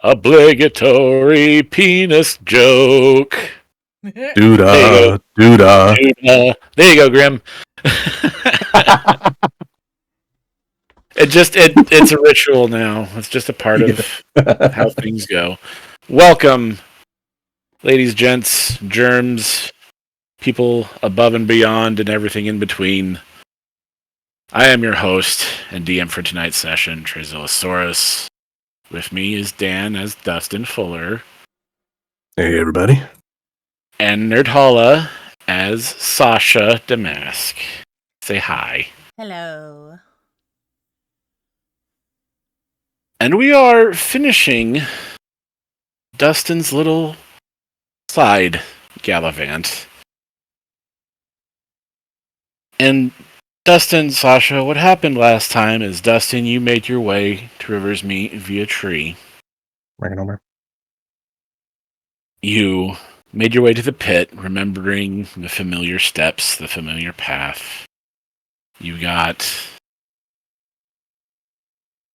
Obligatory penis joke. Doodah, doodah. There you go, Grim. It's a ritual now. It's just a part of how things go. Welcome, ladies, gents, germs, people above and beyond, and everything in between. I am your host and DM for tonight's session, Trizillosaurus. With me is Dan as Dustin Fuller. Hey, everybody. And Nerdhala as Sasha Damask. Say hi. Hello. And we are finishing Dustin's little side gallivant. And Dustin, Sasha, what happened last time is, Dustin, you made your way to River's Meet via tree. Bring it over. You made your way to the pit, remembering the familiar steps, the familiar path. You got,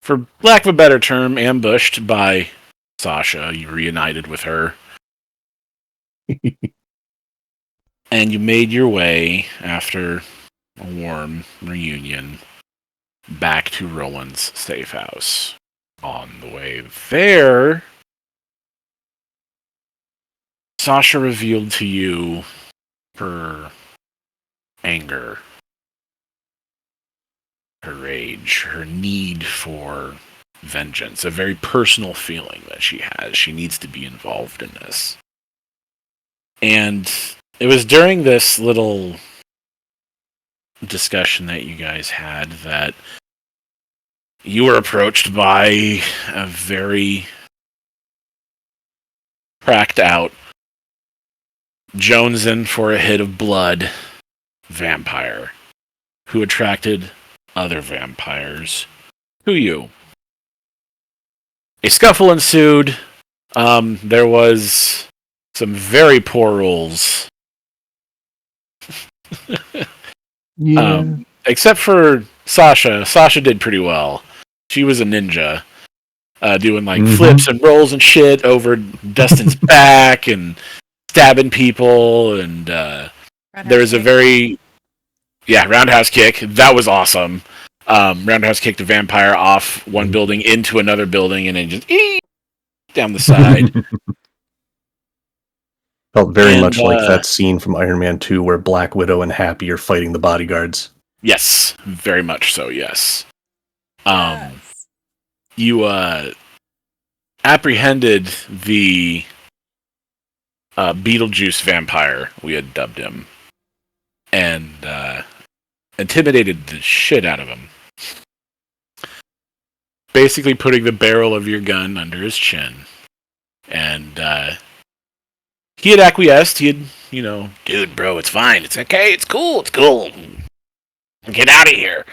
for lack of a better term, ambushed by Sasha. You reunited with her. And you made your way, after a warm reunion, back to Roland's safe house. On the way there, Sasha revealed to you her anger, her rage, her need for vengeance, a very personal feeling that she has. She needs to be involved in this. And it was during this little discussion that you guys had that you were approached by a very cracked out, jonesing for a hit of blood vampire who attracted other vampires to you. A scuffle ensued. There was some very poor rolls. Yeah. Except for Sasha. Sasha did pretty well. She was a ninja, doing like flips and rolls and shit over Dustin's back and stabbing people. And there was a very roundhouse kick. That was awesome. Roundhouse kicked a vampire off one building into another building and then just down the side. Felt very much like that scene from Iron Man 2 where Black Widow and Happy are fighting the bodyguards. Yes, very much so, yes. You apprehended the Beetlejuice vampire, we had dubbed him, and intimidated the shit out of him. Basically putting the barrel of your gun under his chin. And he had acquiesced. He had, dude, bro, it's fine. It's okay. It's cool. Get out of here.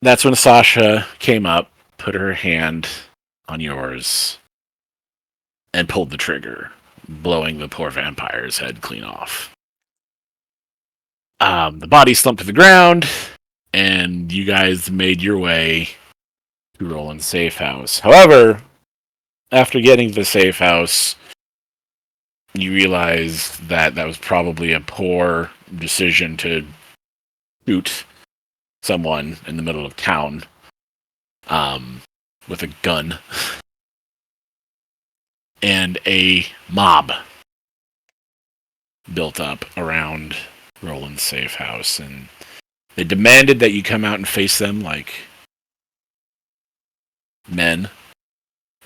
That's when Sasha came up, put her hand on yours, and pulled the trigger, blowing the poor vampire's head clean off. The body slumped to the ground, and you guys made your way to Roland's safe house. However, after getting to the safe house, you realize that was probably a poor decision to shoot someone in the middle of town with a gun. And a mob built up around Roland's safe house, and they demanded that you come out and face them like men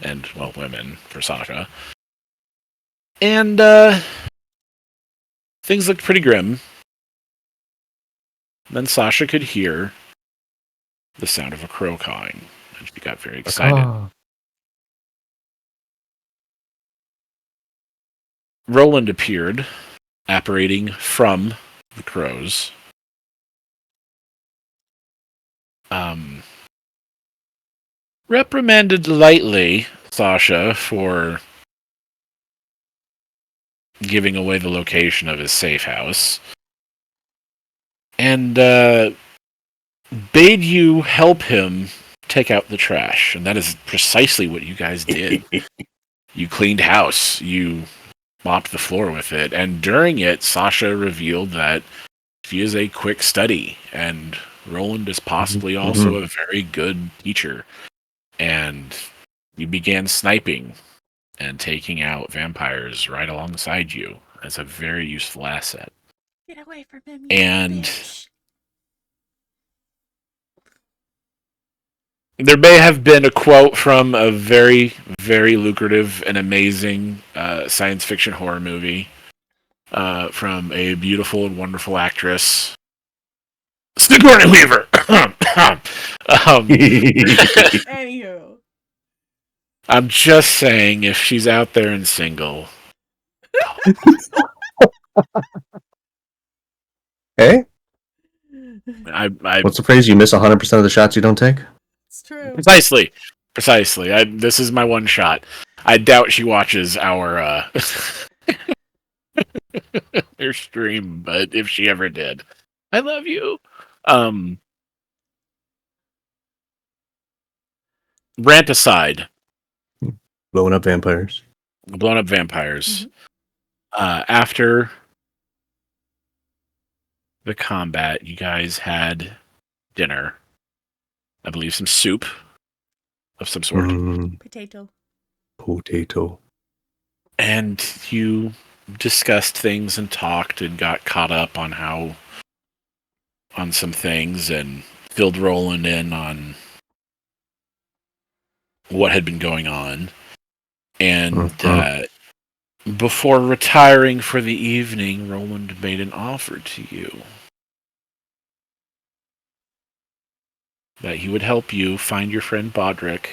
and, well, women for Sasha. And things looked pretty grim. Then Sasha could hear the sound of a crow cawing, and she got very excited. Roland appeared, apparating from the crows. Reprimanded lightly Sasha for giving away the location of his safe house, and bade you help him take out the trash. And that is precisely what you guys did. You cleaned house. You mopped the floor with it. And during it, Sasha revealed that she is a quick study, and Roland is possibly also a very good teacher. And you began sniping and taking out vampires right alongside you as a very useful asset. Get away from him, you And bitch. there may have been a quote from a very, very lucrative and amazing science fiction horror movie from a beautiful and wonderful actress, Sigourney Weaver. Anywho. I'm just saying, if she's out there and single. Hey? I What's the phrase? You miss 100% of the shots you don't take? It's true. Precisely. This is my one shot. I doubt she watches our her stream, but if she ever did, I love you. Rant aside, Blowing up vampires. blown up vampires. After the combat, you guys had dinner. I believe some soup of some sort. Potato. And you discussed things and talked and got caught up on some things and filled Roland in on what had been going on. And before retiring for the evening, Roland made an offer to you that he would help you find your friend Bodric.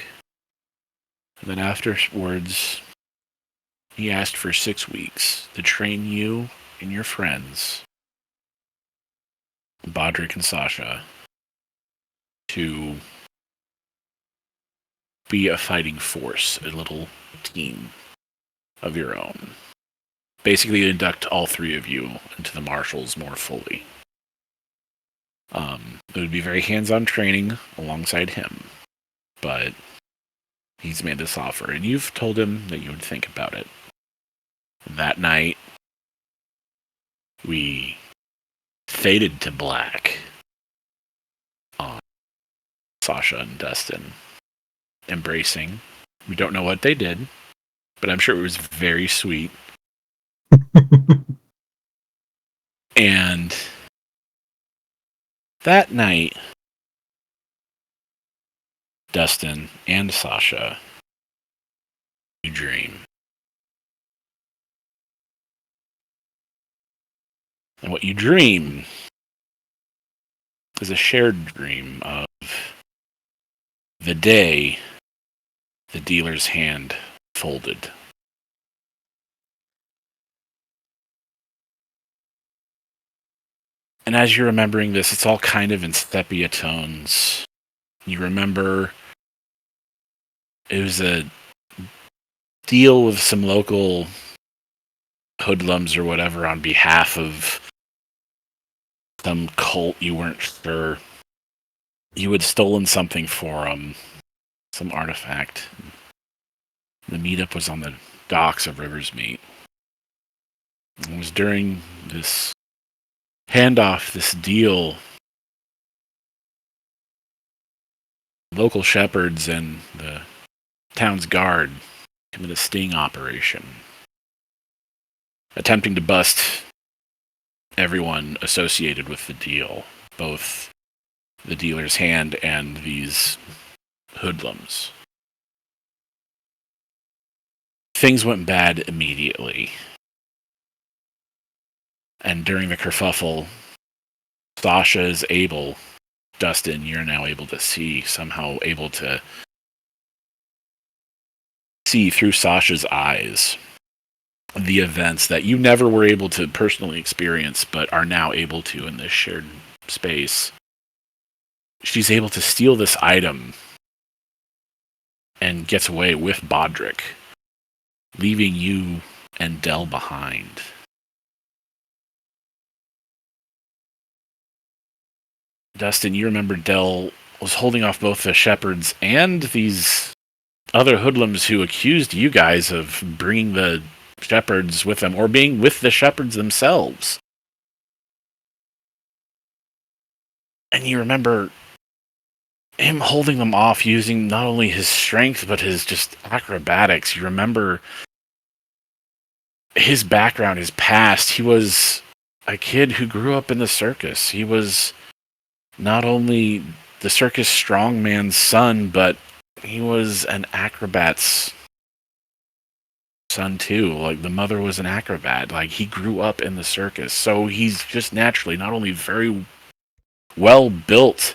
And then afterwards, he asked for 6 weeks to train you and your friends, Bodric and Sasha, to be a fighting force, a little team of your own. Basically, induct all 3 of you into the marshals more fully. It would be very hands-on training alongside him, but he's made this offer, and you've told him that you would think about it. That night, we faded to black on Sasha and Dustin embracing. We don't know what they did, but I'm sure it was very sweet. And that night, Dustin and Sasha, you dream. And what you dream is a shared dream of the day the dealer's hand folded. And as you're remembering this, it's all kind of in sepia tones. You remember it was a deal with some local hoodlums or whatever on behalf of some cult you weren't sure. You had stolen something for them, some artifact. The meetup was on the docks of Riversmeet. It was during this handoff, this deal, local shepherds and the town's guard committed a sting operation, attempting to bust everyone associated with the deal, both the dealer's hand and these hoodlums. Things went bad immediately. And during the kerfuffle, Sasha is able, Dustin, you're now able to see, somehow able to see through Sasha's eyes the events that you never were able to personally experience, but are now able to in this shared space. She's able to steal this item and gets away with Bodric, leaving you and Dell behind. Dustin, you remember Dell was holding off both the shepherds and these other hoodlums who accused you guys of bringing the shepherds with them or being with the shepherds themselves. And you remember him holding them off using not only his strength but his just acrobatics. You remember his background, his past. He was a kid who grew up in the circus. He was not only the circus strongman's son, but he was an acrobat's son too. Like, the mother was an acrobat. Like, he grew up in the circus. So he's just naturally not only very well built,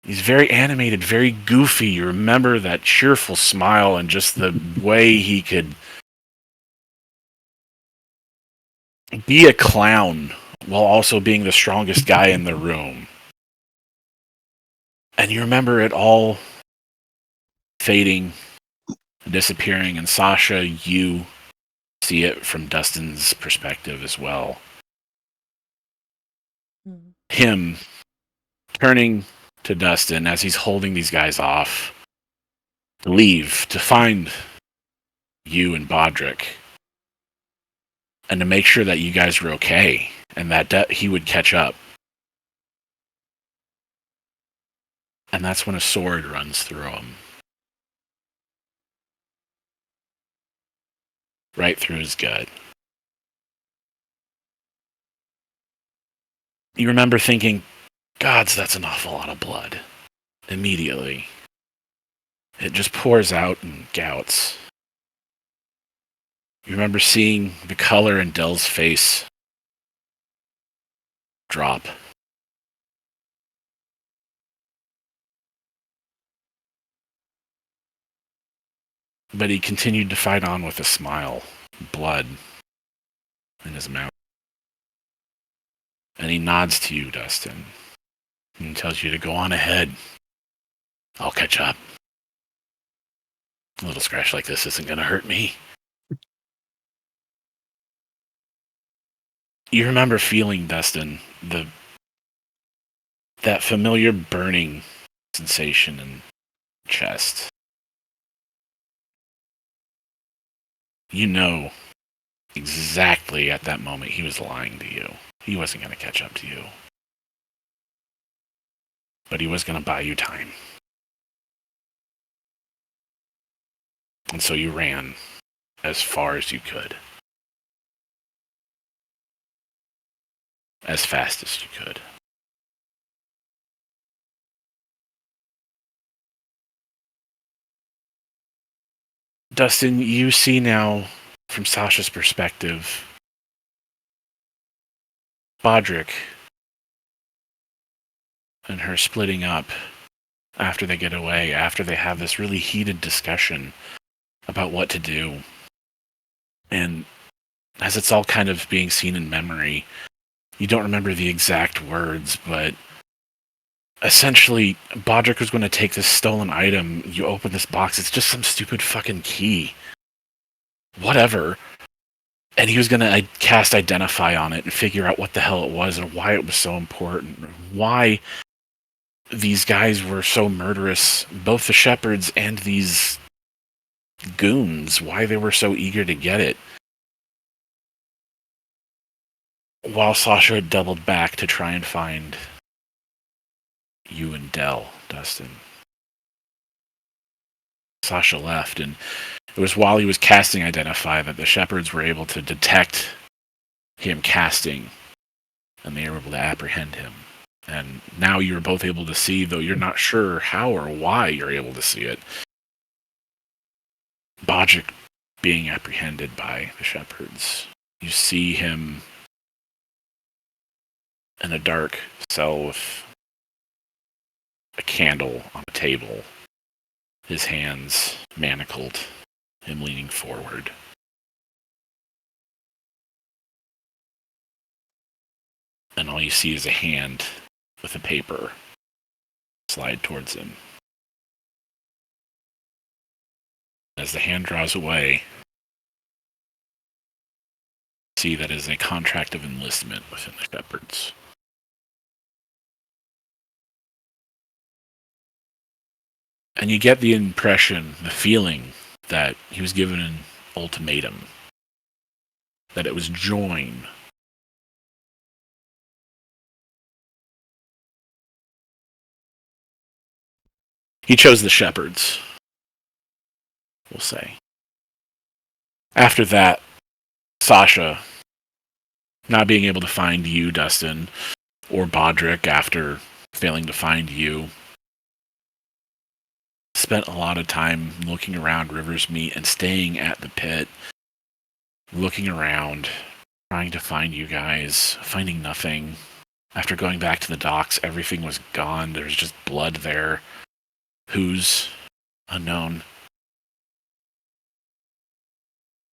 he's very animated, very goofy. You remember that cheerful smile and just the way he could be a clown while also being the strongest guy in the room. And you remember it all fading, disappearing, and Sasha, you see it from Dustin's perspective as well. Him turning to Dustin as he's holding these guys off to leave, to find you and Bodric, and to make sure that you guys were okay, and that he would catch up. And that's when a sword runs through him. Right through his gut. You remember thinking, Gods, that's an awful lot of blood. Immediately. It just pours out in gouts. You remember seeing the color in Dell's face drop. But he continued to fight on with a smile, blood in his mouth. And he nods to you, Dustin, and tells you to go on ahead. I'll catch up. A little scratch like this isn't going to hurt me. You remember feeling, Dustin, that familiar burning sensation in the chest. You know exactly at that moment he was lying to you. He wasn't going to catch up to you. But he was going to buy you time. And so you ran as far as you could. As fast as you could. Dustin, you see now, from Sasha's perspective, Bodric and her splitting up after they get away, after they have this really heated discussion about what to do. And as it's all kind of being seen in memory, you don't remember the exact words, but essentially, Bodric was going to take this stolen item. You open this box, it's just some stupid fucking key. Whatever. And he was going to cast Identify on it and figure out what the hell it was and why it was so important. Why these guys were so murderous, both the shepherds and these goons, why they were so eager to get it. While Sasha had doubled back to try and find you and Dell, Dustin. Sasha left, and it was while he was casting Identify that the shepherds were able to detect him casting, and they were able to apprehend him. And now you're both able to see, though you're not sure how or why you're able to see it, Bodric being apprehended by the shepherds. You see him in a dark cell with a candle on a table, his hands manacled, him leaning forward. And all you see is a hand with a paper slide towards him. As the hand draws away, you see that is a contract of enlistment within the shepherds. And you get the impression, the feeling, that he was given an ultimatum. That it was join. He chose the shepherds, we'll say. After that, Sasha, not being able to find you, Dustin, or Bodric after failing to find you, spent a lot of time looking around River's Meat and staying at the pit, looking around, trying to find you guys, finding nothing. After going back to the docks, everything was gone. There was just blood there. Who's unknown.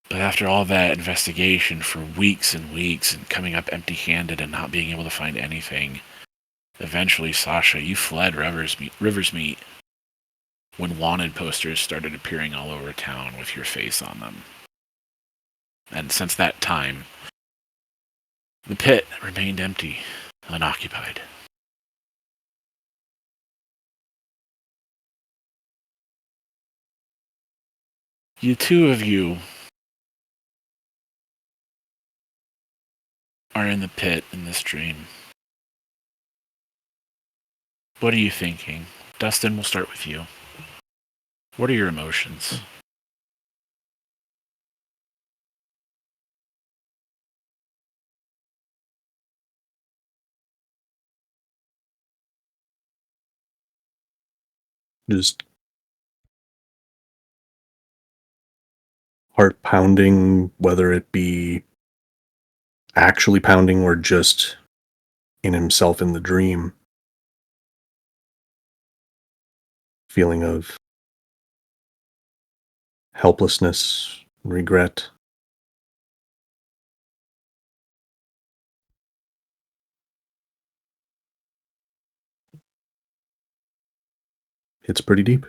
But after all that investigation for weeks and weeks and coming up empty-handed and not being able to find anything, eventually, Sasha, you fled River's Meat when wanted posters started appearing all over town with your face on them. And since that time, the pit remained empty, unoccupied. The two of you are in the pit in this dream. What are you thinking? Dustin, we'll start with you. What are your emotions? Just heart pounding, whether it be actually pounding or just in himself in the dream. Feeling of helplessness, regret. It's pretty deep.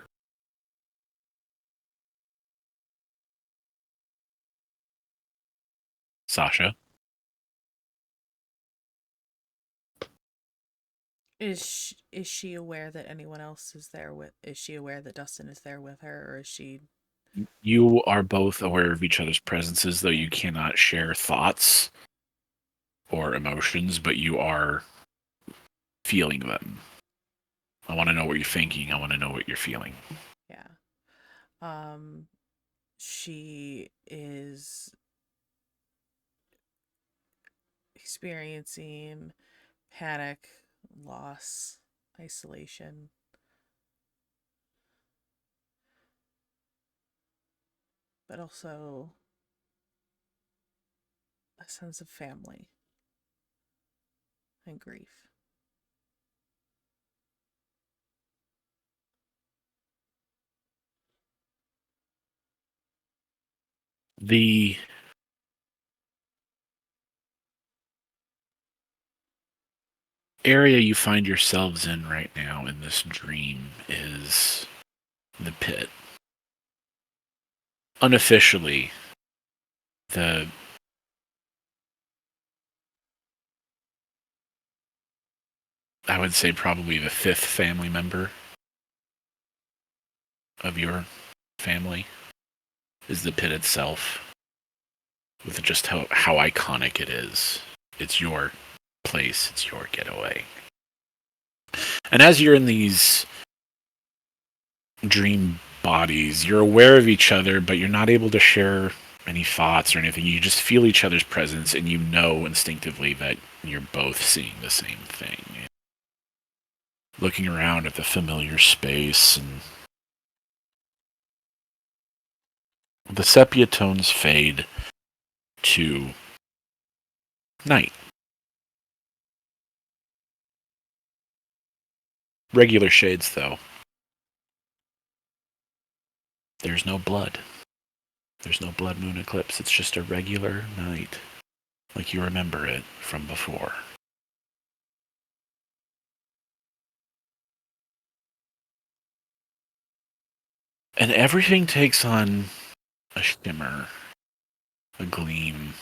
Sasha? Is she aware that anyone else is there with? Is she aware that Dustin is there with her, or is she? You are both aware of each other's presences, though you cannot share thoughts or emotions, but you are feeling them. I want to know what you're thinking. I want to know what you're feeling. Yeah. She is experiencing panic, loss, isolation. But also a sense of family and grief. The area you find yourselves in right now in this dream is the pit. Unofficially, I would say probably the fifth family member of your family is the pit itself, with just how iconic it is. It's your place, it's your getaway. And as you're in these dream bodies, you're aware of each other, but you're not able to share any thoughts or anything. You just feel each other's presence, and you know instinctively that you're both seeing the same thing. Looking around at the familiar space, and the sepia tones fade to night. Regular shades, though. There's no blood. There's no blood moon eclipse. It's just a regular night, like you remember it from before. And everything takes on a shimmer, a gleam.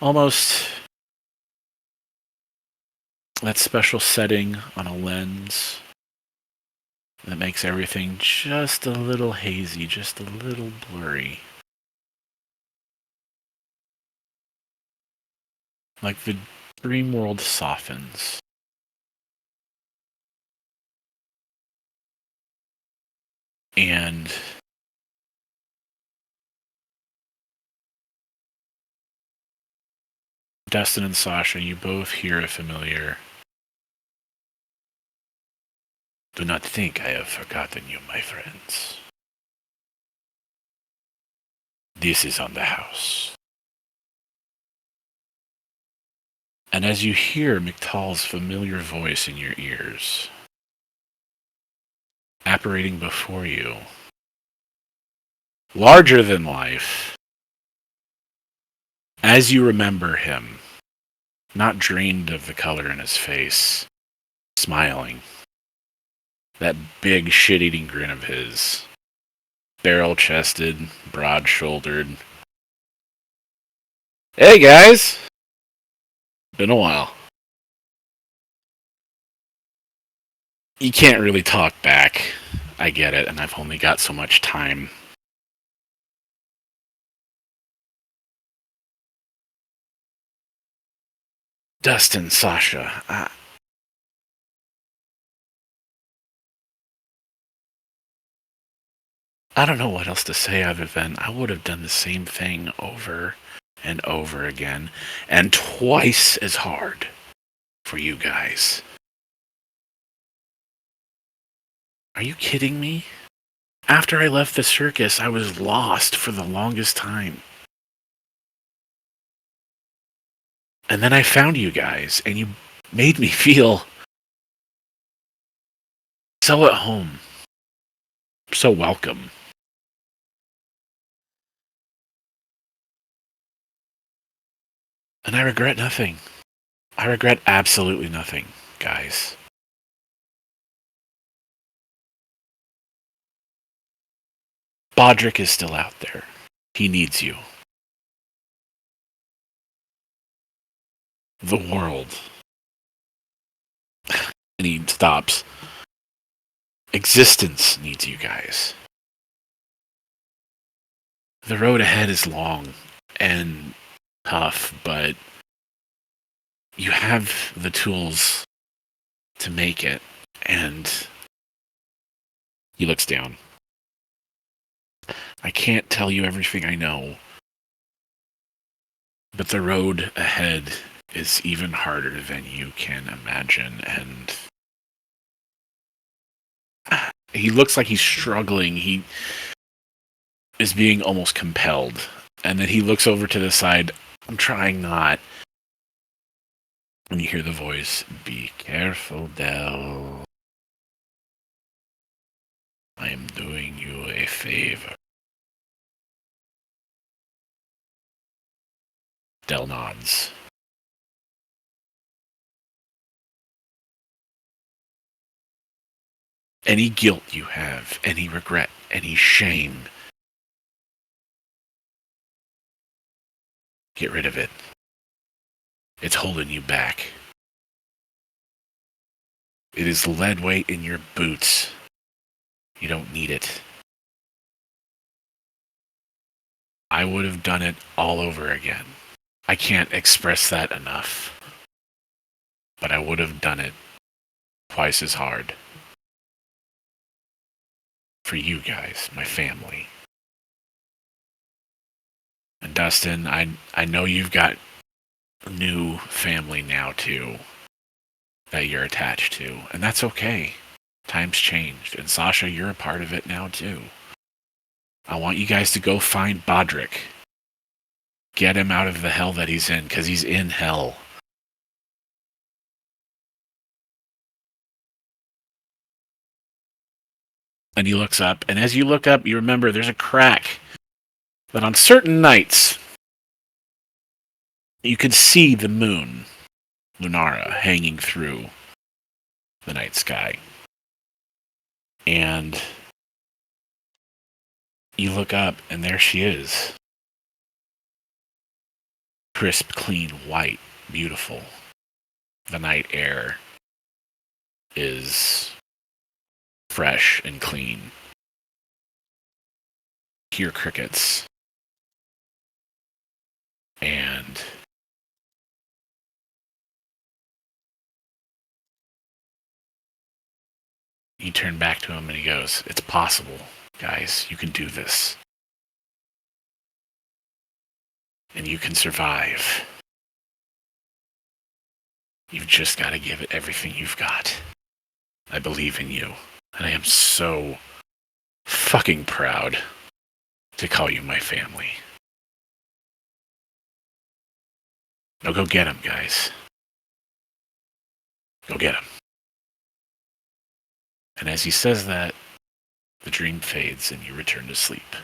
Almost that special setting on a lens that makes everything just a little hazy, just a little blurry. Like the dream world softens. And Dustin and Sasha, you both hear a familiar. Do not think I have forgotten you, my friends. This is on the house. And as you hear McTall's familiar voice in your ears, apparating before you, larger than life, as you remember him, not drained of the color in his face, smiling, that big shit-eating grin of his, barrel-chested, broad-shouldered. Hey guys! Been a while. You can't really talk back. I get it, and I've only got so much time. Dustin, Sasha, I don't know what else to say other than I would have done the same thing over and over again, and twice as hard for you guys. Are you kidding me? After I left the circus, I was lost for the longest time. And then I found you guys, and you made me feel so at home, so welcome. And I regret nothing. I regret absolutely nothing, guys. Bodric is still out there. He needs you. The world. And he stops. Existence needs you guys. The road ahead is long and tough, but you have the tools to make it. And he looks down. I can't tell you everything I know, but the road ahead is even harder than you can imagine, and he looks like he's struggling. He is being almost compelled, and then he looks over to the side. I'm trying not. And you hear the voice, "Be careful, Del. I am doing you a favor." Del nods. Any guilt you have, any regret, any shame, get rid of it. It's holding you back. It is lead weight in your boots. You don't need it. I would have done it all over again. I can't express that enough. But I would have done it twice as hard. For you guys, my family. And Dustin, I know you've got a new family now too that you're attached to, and that's okay. Times changed, and Sasha, you're a part of it now too. I want you guys to go find Bodric. Get him out of the hell that he's in, because he's in hell. And he looks up, and as you look up, you remember there's a crack that on certain nights you could see the moon, Lunara, hanging through the night sky. And you look up, and there she is. Crisp, clean, white, beautiful. The night air is fresh and clean. Hear crickets. And you turn back to him and he goes, "It's possible, guys. You can do this. And you can survive. You've just got to give it everything you've got. I believe in you. And I am so fucking proud to call you my family. Now go get him, guys. Go get him." And as he says that, the dream fades and you return to sleep.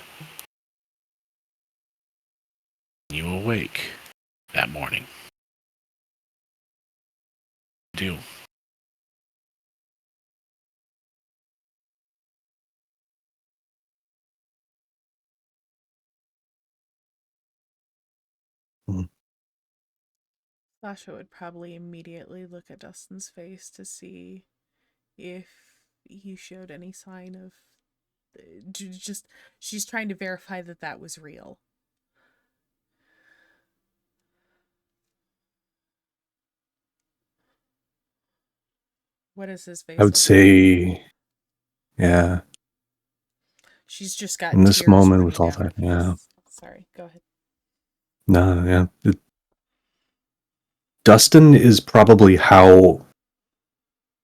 You awake that morning. Do. Sasha would probably immediately look at Dustin's face to see if he showed any sign of just she's trying to verify that that was real. What is his face? I would say, yeah. She's just got In this tears moment running with all down her that, yeah. face. Sorry, go ahead. No, yeah. Dustin is probably how.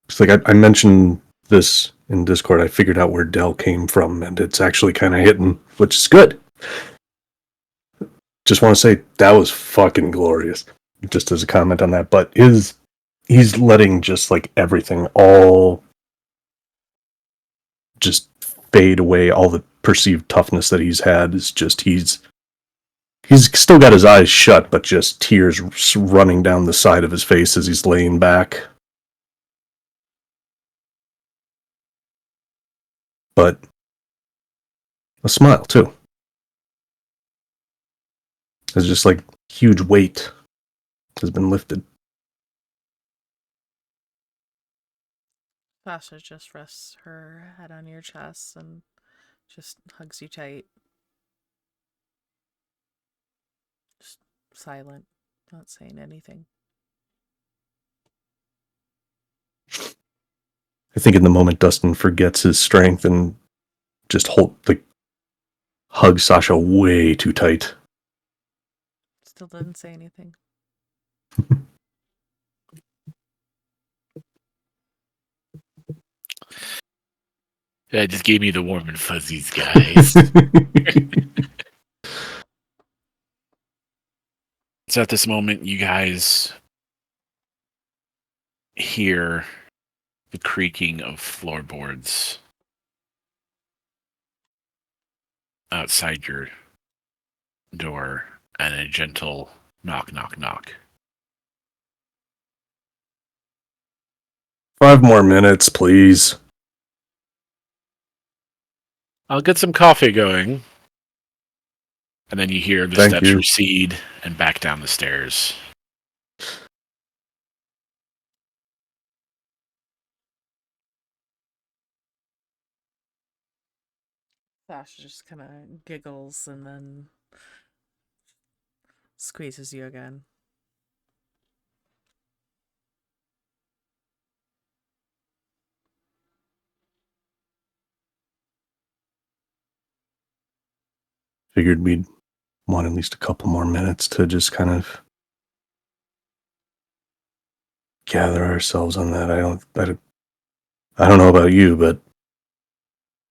It's like I mentioned this in Discord. I figured out where Dell came from, and it's actually kind of hitting, which is good. Just want to say that was fucking glorious. Just as a comment on that, but he's letting just like everything all just fade away. All the perceived toughness that he's had is just he's still got his eyes shut, but just tears running down the side of his face as he's laying back. But a smile too. It's just like huge weight has been lifted. Sasha just rests her head on your chest and just hugs you tight. Just silent, not saying anything. I think in the moment Dustin forgets his strength and just hugs Sasha way too tight. Still doesn't say anything. That just gave me the warm and fuzzies, guys. So at this moment, you guys hear the creaking of floorboards outside your door and a gentle knock, knock, knock. 5 more minutes, please. I'll get some coffee going. And then you hear the Thank steps you. recede and back down the stairs. Sasha just kind of giggles and then squeezes you again. Figured we'd want at least a couple more minutes to just kind of gather ourselves on that. I don't know about you, but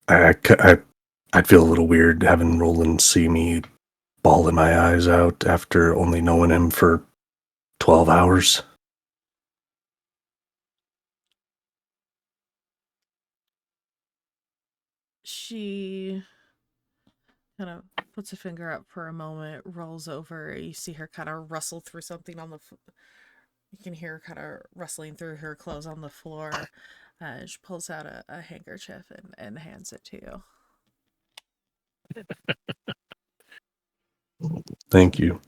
I'd feel a little weird having Roland see me bawling my eyes out after only knowing him for 12 hours. She kind of puts a finger up for a moment, rolls over. You see her kind of rustle through something on the you can hear her kind of rustling through her clothes on the floor. She pulls out a handkerchief and hands it to you. Thank you.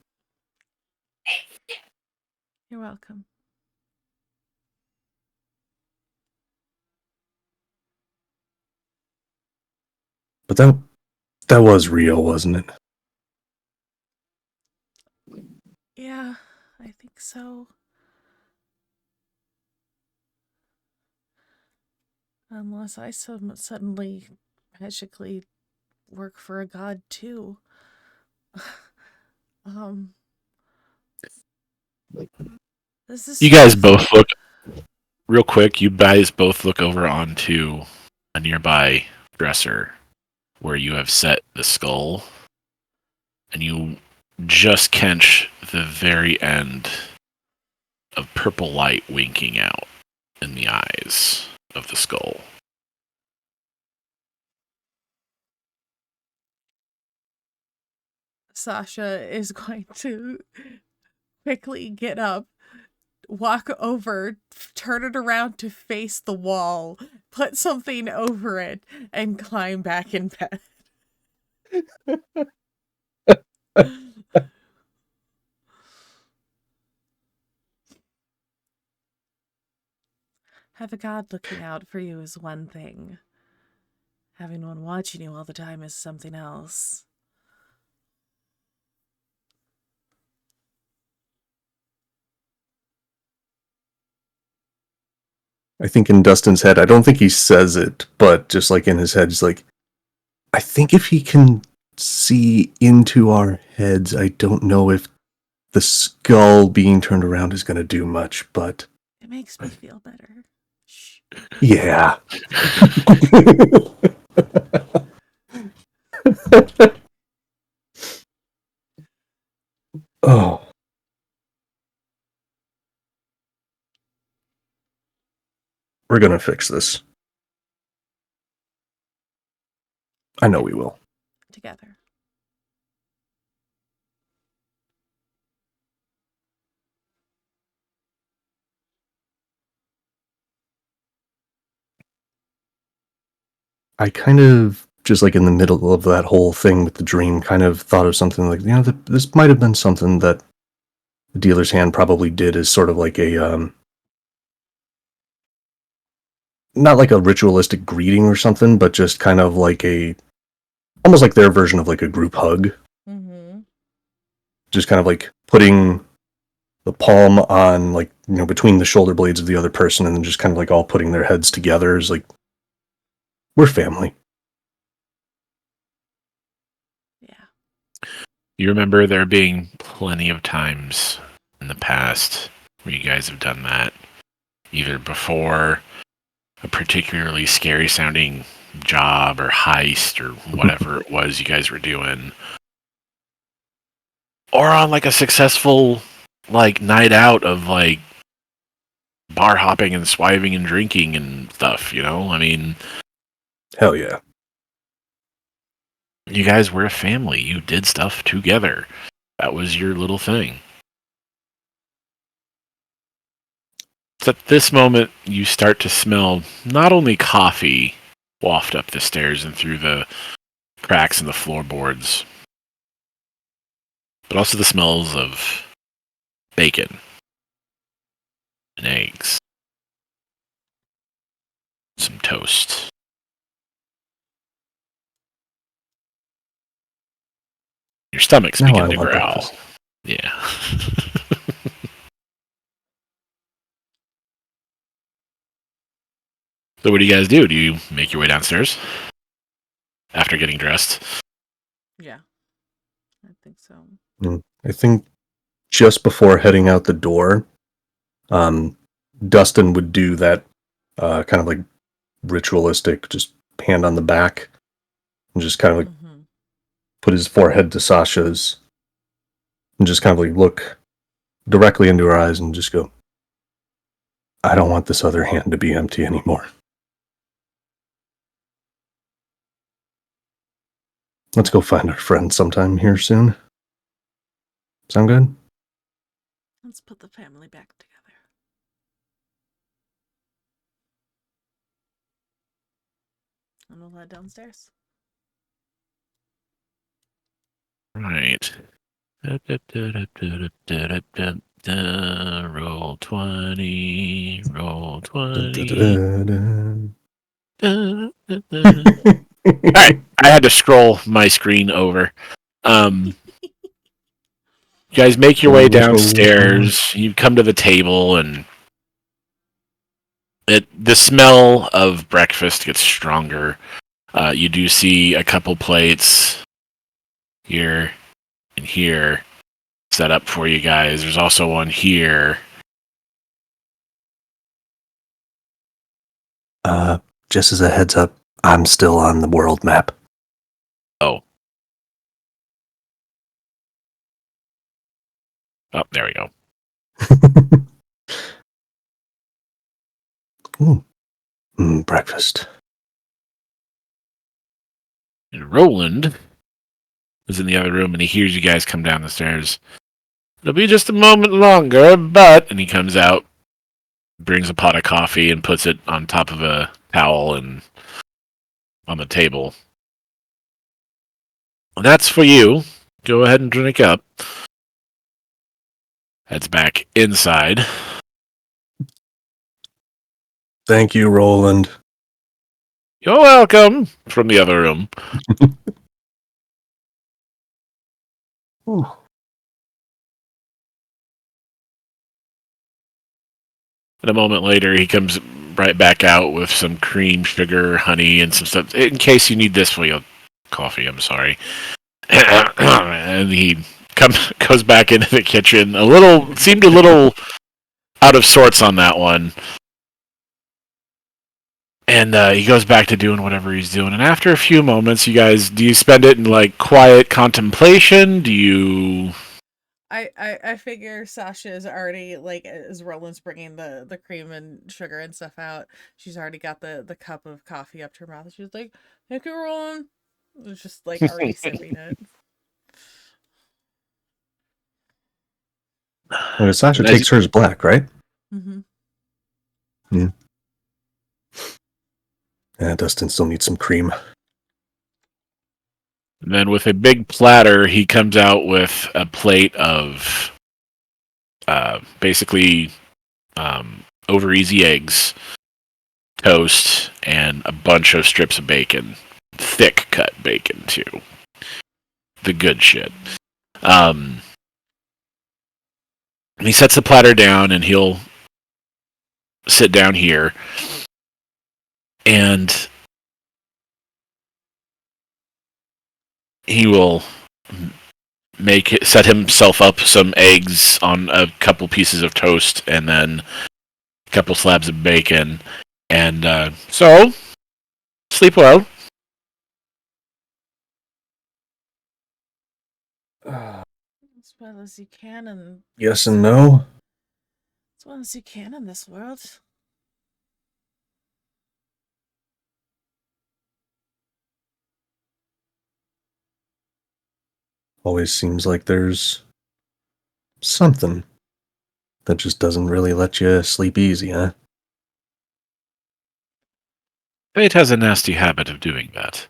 You're welcome. But that was real, wasn't it? Yeah, I think so. Unless I suddenly magically work for a god too. um, this is You guys both look real quick. You guys both look over onto a nearby dresser where you have set the skull, and you just catch the very end of purple light winking out in the eyes of the skull. Sasha is going to quickly get up, walk over, turn it around to face the wall, put something over it, and climb back in bed. Have a god looking out for you is one thing. Having one watching you all the time is something else. I think in Dustin's head, I don't think he says it, but just like in his head, he's like, I think if he can see into our heads, I don't know if the skull being turned around is going to do much, but It makes me feel better. Shh. yeah. Oh. We're going to fix this. I know we will. Together. I kind of, just like in the middle of that whole thing with the dream, kind of thought of something like, this might have been something that the dealer's hand probably did as sort of like a, not like a ritualistic greeting or something, but just kind of like almost like their version of like a group hug. Mm-hmm. Just kind of like putting the palm on, like, between the shoulder blades of the other person, and then just kind of like all putting their heads together is like, we're family. Yeah. You remember there being plenty of times in the past where you guys have done that, either before a particularly scary sounding job or heist or whatever it was you guys were doing, or on like a successful like night out of like bar hopping and swiving and drinking and stuff, I mean, Hell yeah. you guys were a family. You did stuff together. That was your little thing. So at this moment, you start to smell not only coffee waft up the stairs and through the cracks in the floorboards, but also the smells of bacon and eggs, some toast. Your stomach's Now I beginning to want growl. breakfast. Yeah. So what do you guys do? Do you make your way downstairs after getting dressed? Yeah. I think so. I think just before heading out the door, Dustin would do that kind of like ritualistic, just hand on the back, and just kind of like Mm-hmm. put his forehead to Sasha's, and just kind of like look directly into her eyes and just go, I don't want this other hand to be empty anymore. Let's go find our friend sometime here soon. Sound good? Let's put the family back together. And we'll head downstairs. Right. Roll 20. Roll 20. Alright, I had to scroll my screen over. You guys make your way downstairs. You come to the table, and the smell of breakfast gets stronger. You do see a couple plates here and here set up for you guys. There's also one here. Just as a heads up, I'm still on the world map. Oh, there we go. Breakfast. And Roland is in the other room, and he hears you guys come down the stairs. It'll be just a moment longer, but... And he comes out, brings a pot of coffee, and puts it on top of a towel and on the table. Well, that's for you. Go ahead and drink up. Heads back inside. Thank you, Roland. You're welcome, from the other room. And a moment later, he comes right back out with some cream, sugar, honey, and some stuff. In case you need this for your coffee, I'm sorry. And he goes back into the kitchen. Seemed a little out of sorts on that one. And he goes back to doing whatever he's doing. And after a few moments, you guys, do you spend it in like quiet contemplation? Do you... I figure Sasha is already, like, as Roland's bringing the cream and sugar and stuff out, she's already got the cup of coffee up to her mouth. She's like, "Thank you, Roland." It's just like already sipping it. Sasha takes hers black, right? Mm-hmm. Yeah. Yeah, Dustin still needs some cream. And then with a big platter, he comes out with a plate of basically over easy eggs, toast, and a bunch of strips of bacon. Thick cut bacon, too. The good shit. He sets the platter down, and he'll sit down here. And he will set himself up some eggs on a couple pieces of toast, and then a couple slabs of bacon. And so, sleep well. As well as you can, and Yes and no. as well as you can in this world. Always seems like there's something that just doesn't really let you sleep easy, huh? Fate has a nasty habit of doing that.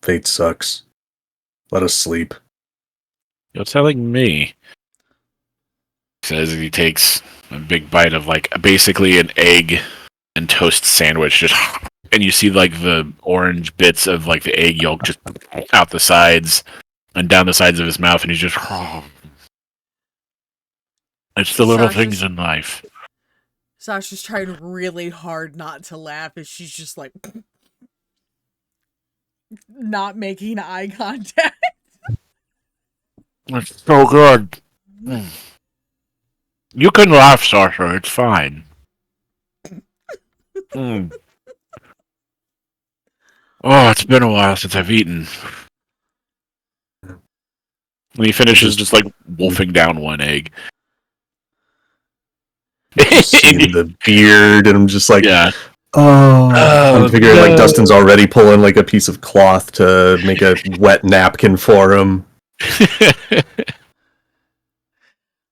Fate sucks. Let us sleep. You're telling me. Says he takes a big bite of like basically an egg and toast sandwich, just and you see like the orange bits of like the egg yolk just out the sides and down the sides of his mouth, and he's just it's the little things in life. Sasha's trying really hard not to laugh as she's just like not making eye contact. It's so good. You can laugh, Sasha. It's fine. Oh, it's been a while since I've eaten. When he finishes just like wolfing down one egg. See the beard, and I'm just like, yeah. I'm figuring like Dustin's already pulling like a piece of cloth to make a wet napkin for him.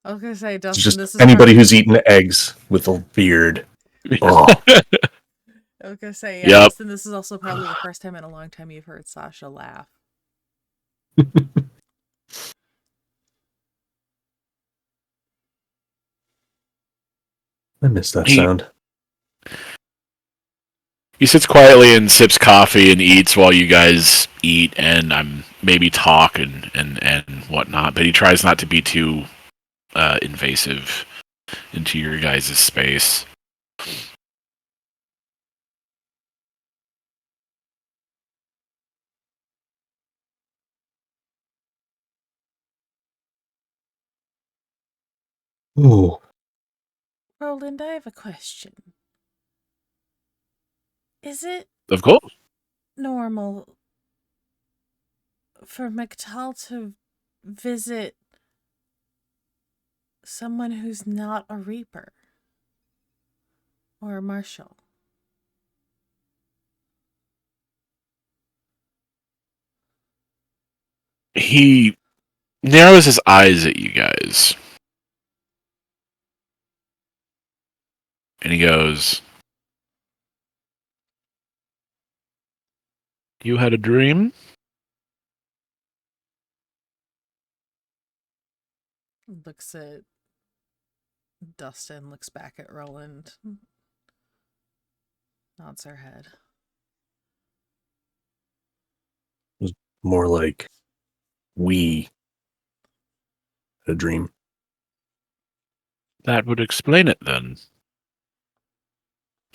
I was gonna say, Dustin, Just this is anybody who's eaten eggs with a beard. Oh. I was gonna say, Yep. Dustin, this is also probably the first time in a long time you've heard Sasha laugh. I miss that sound. He sits quietly and sips coffee and eats while you guys eat and maybe talk and whatnot, but he tries not to be too invasive into your guys' space. Oh, Roland, I have a question. Is it Of course. normal for McTall to visit someone who's not a Reaper or a Marshal? He narrows his eyes at you guys. And he goes, "You had a dream?" Looks at Dustin, looks back at Roland, nods her head. it was more like we had a dream. That would explain it then.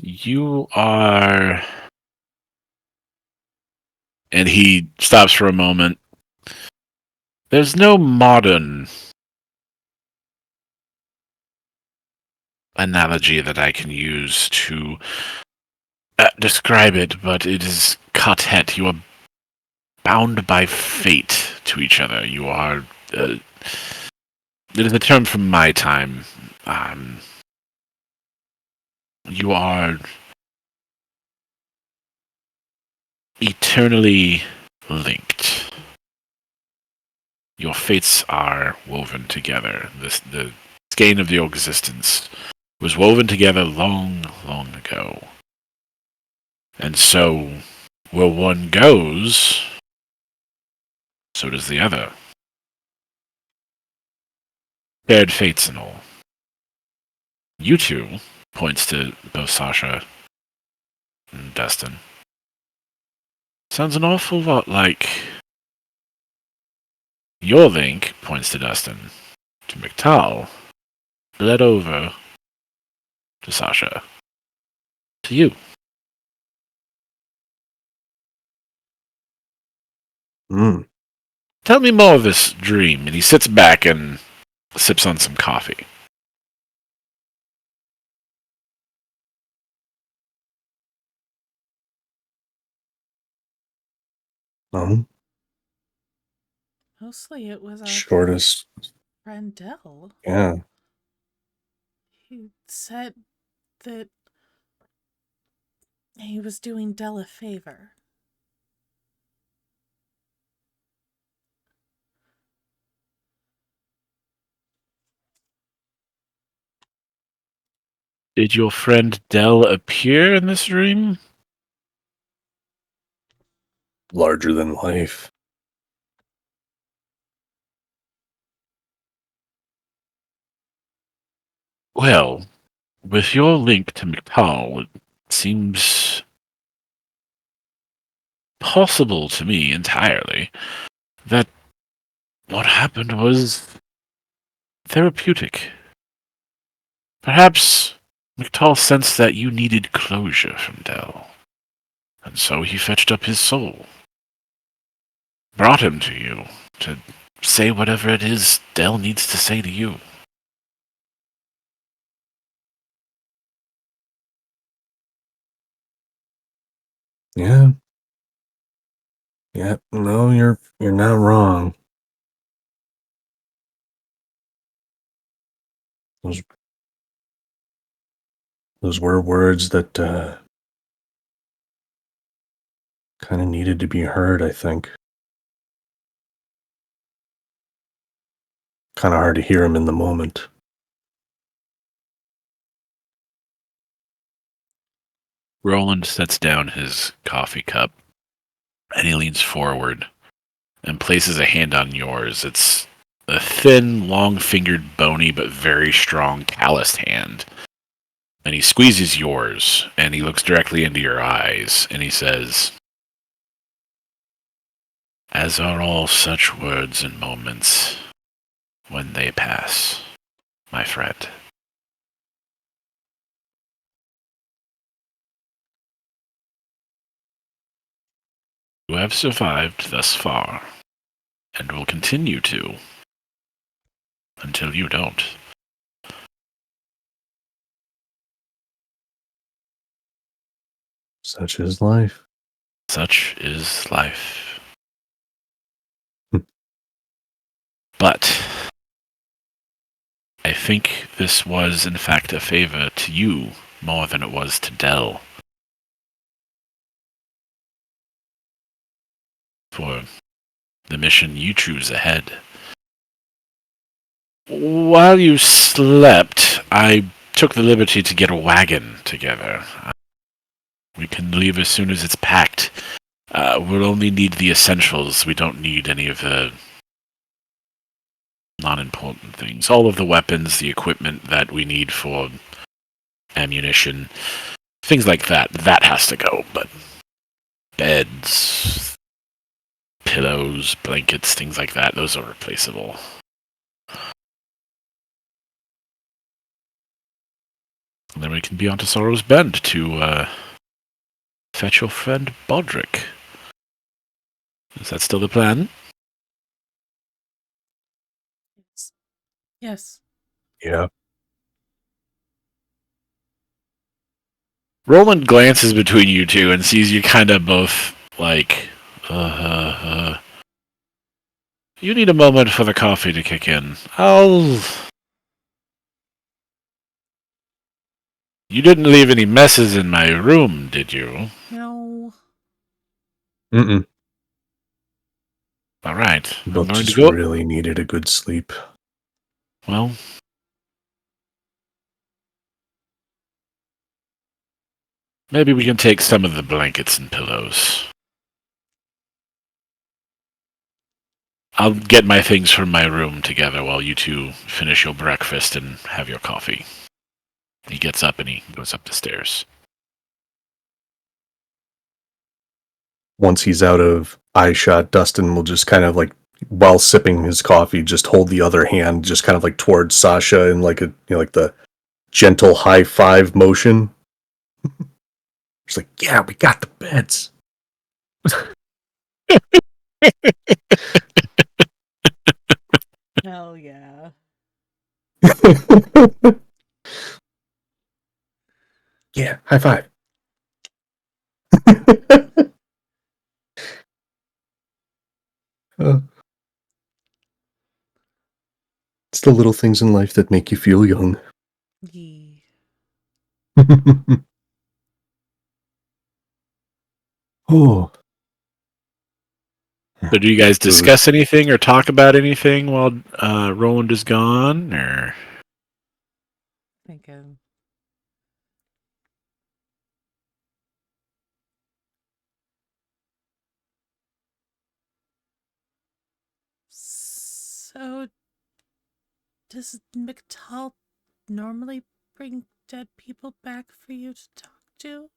You are... And he stops for a moment. There's no modern analogy that I can use to describe it, but it is quartet. You are bound by fate to each other. You are... it is a term from my time. You are eternally linked. Your fates are woven together. The skein of your existence was woven together long, long ago. And so, where one goes, so does the other. Shared fates and all. You two, points to both Sasha and Dustin, sounds an awful lot like your link, points to Dustin, to McTall, bled over to Sasha, to you. Tell me more of this dream. And he sits back and sips on some coffee. Mostly it was our Shortest. friend Dell. Yeah. He said that he was doing Dell a favor. Did your friend Dell appear in this dream? Larger than life. Well, with your link to McTall, it seems possible to me entirely that what happened was therapeutic. Perhaps McTall sensed that you needed closure from Dell, and so he fetched up his soul, brought him to you to say whatever it is Dell needs to say to you. Yeah. Yeah. No, you're not wrong. Those were words that kind of needed to be heard, I think. Kind of hard to hear him in the moment. Roland sets down his coffee cup, and he leans forward and places a hand on yours. It's a thin, long-fingered, bony, but very strong, calloused hand. And he squeezes yours, and he looks directly into your eyes, and he says, "As are all such words and moments when they pass, my friend." You have survived thus far, and will continue to, until you don't. Such is life. Such is life. But I think this was, in fact, a favor to you more than it was to Dell. For the mission you choose ahead. While you slept, I took the liberty to get a wagon together. We can leave as soon as it's packed. We'll only need the essentials. We don't need any of the non-important things. All of the weapons, the equipment that we need for ammunition, things like that. That has to go, but beds, pillows, blankets, things like that, those are replaceable. And then we can be on to Sorrow's Bend to fetch your friend Bodric. Is that still the plan? Yes. Yeah. Roland glances between you two and sees you kind of both like, You need a moment for the coffee to kick in. You didn't leave any messes in my room, did you? No. Mm-mm. All right. I'm Both going to just go. really needed a good sleep. Well, maybe we can take some of the blankets and pillows. I'll get my things from my room together while you two finish your breakfast and have your coffee. He gets up and he goes up the stairs. Once he's out of eye shot, Dustin will just kind of like, while sipping his coffee, just hold the other hand just kind of like towards Sasha in like a, like the gentle high five motion. It's like, yeah, we got the beds. Hell yeah. Yeah, high five. It's the little things in life that make you feel young. Yee. Oh. So do you guys discuss anything or talk about anything while Roland is gone? Or Thinking. So, does McTall normally bring dead people back for you to talk to?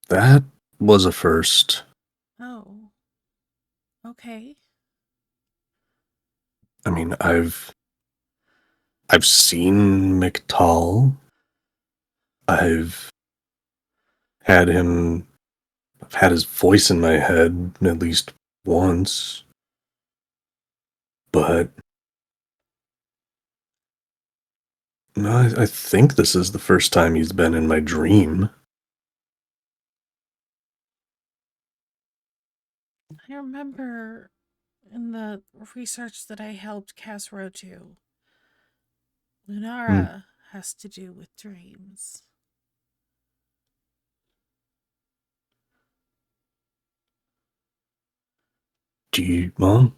That was a first. Oh. Okay. I mean, I've seen McTall. I've had his voice in my head at least once. But no, I think this is the first time he's been in my dream. I remember in the research that I helped Casro to, Lunara has to do with dreams. Well,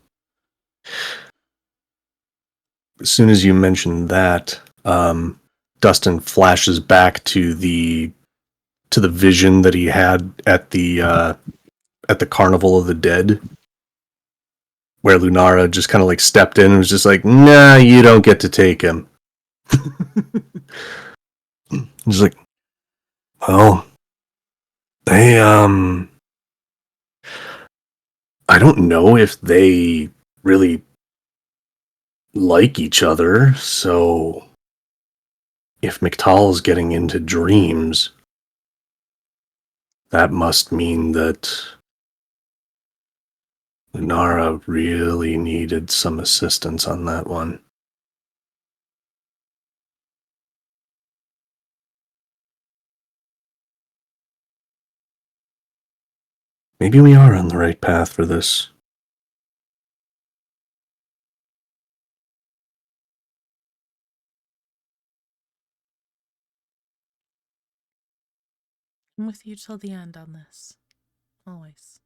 as soon as you mentioned that, Dustin flashes back to the vision that he had at the Carnival of the Dead, where Lunara just kind of like stepped in and was just like, nah, you don't get to take him. He's like, well, they, I don't know if they really like each other, so if McTall's getting into dreams, that must mean that Lunara really needed some assistance on that one. Maybe we are on the right path for this. I'm with you till the end on this. Always.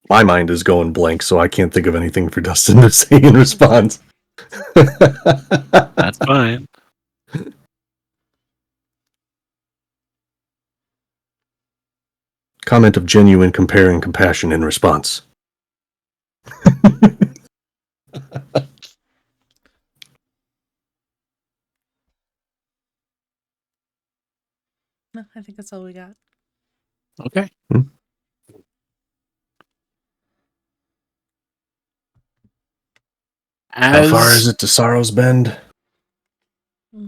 My mind is going blank, so I can't think of anything for Dustin to say in response. That's fine. Comment of genuine compare and compassion in response. No, I think that's all we got. Okay. How far is it to Sorrow's Bend?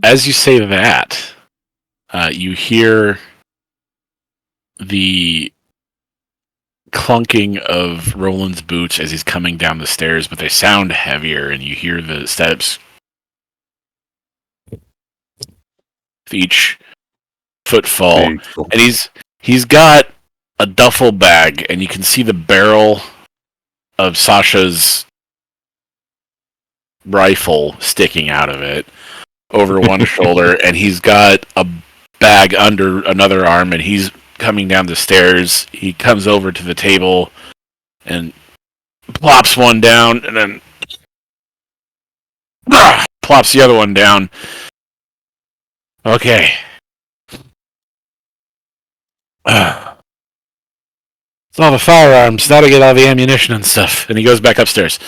As you say that, you hear the clunking of Roland's boots as he's coming down the stairs, but they sound heavier, and you hear the steps with each footfall. And he's got a duffel bag, and you can see the barrel of Sasha's rifle sticking out of it over one shoulder, and he's got a bag under another arm, and he's coming down the stairs. He comes over to the table and plops one down, and then plops the other one down. Okay. It's all the firearms. Now to get all the ammunition and stuff. And he goes back upstairs.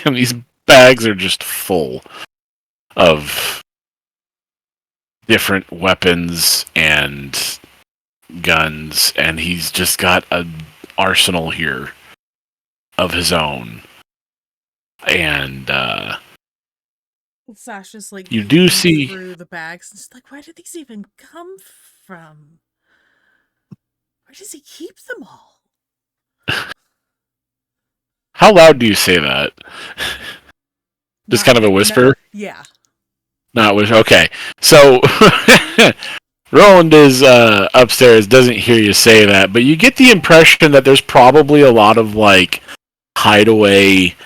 And these bags are just full of different weapons and guns, and he's just got an arsenal here of his own. And Sasha's like, you do looking see through the bags and just like, where did these even come from? Where does he keep them all? How loud do you say that? Just kind of a whisper? Yeah. Not whisper. Okay. So Roland is upstairs, doesn't hear you say that, but you get the impression that there's probably a lot of like hideaway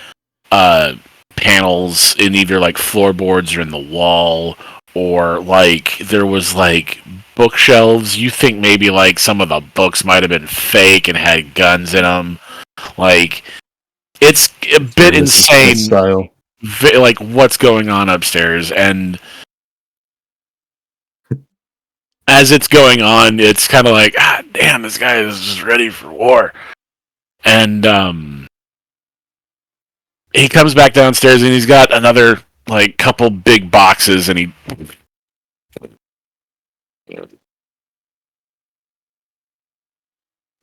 panels in either like floorboards or in the wall, or like there was like bookshelves. You think maybe like some of the books might have been fake and had guns in them. Like it's a bit insane. Style. Like what's going on upstairs, and as it's going on, it's kind of like, damn, this guy is just ready for war. And he comes back downstairs, and he's got another like couple big boxes, and he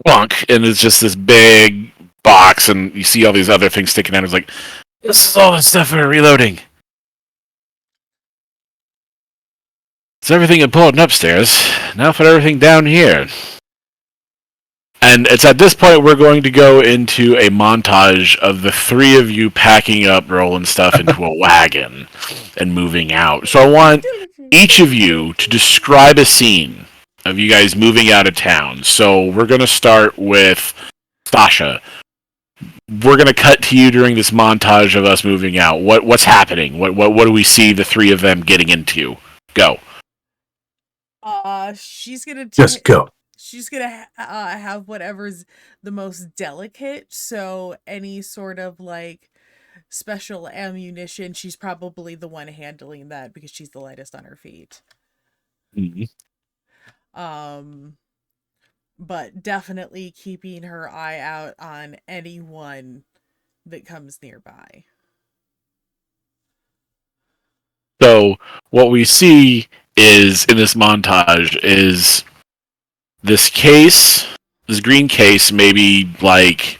plunk, and it's just this big box, and you see all these other things sticking out. It's like, this is all the stuff for reloading. It's everything important upstairs. Now for everything down here. And it's at this point we're going to go into a montage of the three of you packing up Roland stuff into a wagon and moving out. So I want each of you to describe a scene of you guys moving out of town. So we're going to start with Sasha. We're going to cut to you during this montage of us moving out. What's happening? What do we see the three of them getting into? Go. She's gonna just go. She's gonna have whatever's the most delicate. So any sort of like special ammunition, she's probably the one handling that because she's the lightest on her feet. Mhm. But definitely keeping her eye out on anyone that comes nearby. So what we see is in this montage is this case, this green case, maybe like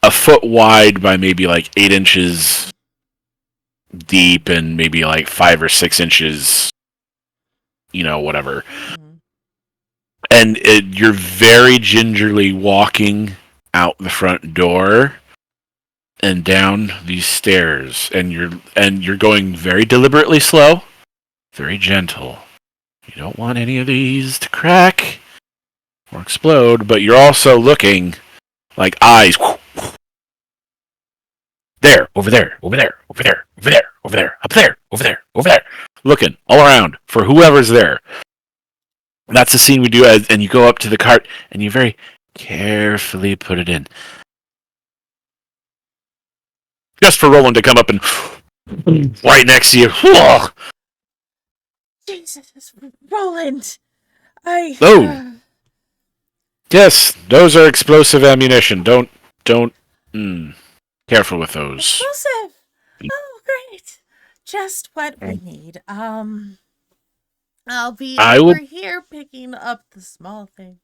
a foot wide by maybe like 8 inches deep and maybe like 5 or 6 inches, whatever. Mm-hmm. And you're very gingerly walking out the front door and down these stairs, and you're going very deliberately slow, very gentle. You don't want any of these to crack or explode, but you're also looking like eyes. There, over there, over there, over there, over there, over there, up there, over there, over there. Looking all around for whoever's there. And that's the scene we do, and you go up to the cart, and you very carefully put it in. Just for Roland to come up and right next to you. Whoa! Jesus, Roland! Oh! Yes, those are explosive ammunition. Don't, careful with those. Explosive! Oh, great! Just what we need. I'll be over here picking up the small things.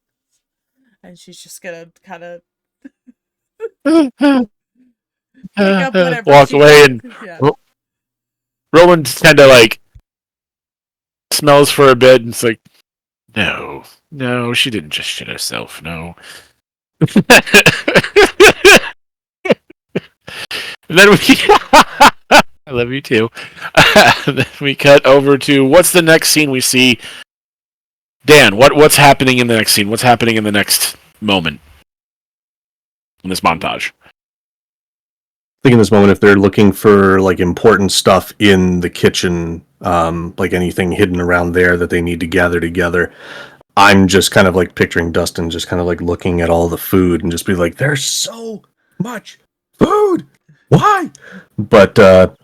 And she's just gonna kind of pick up whatever walk she away, can. and Roland kind of like smells for a bit, and it's like, no, she didn't just shit herself, no. And then I love you too. Then we cut over to what's the next scene we see? Dan, what's happening in the next scene? What's happening in the next moment in this montage? I think in this moment, if they're looking for like important stuff in the kitchen, like anything hidden around there that they need to gather together, I'm just kind of like picturing Dustin just kind of like looking at all the food and just be like, there's so much food. Why? But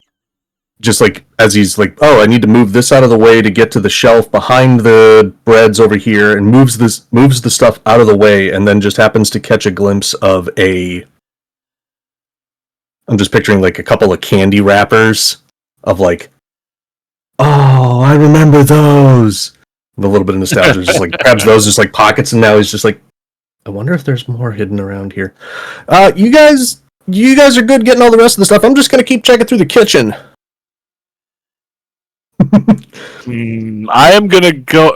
just like as he's like, oh, I need to move this out of the way to get to the shelf behind the breads over here, and moves the stuff out of the way, and then just happens to catch a glimpse of I'm just picturing like a couple of candy wrappers of like, oh, I remember those. With a little bit of nostalgia, just like grabs those, just like pockets, and now he's just like, I wonder if there's more hidden around here. You guys are good getting all the rest of the stuff. I'm just gonna keep checking through the kitchen. I am gonna go.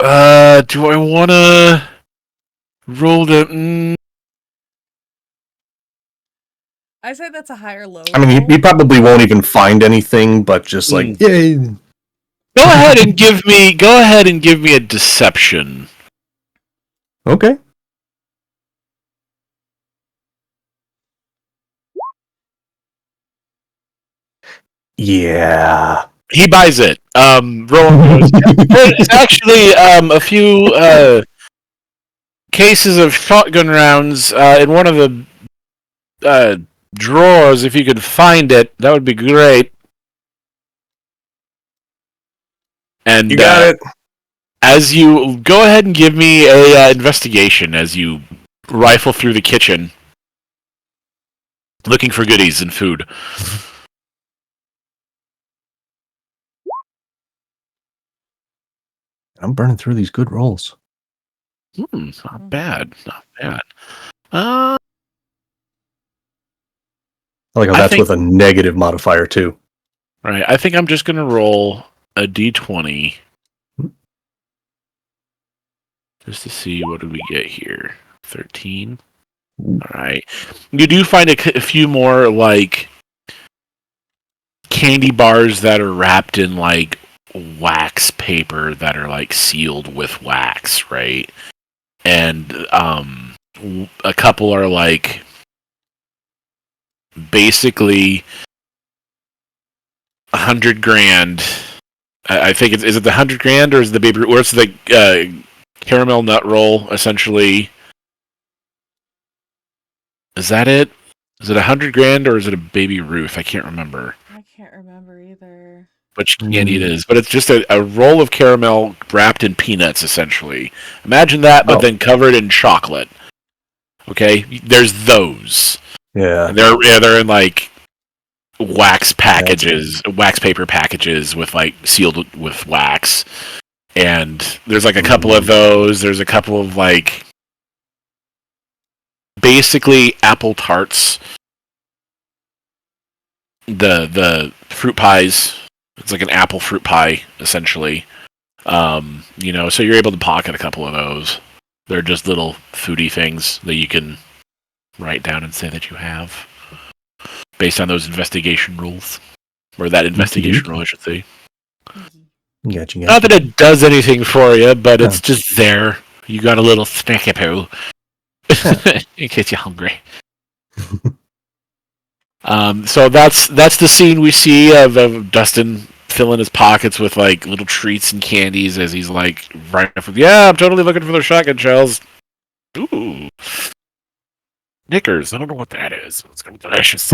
Do I want to roll the? I say that's a higher low. I mean, he probably won't even find anything, but just like, yay. Go ahead and give me a deception. Okay. Yeah. He buys it. Roland goes, there's actually a few cases of shotgun rounds in one of the drawers. If you could find it, that would be great. And you got it. As you go ahead and give me a investigation as you rifle through the kitchen, looking for goodies and food. I'm burning through these good rolls. Not bad. I like how that's with a negative modifier too. Right. I think I'm just going to roll a d20 just to see what do we get here. 13. All right. You do find a few more like candy bars that are wrapped in like wax paper that are like sealed with wax, right? And a couple are like basically $100,000. I think is it the $100,000 or is it the baby, or it's the caramel nut roll essentially? Is that it? Is it 100 grand or is it a baby Ruth? I can't remember I can't remember either. which candy it is, but it's just a roll of caramel wrapped in peanuts, essentially. Imagine that, but then covered in chocolate. Okay, there's those. Yeah. And they're in like wax packages, wax paper packages with like sealed with wax. And there's like a couple of those. There's a couple of like basically apple tarts. The fruit pies. It's like an apple fruit pie, essentially. So you're able to pocket a couple of those. They're just little foodie things that you can write down and say that you have. Based on those investigation rules. Or that investigation rule, I should say. Gotcha. Not that it does anything for you, but it's just there. You got a little snacky poo. In case you're hungry. So that's the scene we see of Dustin filling his pockets with like little treats and candies as he's like right up with, I'm totally looking for those shotgun shells. Ooh. Knickers, I don't know what that is. It's gonna be delicious.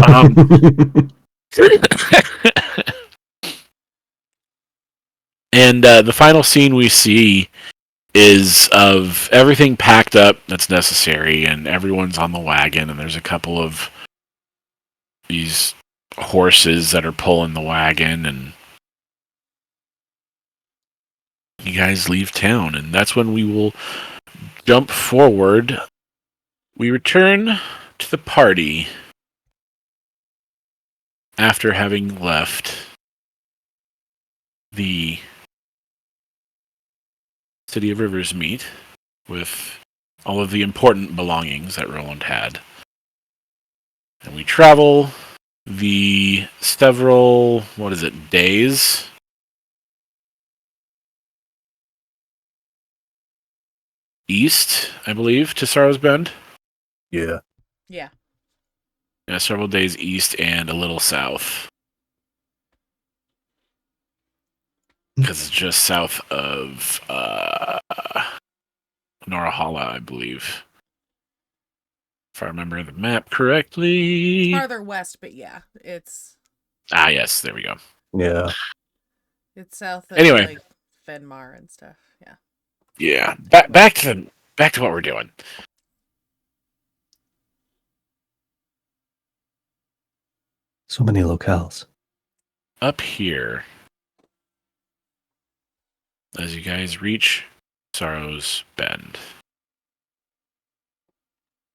And the final scene we see is of everything packed up that's necessary, and everyone's on the wagon, and there's a couple of these horses that are pulling the wagon, and you guys leave town, and that's when we will jump forward. We return to the party after having left the City of Rivers meet with all of the important belongings that Roland had. And we travel the several, days? East, I believe, to Sorrow's Bend. Yeah. Yeah. Yeah, several days east and a little south. Because it's just south of Norhala, I believe. If I remember the map correctly. Farther west, but yeah, it's... yes, there we go. Yeah. It's south of Anyway. like Fenmar and stuff, yeah. Yeah, back to what we're doing. So many locales. Up here, as you guys reach Sorrow's Bend,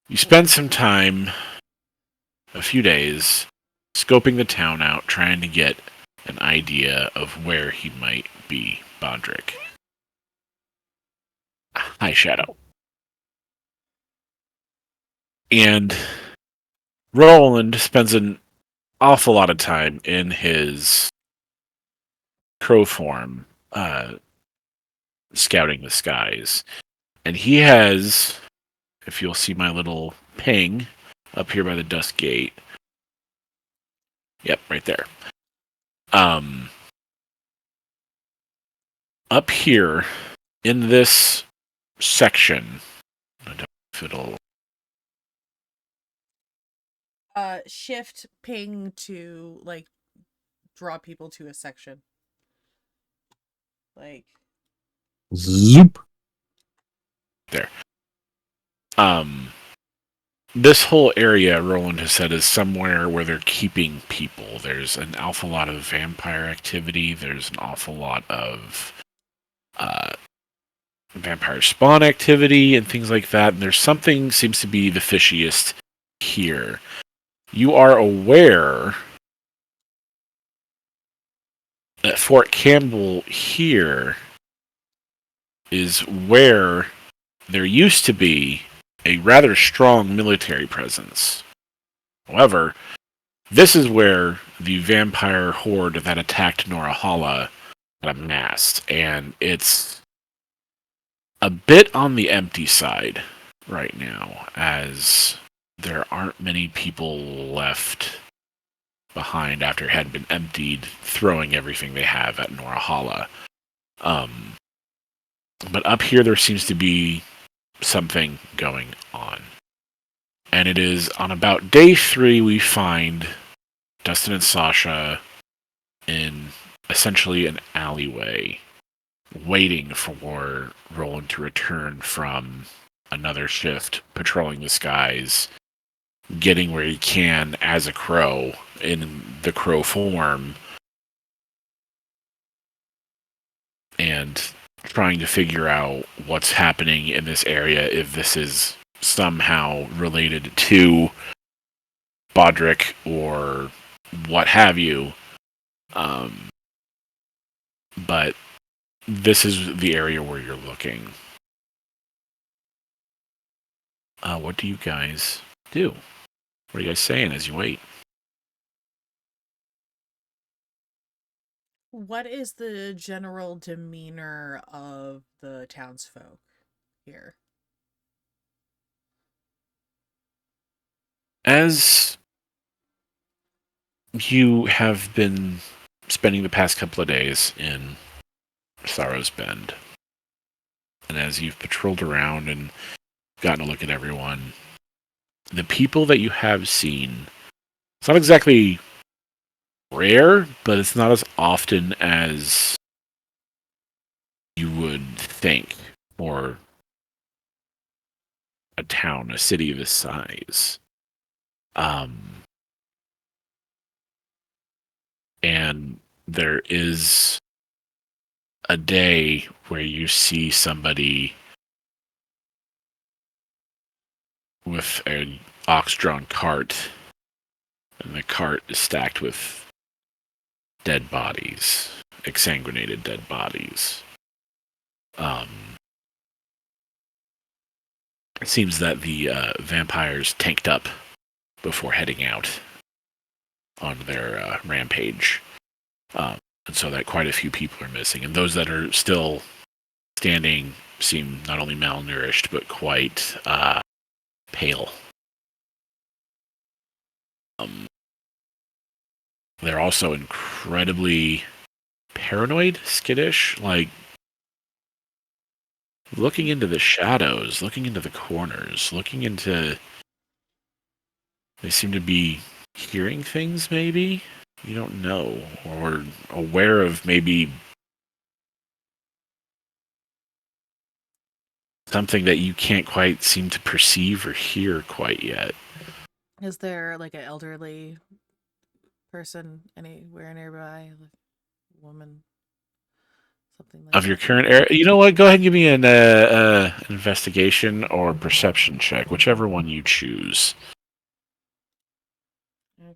you spend some time, a few days, scoping the town out, trying to get an idea of where he might be, Bodric. Hi, Shadow. And Roland spends an awful lot of time in his crow form, scouting the skies. And he has, if you'll see my little ping up here by the Dusk Gate. Yep, right there. Up here in this section, I don't know if it'll... Shift ping to like draw people to a section. Like Zoop. There. This whole area, Roland has said, is somewhere where they're keeping people. There's an awful lot of vampire activity. There's an awful lot of vampire spawn activity and things like that. And there's something seems to be the fishiest here. You are aware that Fort Campbell here is where there used to be a rather strong military presence. However, this is where the vampire horde that attacked Norhala amassed, and it's a bit on the empty side right now, as there aren't many people left behind after it had been emptied, throwing everything they have at Norhala. But up here there seems to be something going on. And it is on about day 3 we find Dustin and Sasha in essentially an alleyway, waiting for Roland to return from another shift, patrolling the skies, getting where he can as a crow, in the crow form, and trying to figure out what's happening in this area, if this is somehow related to Bodric or what have you. But this is the area where you're looking. What do you guys do? What are you guys saying as you wait? What is the general demeanor of the townsfolk here? As you have been spending the past couple of days in Sorrow's Bend, and as you've patrolled around and gotten a look at everyone, the people that you have seen, it's not exactly rare, but it's not as often as you would think for a town, a city of this size. And there is a day where you see somebody with an ox-drawn cart, and the cart is stacked with dead bodies, exsanguinated dead bodies. It seems that the vampires tanked up before heading out on their rampage. And so that quite a few people are missing. And those that are still standing seem not only malnourished, but quite pale. They're also incredibly paranoid, skittish, like looking into the shadows, looking into the corners, looking into... They seem to be hearing things, maybe? You don't know. Or aware of maybe something that you can't quite seem to perceive or hear quite yet. Is there like an elderly person anywhere nearby? Like a woman? Something like Of your that? current area? You know what? Go ahead and give me an investigation or perception check, whichever one you choose. Okay.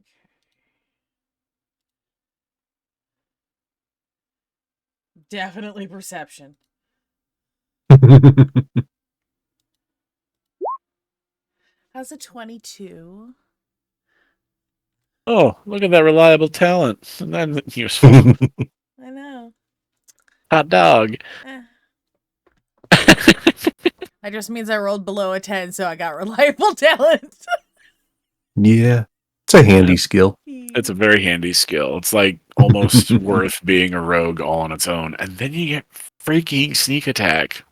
Definitely perception. Has a 22. Oh, look at that reliable talent. And then useful. I know. Hot dog. Eh. That just means I rolled below a 10, so I got reliable talent. Yeah. It's a handy skill. It's a very handy skill. It's like almost worth being a rogue all on its own. And then you get freaking sneak attack.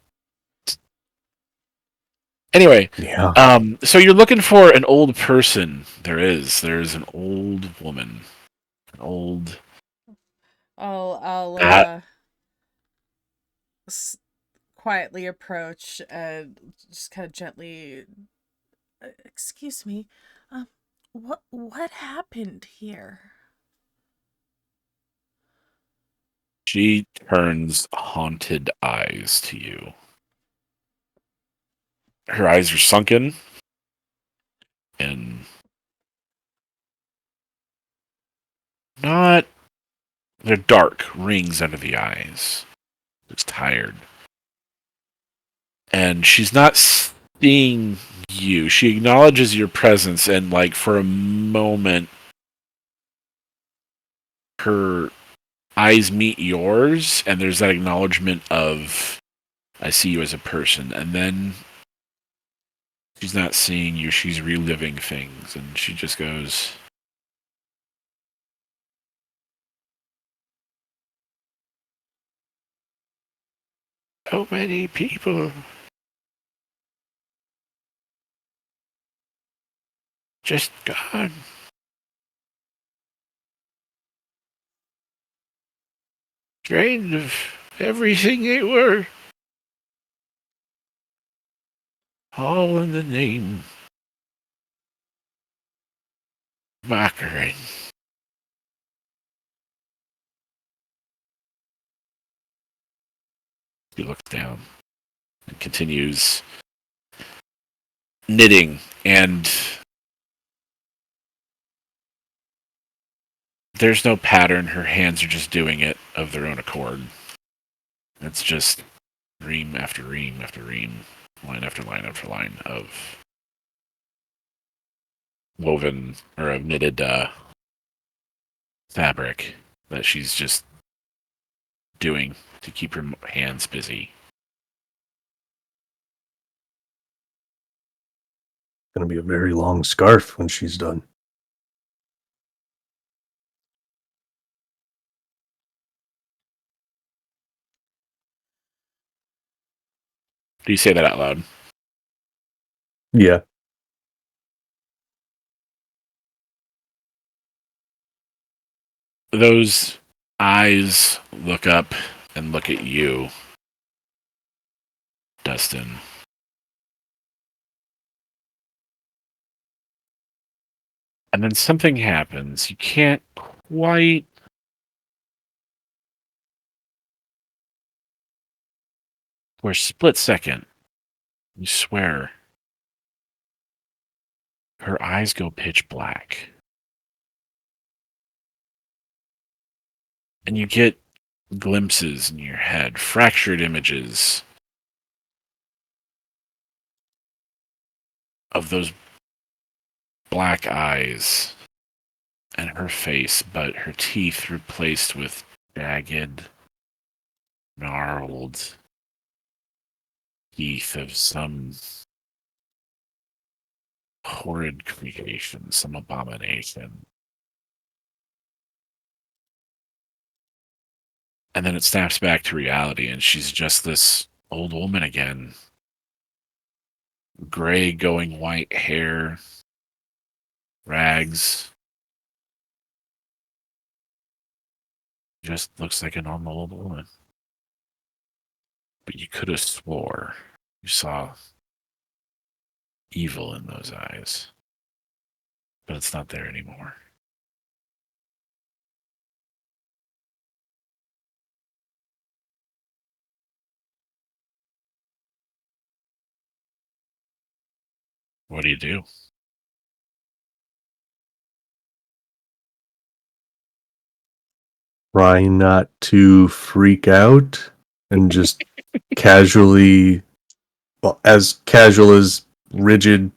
Anyway, Yeah. so you're looking for an old person. There's an old woman. An old... I'll That quietly approach and just kind of gently, excuse me, what happened here? She turns haunted eyes to you. Her eyes are sunken, and not... They're dark rings under the eyes. It's tired. And she's not seeing you. She acknowledges your presence, and like for a moment, her eyes meet yours, and there's that acknowledgement of, I see you as a person. And then she's not seeing you. She's reliving things, and she just goes, so many people. just gone. Drained of everything they were. All in the name of mockery. He looks down and continues knitting, and there's no pattern. Her hands are just doing it of their own accord. It's just ream after ream after ream, line after line after line of woven or of knitted fabric that she's just doing to keep her hands busy. Gonna be a very long scarf when she's done. Do you say that out loud? Yeah. Those eyes look up and look at you, Dustin. And then something happens. You can't quite... For a split second, you swear, her eyes go pitch black. And you get glimpses in your head, fractured images of those black eyes and her face, but her teeth replaced with jagged, gnarled teeth of some horrid creation, some abomination. And then it snaps back to reality, and she's just this old woman again. Gray going white hair, rags. Just looks like a normal old woman. But you could have swore you saw evil in those eyes. But it's not there anymore. What do you do? Try not to freak out and just casually, well, as casual as rigid,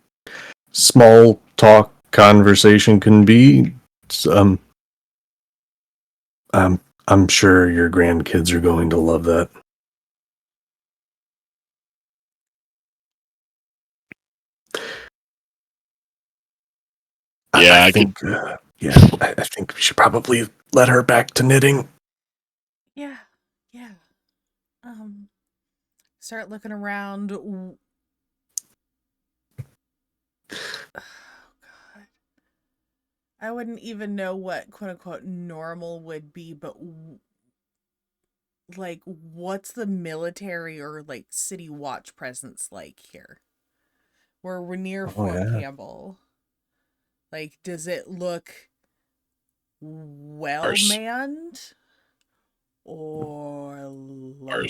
small talk conversation can be. I'm sure your grandkids are going to love that. Yeah, I think we should probably let her back to knitting. Yeah. Start looking around. Oh, God. I wouldn't even know what quote unquote normal would be, but like, what's the military or like city watch presence like here? Where we're near Fort Campbell. Like, does it look well manned or low?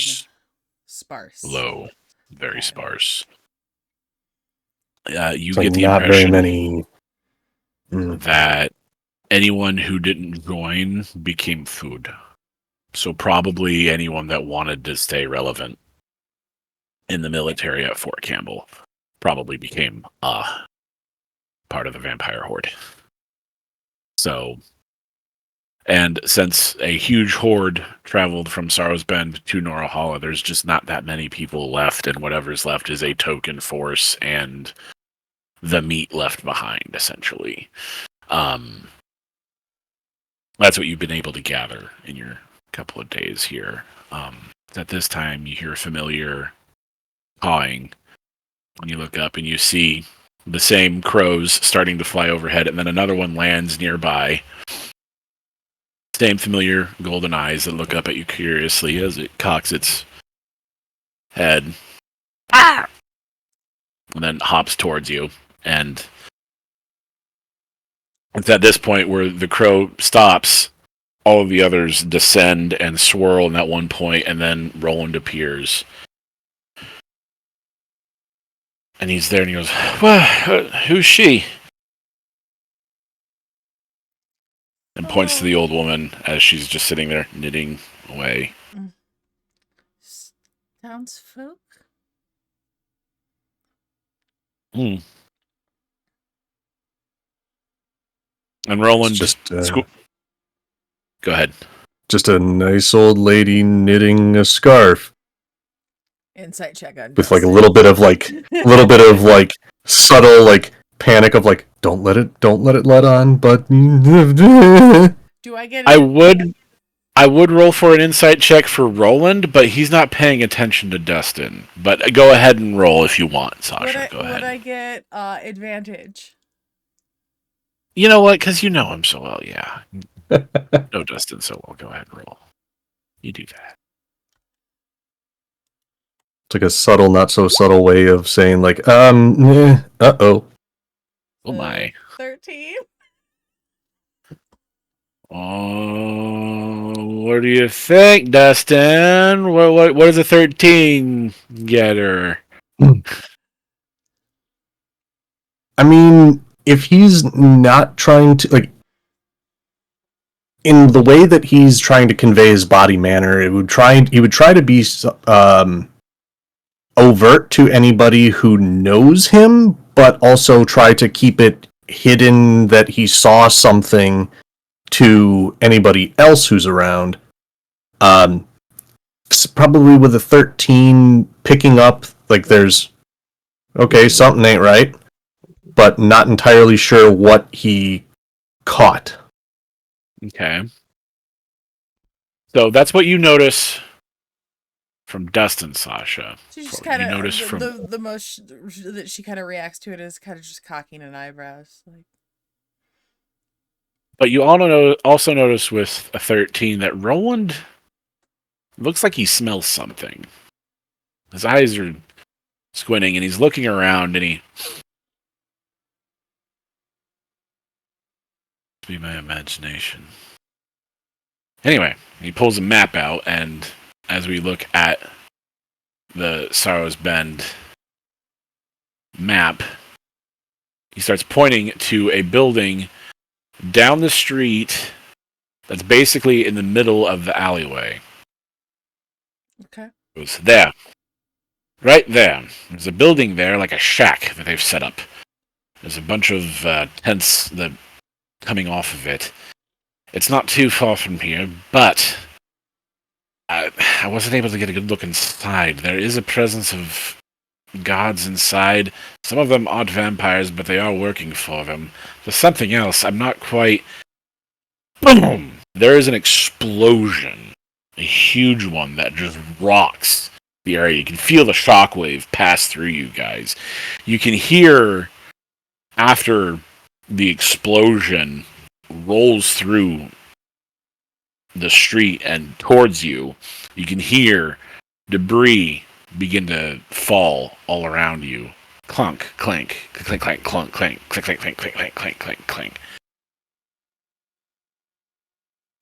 Sparse. Low. Very sparse. You It's get like the not very impression many. that anyone who didn't join became food. So probably anyone that wanted to stay relevant in the military at Fort Campbell probably became part of the vampire horde. So, and since a huge horde traveled from Sorrow's Bend to Norahalla, there's just not that many people left, and whatever's left is a token force and the meat left behind, essentially. That's what you've been able to gather in your couple of days here. At this time, you hear familiar cawing. And you look up and you see the same crows starting to fly overhead, and then another one lands nearby. Same familiar golden eyes that look up at you curiously as it cocks its head. Ah! And then hops towards you. And it's at this point where the crow stops. All of the others descend and swirl in that one point, and then Roland appears. And he's there, and he goes, "Well, who's she?" And points to the old woman as she's just sitting there knitting away. Townsfolk? Hmm. And Roland Just go ahead. Just a nice old lady knitting a scarf Insight check on with like a Dustin. little bit of like subtle like panic of like don't let it let on, but Do I get it? I would roll for an insight check for Roland, but he's not paying attention to Dustin. But go ahead and roll if you want, Sasha. Go ahead. Would I get advantage? You know what? Because you know him so well, yeah. No, Dustin, so well. Go ahead and roll. You do that. It's like a subtle, not so subtle way of saying like, uh-oh. Oh my. 13. Oh, what do you think, Dustin? What does a 13 get her? I mean, if he's not trying to like in the way that he's trying to convey his body manner, he would try to be overt to anybody who knows him, but also try to keep it hidden that he saw something to anybody else who's around. Probably with a 13 picking up, like there's, okay, something ain't right, but not entirely sure what he caught. Okay. So that's what you notice from Dustin, Sasha. She just kind of notice the most that she kind of reacts to it is kind of just cocking an eyebrows, like. But you also notice with a 13 that Roland looks like he smells something. His eyes are squinting, and he's looking around, and he... Be my imagination. Anyway, he pulls a map out, and as we look at the Sorrow's Bend map, he starts pointing to a building down the street that's basically in the middle of the alleyway. Okay. It was there. Right there. There's a building there, like a shack that they've set up. There's a bunch of tents that coming off of it. It's not too far from here, but I wasn't able to get a good look inside. There is a presence of gods inside. Some of them aren't vampires, but they are working for them. There's something else. I'm not quite... Boom! There is an explosion. A huge one that just rocks the area. You can feel the shockwave pass through you guys. You can hear, after the explosion rolls through the street and towards you, you can hear debris begin to fall all around you. Clunk, clank, clink, clank, clunk, clank, clink, clink, clink, clink, clink, clink, clink, clink.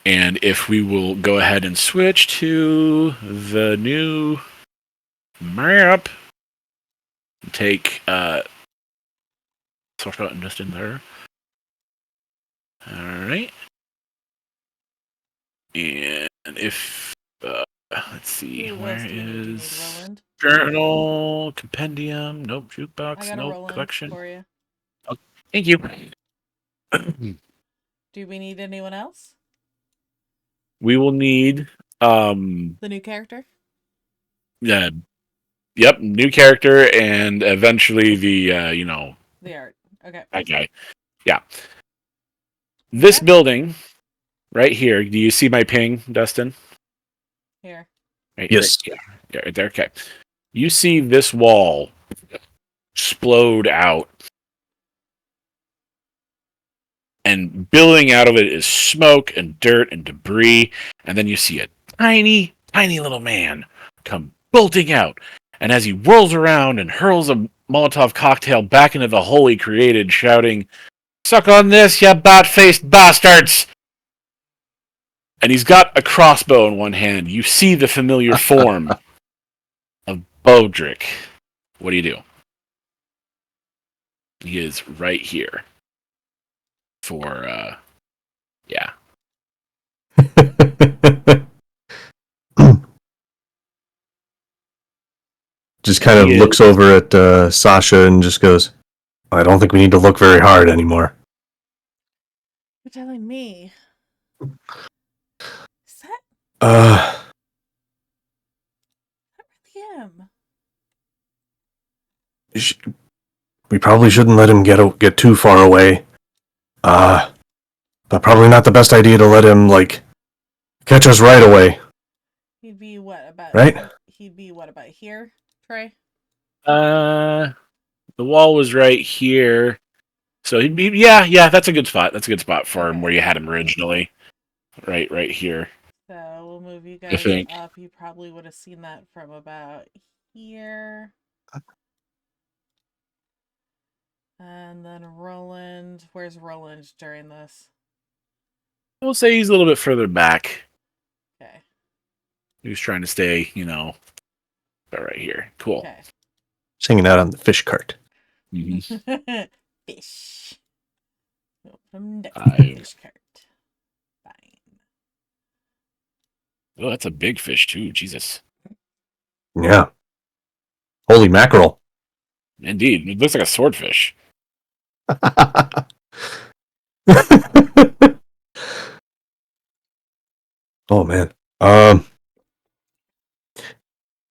And if we will go ahead and switch to the new map, take sort out just in there. Alright. And if let's see, where is journal, compendium, nope, jukebox, nope, collection. For you. Oh, thank you. Do we need anyone else? We will need the new character? Yeah. Yep, new character and eventually the the art. Okay. That guy. Yeah. This building right here, do you see my ping, Dustin? Here. Right, yes. Yeah, right there. Okay. You see this wall explode out and billowing out of it is smoke and dirt and debris, and then you see a tiny, tiny little man come bolting out, and as he whirls around and hurls a Molotov cocktail back into the hole he created, shouting, "Suck on this, ya bat-faced bastards!" And he's got a crossbow in one hand. You see the familiar form of Bodric. What do you do? He is right here. For, yeah. Just kind of He looks over at Sasha and just goes, I don't think we need to look very hard anymore. You're telling me. Is that really him? We probably shouldn't let him get too far away. But probably not the best idea to let him, catch us right away. He'd be what about? Right? He'd be what about here, Trey? The wall was right here. So he'd be, yeah, that's a good spot. That's a good spot for him where you had him originally. Right here. So we'll move you guys up. You probably would have seen that from about here. And then Roland. Where's Roland during this? We'll say he's a little bit further back. Okay. He was trying to stay, about right here. Cool. Okay. He's hanging out on the fish cart. Mm-hmm. Fish. From the fish cart. Fine. Oh, that's a big fish too. Jesus. Yeah. Holy mackerel. Indeed. It looks like a swordfish. Oh man.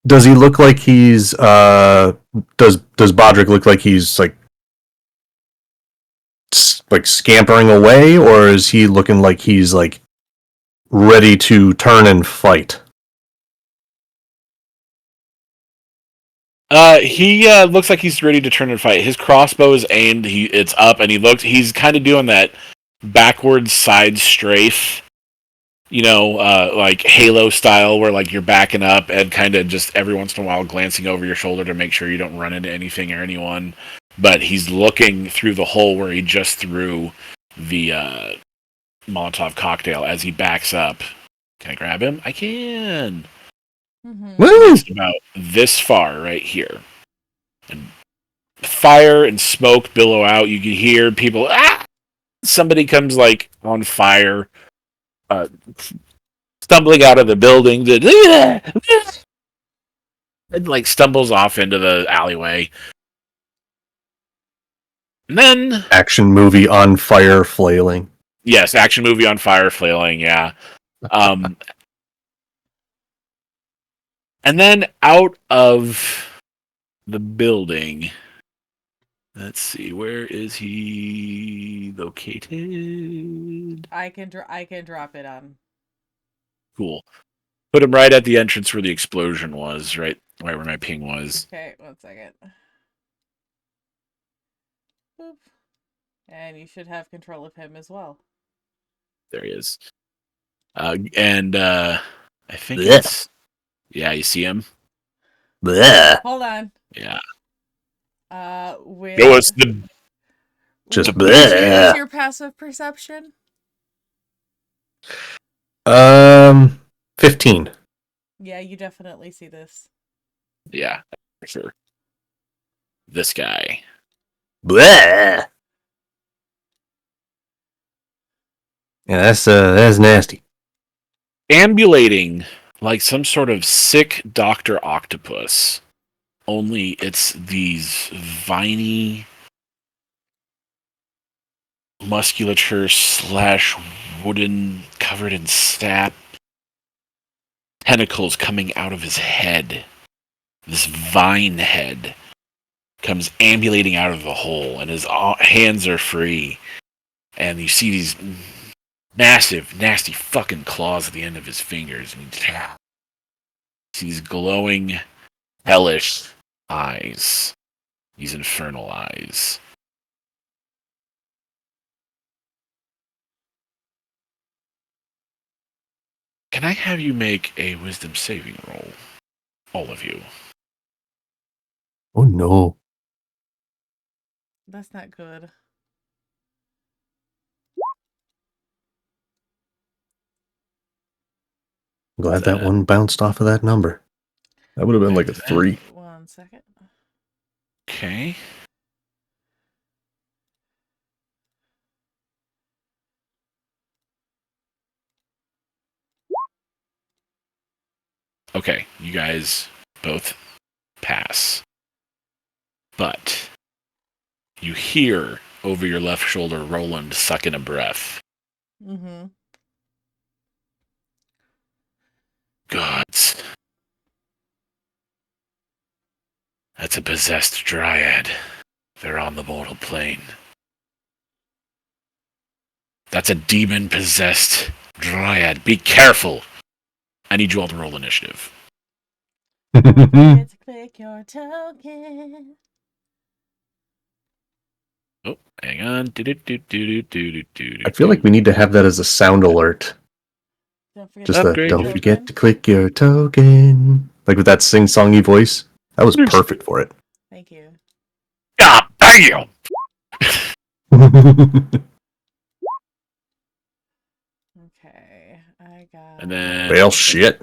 Does he look like he's does Bodric look like he's like scampering away, or is he looking like he's ready to turn and fight? He looks like he's ready to turn and fight. His crossbow is aimed. It's up, and he's kind of doing that backwards side strafe, like Halo style, where you're backing up and kind of just every once in a while glancing over your shoulder to make sure you don't run into anything or anyone. But he's looking through the hole where he just threw the Molotov cocktail as he backs up. Can I grab him? I can. Mm-hmm. Woo! It's about this far right here. And fire and smoke billow out. You can hear people, somebody comes on fire, stumbling out of the building, and stumbles off into the alleyway. And then Action movie on fire flailing. yes, action movie on fire flailing, yeah. And then out of the building, let's see, where is he located? I can drop it on. Cool. Put him right at the entrance where the explosion was, right where my ping was. Okay, 1 second. Boop. And you should have control of him as well. There he is. I think it's... Yeah, you see him? Blech. Hold on. Yeah. With... It was the... Just What's your passive perception? 15. Yeah, you definitely see this. Yeah, for sure. This guy. Blech. Yeah, that's nasty. Ambulating like some sort of sick Dr. Octopus. Only it's these viney musculature / wooden covered in sap tentacles coming out of his head. This vine head comes ambulating out of the hole, and his hands are free. And you see these massive, nasty fucking claws at the end of his fingers. And he sees glowing, hellish eyes. These infernal eyes. Can I have you make a wisdom saving roll? All of you. Oh no. That's not good. I'm glad that one bounced off of that number. That would have been like a 3. 1 second. Okay. Okay, you guys both pass. But you hear over your left shoulder Roland sucking a breath. Mm-hmm. Gods. That's a possessed dryad. They're on the mortal plane. That's a demon-possessed dryad. Be careful! I need you all to roll initiative. Don't forget to click your token. Oh, hang on. I feel like we need to have that as a sound alert. Don't forget Just to the click don't your forget token. to click your token. Like with that sing-songy voice. That was perfect for it. Thank you. God damn! Okay, I got. And then... Well, shit.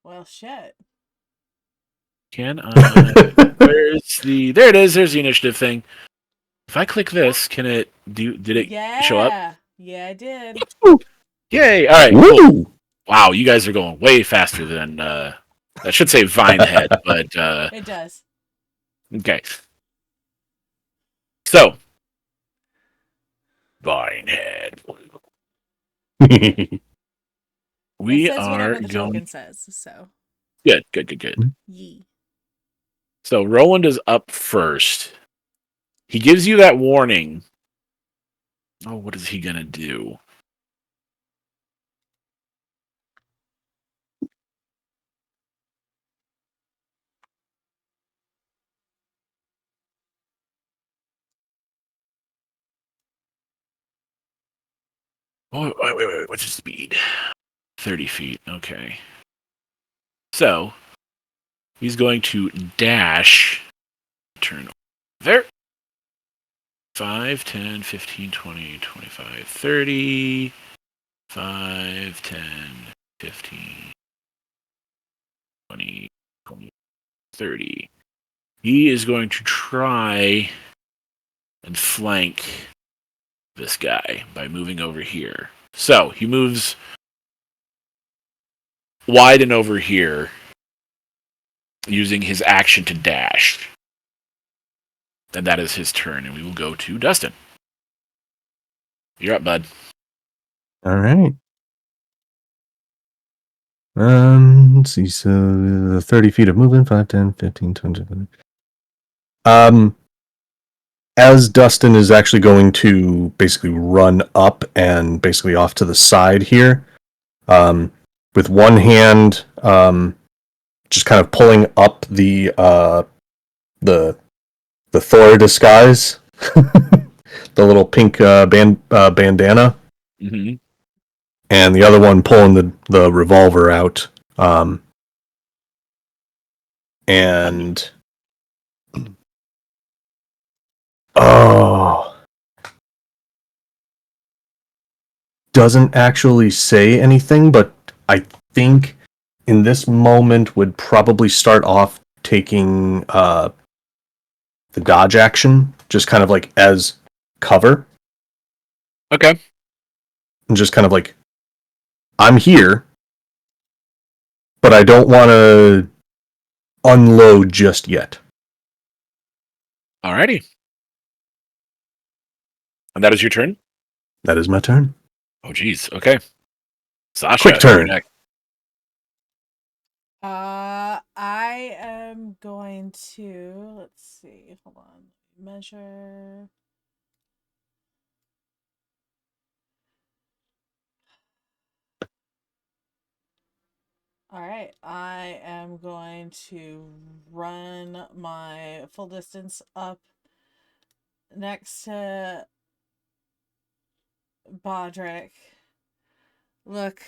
Well, shit. Can I... Where's the... There it is. There's the initiative thing. If I click this, can it do... Did it show up? Yeah, I did. Yay! All right, Woo! cool. Wow, you guys are going way faster than... that should say Vinehead, but... It does. Okay. So... Vinehead. We It says whatever are the going... token says, so. Good. Yee. So Roland is up first. He gives you that warning. Oh, what is he gonna do? Oh, wait. What's his speed? 30 feet. Okay. So, he's going to dash. Turn there. 5, 10, 15, 20, 25, 30. 5, 10, 15, 20, 30. He is going to try and flank this guy by moving over here. So, he moves wide and over here using his action to dash. And that is his turn, and we will go to Dustin. You're up, bud. All right. Let's see. So 30 feet of movement, 5, 10, 15, 20. As Dustin is actually going to basically run up and basically off to the side here, with one hand, just kind of pulling up the Thor disguise, the little pink bandana, Mm-hmm. and the other one pulling the revolver out, and doesn't actually say anything, but I think in this moment would probably start off taking the dodge action, just kind of like as cover. Okay. And just kind of like, I'm here, but I don't want to unload just yet. Alrighty. And that is your turn? That is my turn. Oh, geez. Okay. Sasha, Quick turn. you're next. I am going to, let's see, hold on. Measure. All right, I am going to run my full distance up next to Bodric look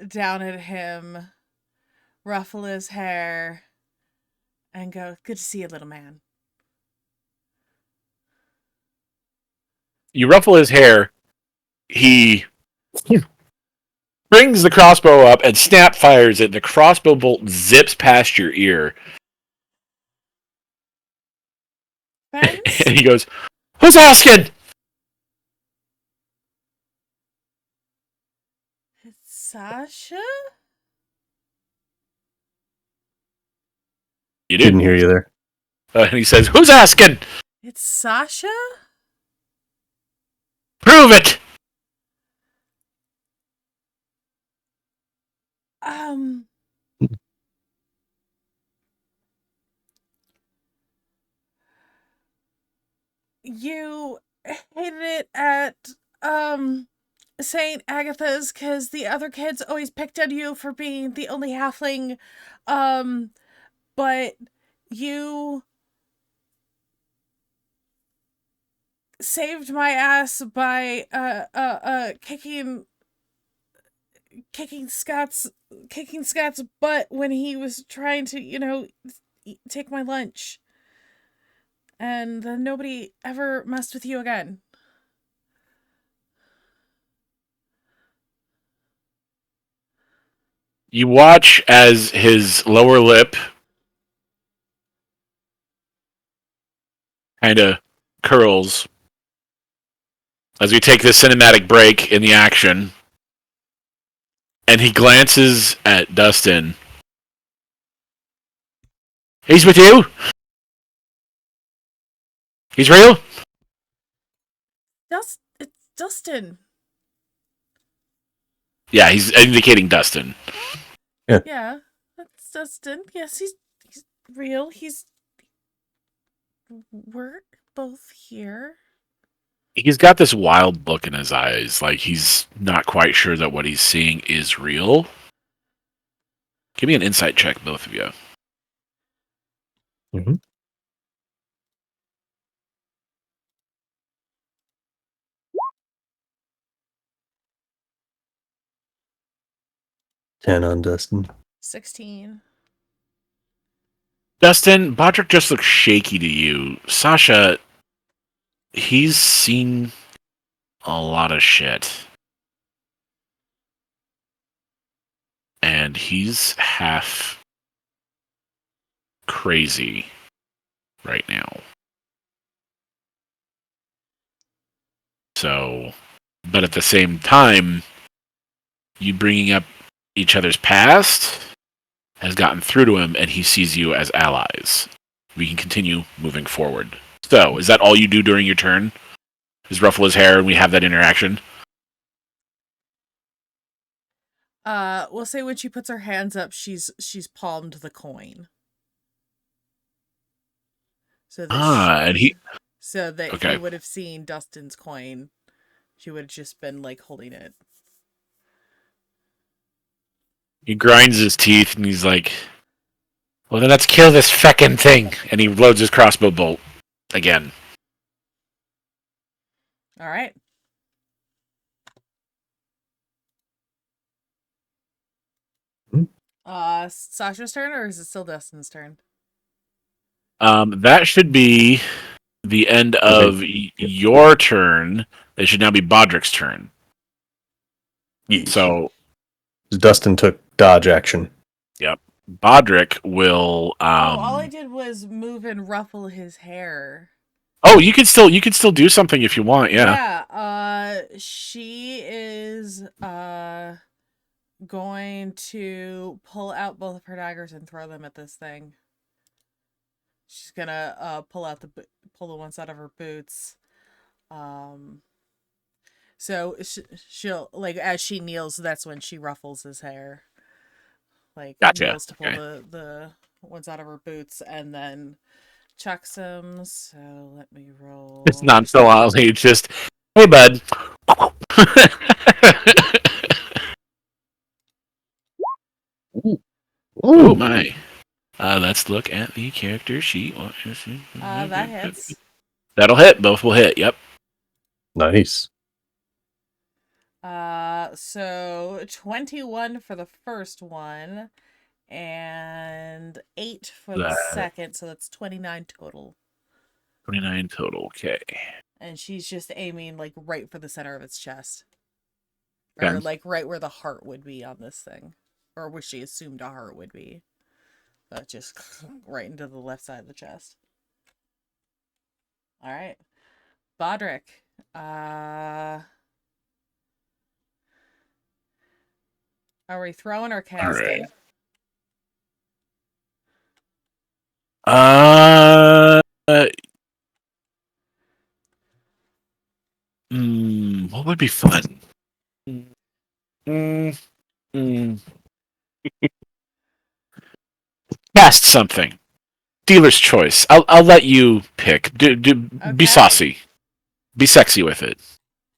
down at him, ruffle his hair, and go, "Good to see you, little man." You ruffle his hair. He brings the crossbow up and snap fires it. The crossbow bolt zips past your ear. Friends? And he goes, "Who's asking?" It's Sasha? You Didn't hear you there. And he says, "Who's asking? It's Sasha? Prove it!" You hated it at, St. Agatha's because the other kids always picked on you for being the only halfling, but you saved my ass by, kicking Scott's butt when he was trying to, take my lunch. And then nobody ever messed with you again. You watch as his lower lip kind of curls as we take this cinematic break in the action. And he glances at Dustin. "He's with you? He's real?" It's Dustin. Yeah, he's indicating Dustin. Yeah, that's Dustin. Yes, he's real. We're both here. He's got this wild look in his eyes, like he's not quite sure that what he's seeing is real. Give me an insight check, both of you. Mm-hmm. 10 on Dustin. 16. Dustin, Bodric just looks shaky to you. Sasha, he's seen a lot of shit. And he's half crazy right now. So, but at the same time, you bringing up each other's past has gotten through to him, and he sees you as allies. We can continue moving forward. So, is that all you do during your turn? Is ruffle his hair and we have that interaction? We'll say when she puts her hands up, she's palmed the coin. So that And he... so that Okay. he would have seen Dustin's coin. She would have just been like holding it. He grinds his teeth and he's like, "Well, then let's kill this feckin' thing." And he loads his crossbow bolt again. All right. Sasha's turn, or is it still Dustin's turn? That should be the end of your turn. It should now be Bodric's turn. Yes. So Dustin took dodge action. Yep. Bodric will. All I did was move and ruffle his hair. Oh, you can still do something if you want. Yeah. Yeah. She is going to pull out both of her daggers and throw them at this thing. She's gonna pull the ones out of her boots. So she'll, like, as she kneels, that's when she ruffles his hair. Like, Gotcha. kneels to pull Okay. the ones out of her boots and then chucks them. So let me roll. It's nonchalantly just, "Hey, bud." Oh my. Let's look at the character sheet. That hits. That'll hit. Both will hit. Yep. Nice. So 21 for the first one, and 8 for the That second, so that's 29 total. 29 total. Okay. And she's just aiming like right for the center of its chest. Okay. Or like right where the heart would be on this thing. Or where she assumed a heart would be. Just right into the left side of the chest. Alright. Bodric. Are we throwing or casting? All right. What would be fun? Mm, mm. Cast something. Dealer's choice. I'll let you pick. Be Okay. saucy. Be sexy with it.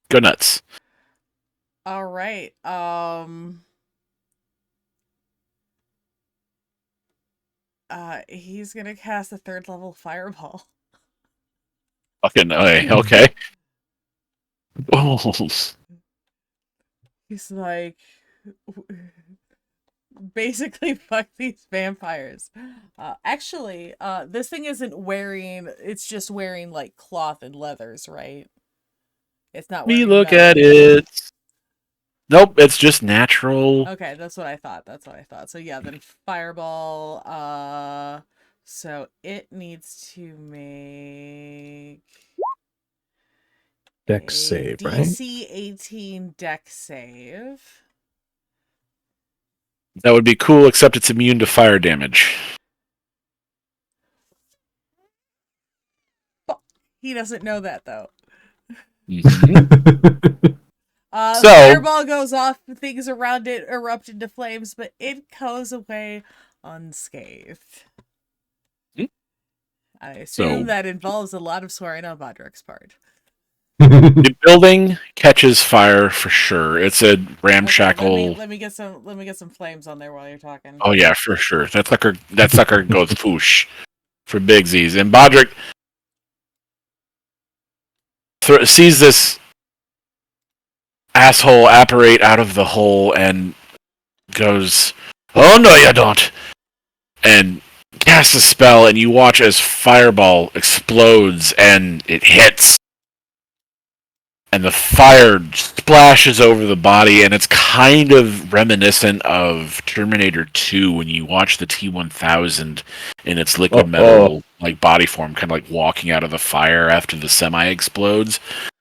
Go nuts. All right. He's gonna cast a 3rd level fireball. Fucking okay. Oh, He's like, basically, fuck these vampires. Actually, this thing isn't wearing. It's just wearing like cloth and leathers, right? It's not me wearing look metal. at it. Nope, it's just natural. Okay, that's what I thought. That's what I thought. So yeah, then fireball. So it needs to make Dex a save, right? DC 18 dex save. That would be cool, except it's immune to fire damage. He doesn't know that though. Mm-hmm. So, Fireball goes off, things around it erupt into flames, but it goes away unscathed. I assume that involves a lot of swearing on Bodric's part. the building catches fire for sure. It's a ramshackle. Okay, let me get some flames on there while you're talking. Oh yeah, for sure. That sucker goes poosh for bigsies. And Bodric sees this asshole apparate out of the hole and goes, "Oh no, you don't!" and casts a spell, and you watch as fireball explodes and it hits. And the fire splashes over the body, and it's kind of reminiscent of Terminator 2 when you watch the T-1000 in its liquid metal like body form, kind of like walking out of the fire after the semi explodes.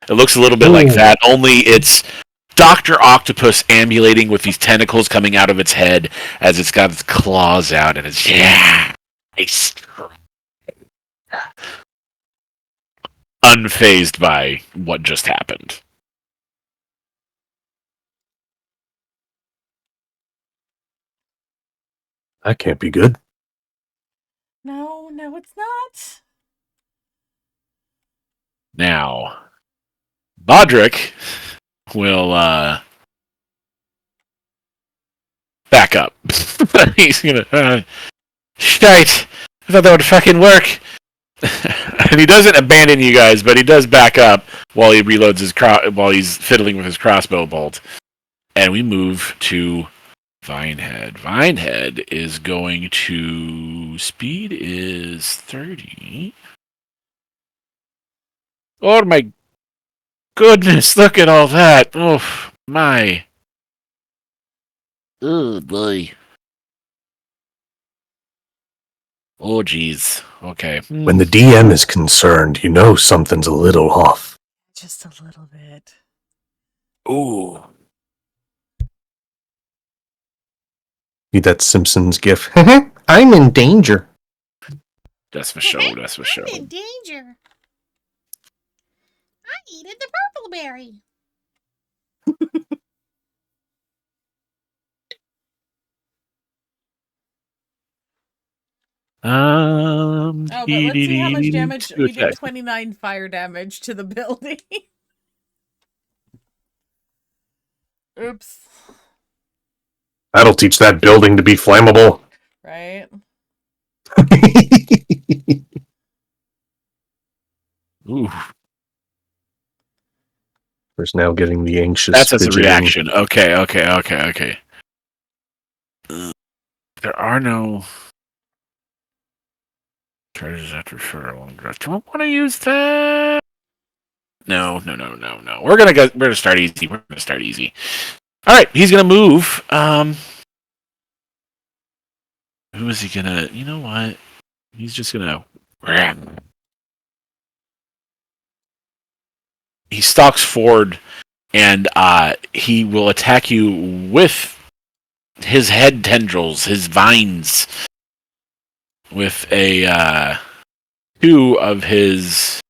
It looks a little bit like that, only it's Dr. Octopus ambulating with these tentacles coming out of its head as it's got its claws out, and it's unfazed by what just happened. That can't be good. No, it's not. Now, Bodric will back up. He's gonna shite. I thought that would fucking work. And he doesn't abandon you guys, but he does back up while he reloads while he's fiddling with his crossbow bolt. And we move to Vinehead. Vinehead is going to speed is 30. Oh my goodness, look at all that. Oh my. Oh boy. Oh geez. Okay. When the DM is concerned, you know something's a little off. Just a little bit. Ooh. Need that Simpsons gif. I'm in danger. That's for sure. That's for sure. I'm in danger. I eated the purple berry. Oh, but let's see how much damage we did. 29 fire damage to the building. Oops. That'll teach that building to be flammable. Right? Ooh. There's now getting the anxious. That's as a fidgeting. reaction. Okay. There are no treasures after short or long rest. Do I want to use that? No. We're gonna start easy. All right, he's gonna move. Who is he gonna? You know what? He's just gonna. He stalks forward, and he will attack you with his head tendrils, his vines, with a 2 of his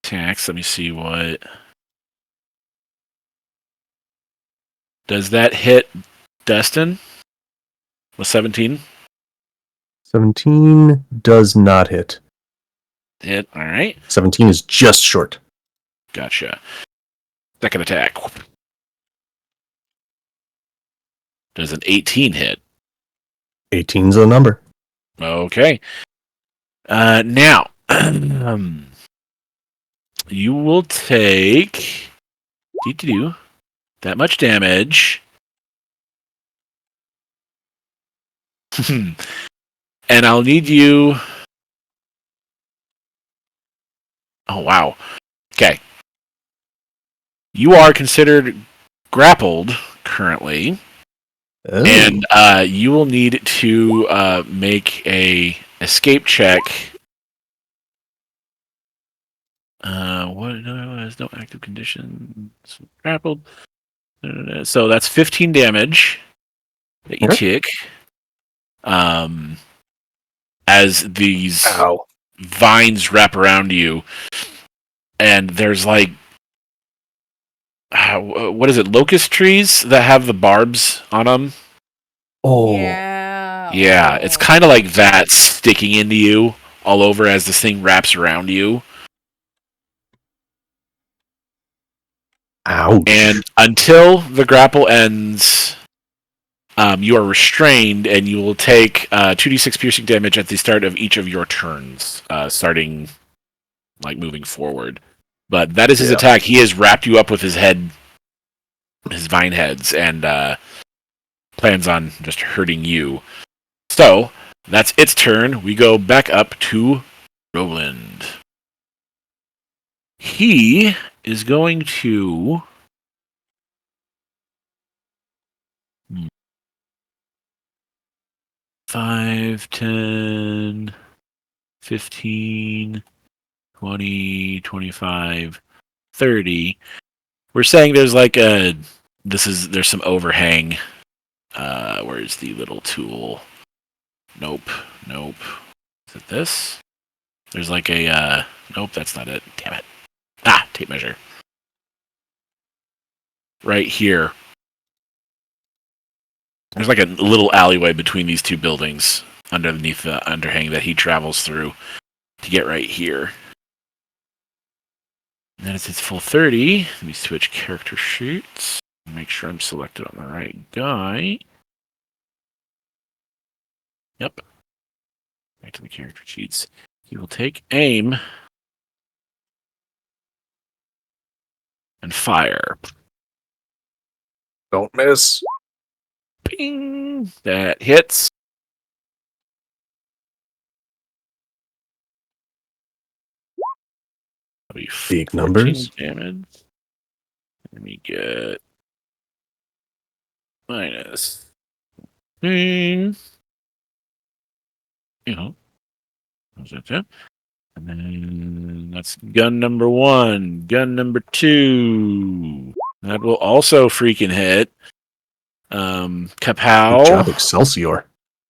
attacks. Let me see what. Does that hit Dustin? With 17? 17 does not hit. Hit, alright. 17 is just short. Gotcha. Second attack. Does an 18 hit? 18's the number. Okay. Now, you will take that much damage. And I'll need you. Oh, wow. Okay. You are considered grappled currently. Oh. And you will need to make a escape check. What? No, there's no active conditions. Grappled. So that's 15 damage that you take. As these vines wrap around you, and there's like, what is it? Locust trees that have the barbs on them. Oh. Yeah, it's kind of like that sticking into you all over as this thing wraps around you. Ouch. And until the grapple ends, you are restrained, and you will take 2d6 piercing damage at the start of each of your turns, starting, like, moving forward. But that is his attack. He has wrapped you up with his head, his vine heads, and plans on just hurting you. So, that's its turn. We go back up to Roland. He is going to... 5, 10, 15, 20, 25, 30. We're saying there's like there's some overhang. Where's the little tool? Nope. Is it this? There's like a, nope, that's not it. Damn it. Tape measure. Right here. There's like a little alleyway between these two buildings underneath the underhang that he travels through to get right here. And then it's his full 30. Let me switch character sheets. Make sure I'm selected on the right guy. Yep. Back to the character sheets. He will take aim and fire. Don't miss. Ping! That hits. That'll be big numbers. Damage. Let me get minus. You know. And then that's gun number 1. Gun number 2. That will also freaking hit. Kapow. Good job, Excelsior.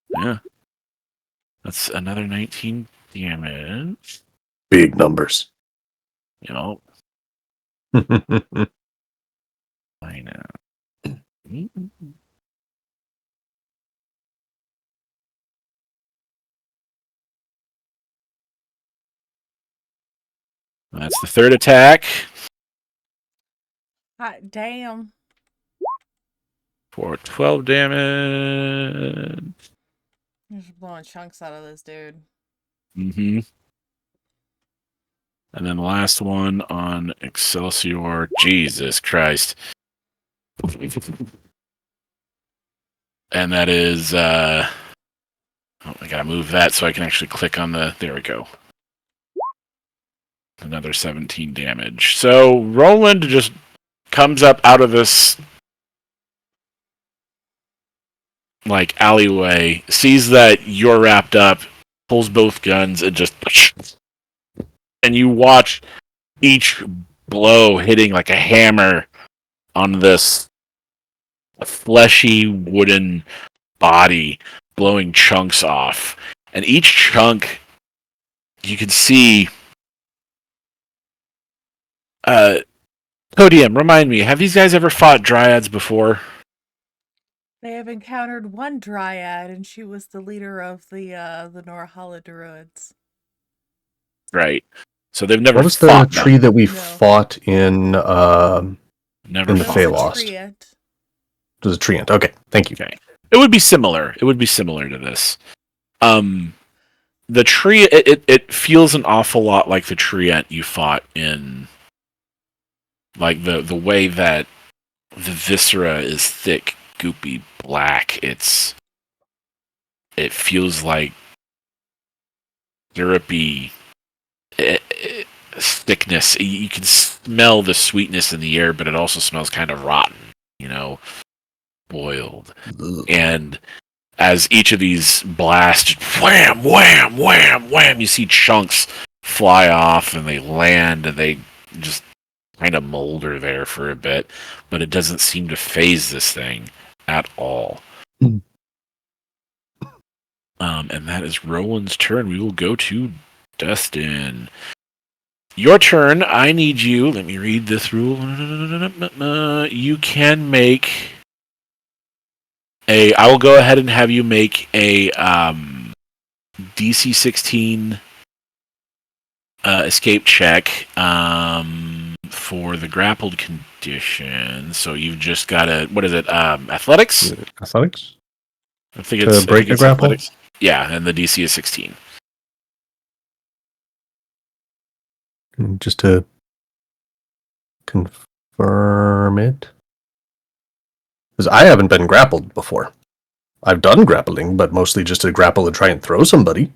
Yeah. That's another 19 damage. Big numbers. You know. I know. That's the third attack. Hot damn. For 12 damage. You're just blowing chunks out of this dude. Mm-hmm. And then the last one on Excelsior. Jesus Christ. And that is... I gotta move that so I can actually click on the... There we go. Another 17 damage. So Roland just comes up out of this like alleyway, sees that you're wrapped up, pulls both guns, and just... And you watch each blow hitting like a hammer on this fleshy wooden body, blowing chunks off. And each chunk, you can see... Podium, remind me, have these guys ever fought dryads before? They have encountered one dryad, and she was the leader of the Norhala druids. Right. So they've never What was the fought tree them. that we No. fought in Never in the fought Fey them. Lost? Treant. It was a treant. Okay, thank you. Okay. It would be similar. It would be similar to this. The tree, it feels an awful lot like the treant you fought in, like the way that the viscera is thick, goopy, black. It feels like syrupy thickness. You can smell the sweetness in the air, but it also smells kind of rotten, boiled. Ugh. And as each of these blast, wham, wham, wham, wham, you see chunks fly off and they land and they just kind of molder there for a bit, but it doesn't seem to phase this thing at all. Mm. And that is Roland's turn. We will go to Dustin. Your turn. I need you. Let me read this rule. You can make I will go ahead and have you make a DC 16 escape check for the grappled condition. So you've just got to, what is it? Athletics? Athletics? I think To it's break the grapple? athletics. Yeah, and the DC is 16. Just to confirm it. Because I haven't been grappled before. I've done grappling, but mostly just to grapple and try and throw somebody.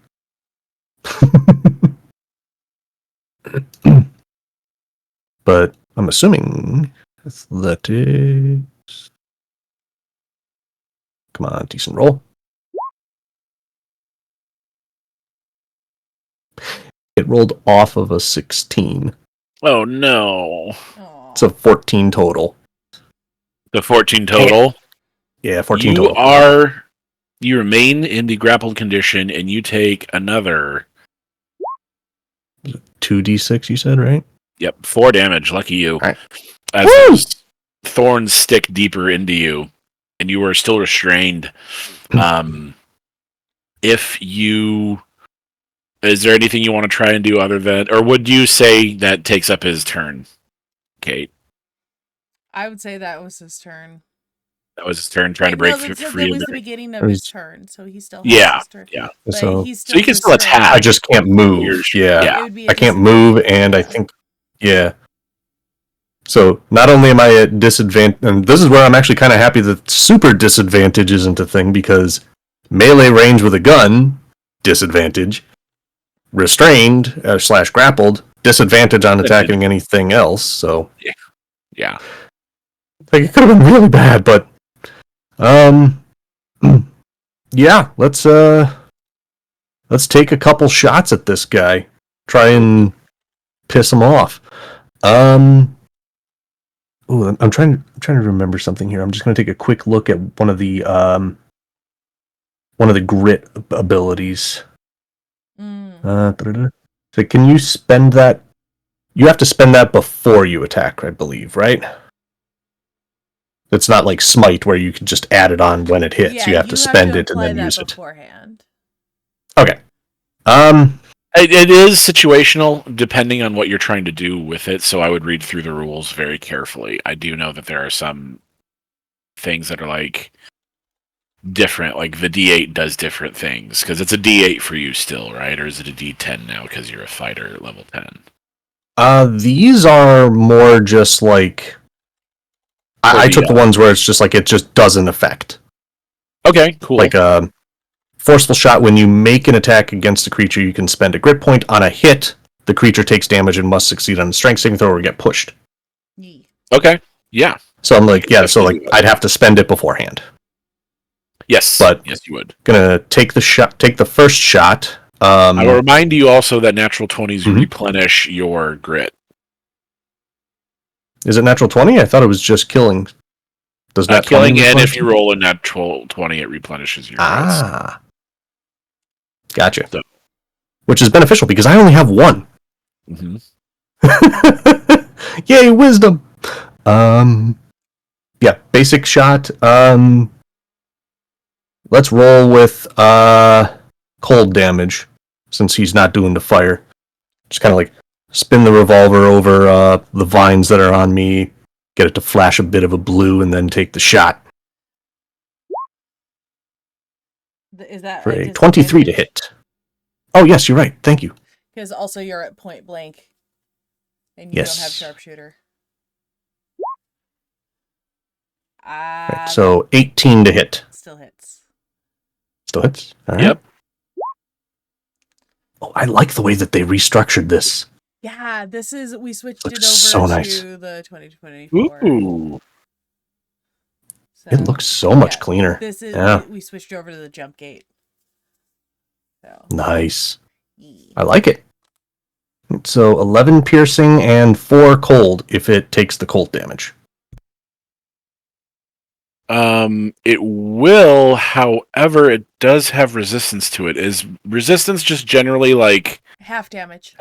But I'm assuming athletics. Come on, decent roll. It rolled off of a 16. Oh, no. Aw. It's a 14 total. The 14 total? Yeah, 14 You total. you remain in the grappled condition, and you take another... 2d6, you said, right? Yep, 4 damage. Lucky you. Right. As Woo! those thorns stick deeper into you, and you are still restrained. If you... Is there anything you want to try and do other than... Or would you say that takes up his turn, Kate? I would say that was his turn. That was his turn trying to Wait, break no, free that of was the... the beginning of his turn, so he still has Yeah, his turn. yeah. But So, he's So you can still restrained. attack. I just can't move. Yeah. It would be a I can't move, disadvantage. and I think, yeah. So not only am I at disadvantage, and this is where I'm actually kind of happy that super disadvantage isn't a thing, because melee range with a gun, disadvantage. Restrained / grappled, disadvantage on attacking anything else. So Yeah. like, it could have been really bad, but yeah. Let's take a couple shots at this guy. Try and piss him off. Ooh, I'm trying to remember something here. I'm just going to take a quick look at one of the grit abilities. So can you spend that? You have to spend that before you attack, I believe, right? It's not like Smite where you can just add it on when it hits. Yeah, you have to spend it and then use it. beforehand. Okay. It is situational, depending on what you're trying to do with it, so I would read through the rules very carefully. I do know that there are some things that are, like, different. Like, the D8 does different things, because it's a D8 for you still, right? Or is it a D10 now, because you're a fighter at level 10? These are more just like I took the ones where it's just like it just doesn't affect. Okay, cool. Like forceful shot, when you make an attack against a creature, you can spend a grit point. On a hit, the creature takes damage and must succeed on a strength saving throw or get pushed. Yee. Okay, yeah. So I'm like, yeah, so like I'd have to spend it beforehand. Yes, but yes, you would. Gonna take the first shot. I will remind you also that natural 20s Mhm. replenish your grit. Is it natural 20? I thought it was just killing. Does that killing, and replenish if you roll a natural 20, it replenishes your grits. Gotcha. So. Which is beneficial because I only have one. Mm-hmm. Yay, wisdom. Yeah, basic shot. Let's roll with cold damage since he's not doing the fire. Just kind of like spin the revolver over the vines that are on me, get it to flash a bit of a blue, and then take the shot. Is that For a 23 to hit. Oh, yes, you're right. Thank you. Because also you're at point blank. And you don't have sharpshooter. Right, so 18 to hit. Still hits. Still hits? All right. Yep. Oh, I like the way that they restructured this. Yeah, we switched it over so nice. to the 2024. Ooh. So, it looks so much cleaner. We switched over to the jump gate. So. Nice. I like it. So 11 piercing and 4 cold if it takes the cold damage. It will, however, it does have resistance to it. Is resistance just generally like half damage?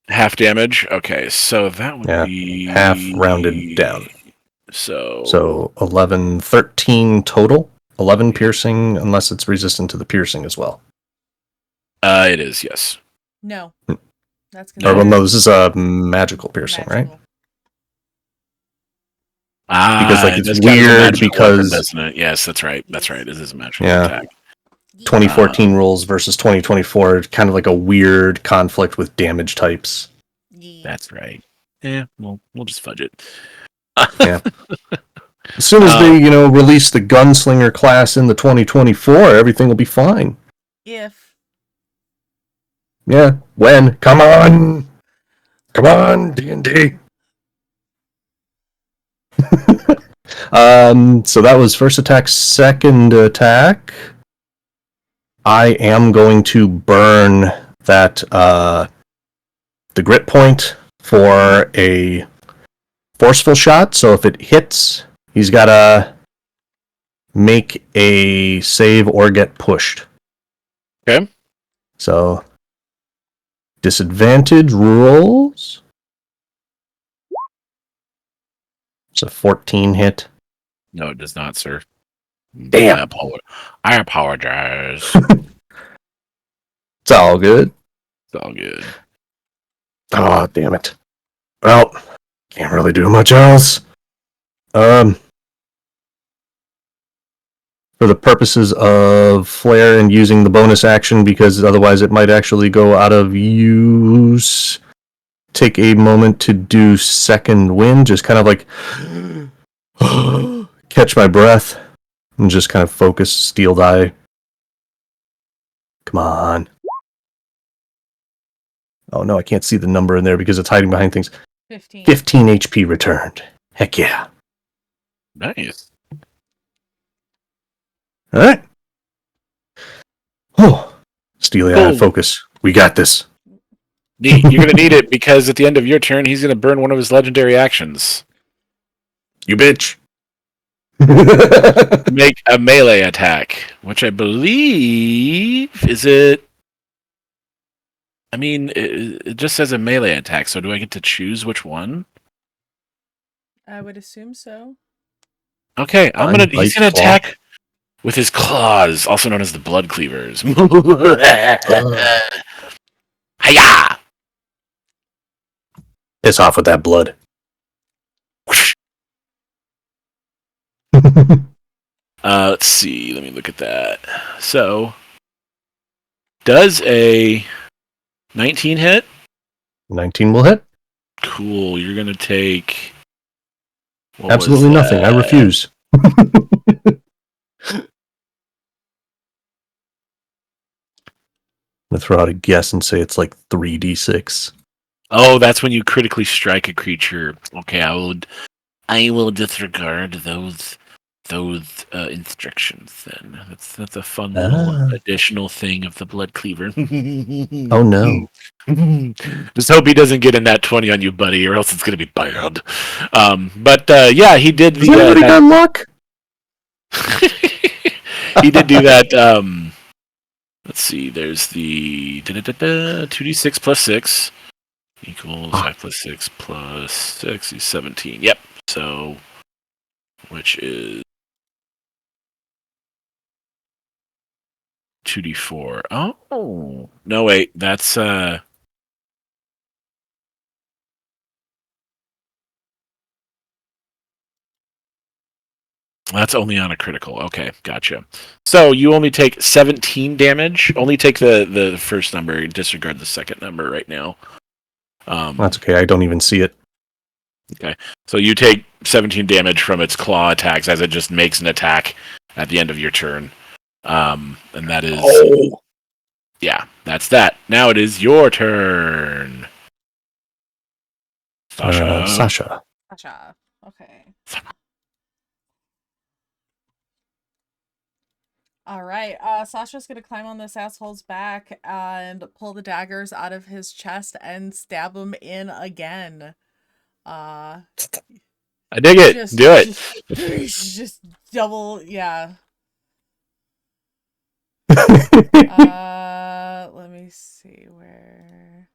Half damage? Okay, so that would be half rounded down. So 11, 13 total. 11 piercing unless it's resistant to the piercing as well. It is, yes. No. That's no, this is a magical piercing, right? Because like it's weird because weapon, doesn't it? Yes, that's right. That's right. This is a magical attack. 2014 rules versus 2024, kind of like a weird conflict with damage types. That's right. Yeah, we'll just fudge it. Yeah. As soon as they, release the gunslinger class in the 2024, everything will be fine. If. Yeah. When? Come on, D&D. So that was first attack. Second attack, I am going to burn that the grit point for a forceful shot. So if it hits, he's got to make a save or get pushed. Okay. So disadvantage rules. It's a 14 hit. No, it does not, sir. Damn. I apologize. It's all good. It's all good. Oh, damn it. Well, can't really do much else. For the purposes of flare and using the bonus action, because otherwise it might actually go out of use, take a moment to do second wind, just kind of like catch my breath and just kind of focus steel die. Come on. Oh no, I can't see the number in there because it's hiding behind things. 15 HP returned. Heck yeah. Nice. Alright. Oh, Steely Eye, focus. We got this. You're going to need it because at the end of your turn, he's going to burn one of his legendary actions. You bitch. Make a melee attack, which I believe is it. I mean, it just says a melee attack, so do I get to choose which one? I would assume so. Okay, he's gonna attack with his claws, also known as the blood cleavers. Hiya! Piss off with that blood. Let's see. Let me look at that. So, does a 19 hit? 19 will hit. Cool. You're gonna take what Absolutely was nothing. I that? refuse. I'm gonna throw out a guess and say it's like 3d6. Oh, that's when you critically strike a creature. Okay, I will disregard those instructions then. That's a fun little additional thing of the blood cleaver. Oh no. Just hope he doesn't get in that 20 on you, buddy, or else it's gonna be bad. But yeah, he did Has anybody got luck? he did do that. Let's see. There's the 2d6 plus 6 equals 5 plus 6 plus 6 is 17. Yep. So, which is 2d4. Oh no, wait. That's only on a critical. Okay, gotcha. So you only take 17 damage. Only take the first number. Disregard the second number right now. That's okay. I don't even see it. Okay, so you take 17 damage from its claw attacks as it just makes an attack at the end of your turn. And that is... Yeah, that's that. Now it is your turn. Sasha. Sasha. Gotcha. Okay. All right. Sasha's gonna climb on this asshole's back and pull the daggers out of his chest and stab him in again. I dig it. Do it. Just double, yeah. Let me see where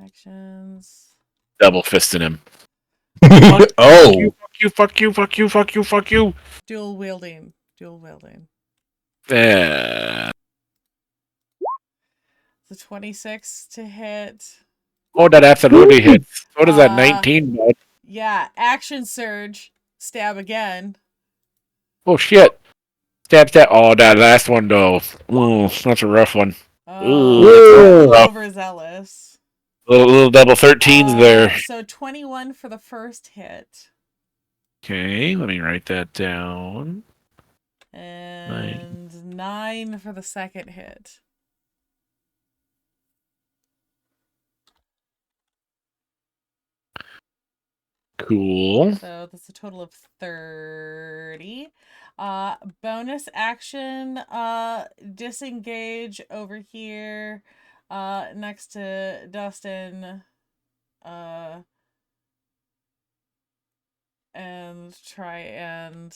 actions. Double fisting him. Oh. Fuck you. Dual wielding. Yeah. The 26 to hit. Oh, that absolutely hits. What is that, 19? Bud? Yeah, action surge. Stab again. Oh, shit. Stab. Oh, that last one, though. Ooh, that's a rough one. Ooh. Overzealous. Little double 13s there. So 21 for the first hit. Okay, let me write that down. And 9 for the second hit. Cool. So that's a total of 30. Bonus action, disengage over here, next to Dustin, and try and...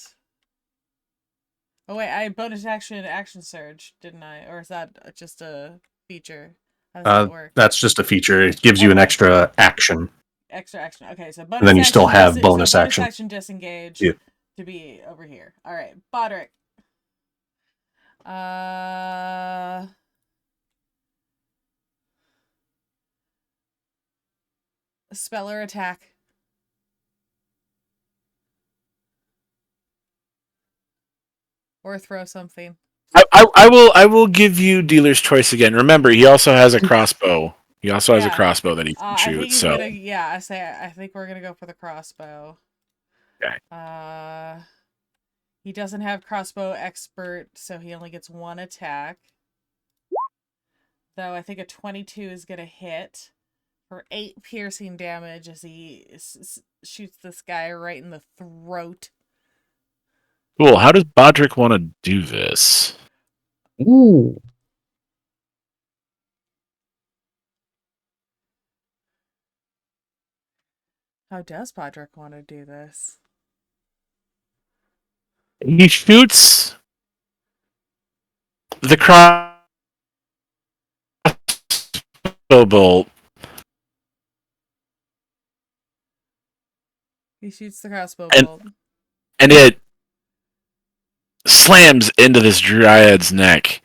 Oh wait, I bonus action surge, didn't I? Or is that just a feature? How does that work? That's just a feature. It gives you an extra action. Extra action. Okay, so bonus And then you action still have bonus action. Disengage Yeah. to be over here. All right, Bodric. Speller attack. Or throw something. I will give you dealer's choice again. Remember, he also has a crossbow. He also has a crossbow that he can shoot. I think he's so gonna, I think we're gonna go for the crossbow. Okay. He doesn't have crossbow expert, so he only gets 1 attack. Though I think a 22 is gonna hit for 8 piercing damage as he shoots this guy right in the throat. Cool. How does Bodric want to do this? Ooh. How does Bodric want to do this? He shoots the crossbow bolt. He shoots the crossbow bolt. And it slams into this dryad's neck.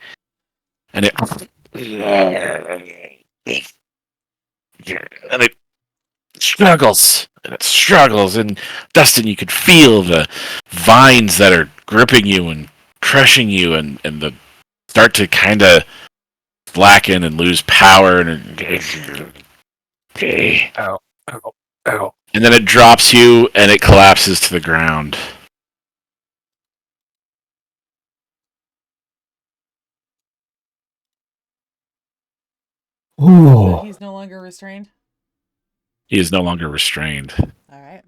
And it struggles. And it struggles. And Dustin, you could feel the vines that are gripping you and crushing you and the start to kind of slacken and lose power. And Ow. Ow. And then it drops you, and it collapses to the ground. So Oh. he's no longer restrained? He is no longer restrained. All right.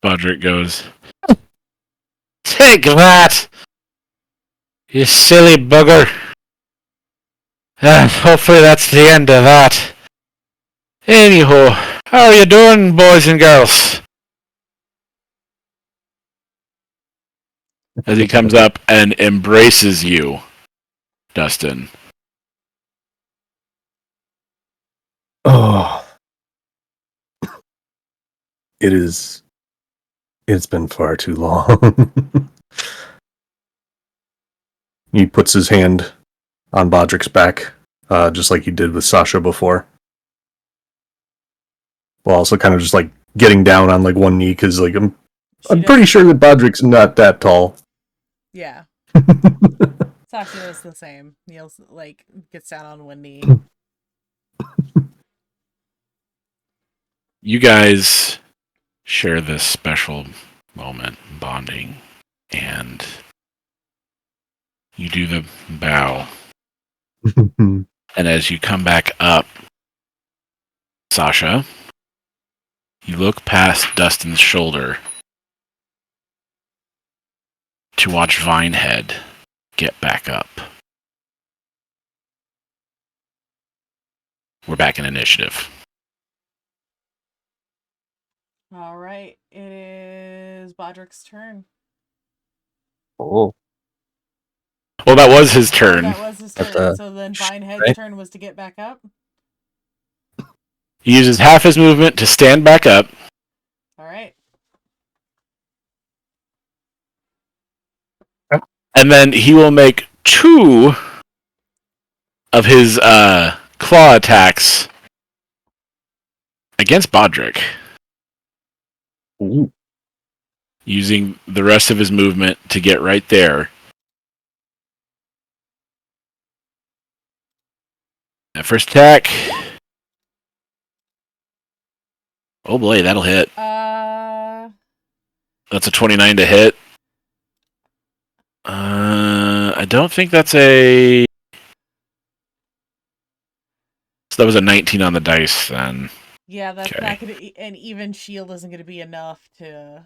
Bodric goes, "Take that, you silly bugger. Hopefully that's the end of that. Anyhow, how are you doing, boys and girls?" As he comes up and embraces you, Dustin. Oh. It's been far too long. He puts his hand on Bodric's back, just like he did with Sasha before. While also kind of just like getting down on like one knee, because like I'm pretty sure that Bodric's not that tall. Yeah. Sasha does the same. Kneels, like, gets down on one knee. You guys share this special moment, bonding, and you do the bow. And as you come back up, Sasha, you look past Dustin's shoulder to watch Vinehead get back up. We're back in initiative. All right. It is Bodric's turn. Oh. Well, that was his Oh, turn. that was his turn. So then Vinehead's right? turn was to get back up? He uses half his movement to stand back up. All right. And then he will make 2 of his claw attacks against Bodric. Ooh. Using the rest of his movement to get right there. That first attack. Oh boy, that'll hit. That's a 29 to hit. I don't think that's a... So that was a 19 on the dice then. Yeah, that's Okay. not gonna. An even shield isn't gonna be enough to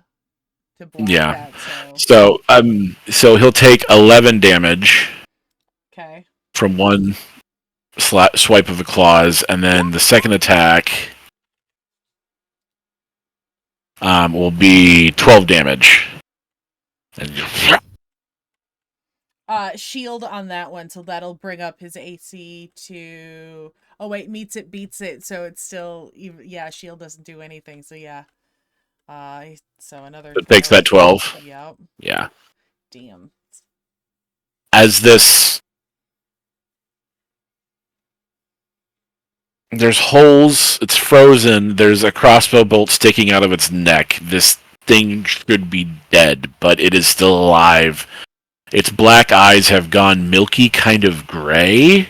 block Yeah. that. So he'll take 11 damage Okay. from one swipe of the claws, and then the second attack will be 12 damage. Shield on that one, so that'll bring up his AC to. Oh wait, meets it, beats it, so it's still even. Yeah, shield doesn't do anything. So yeah. So another. It takes that 12. Yep. Yeah. Damn. As this, there's holes. It's frozen. There's a crossbow bolt sticking out of its neck. This thing should be dead, but it is still alive. Its black eyes have gone milky, kind of gray,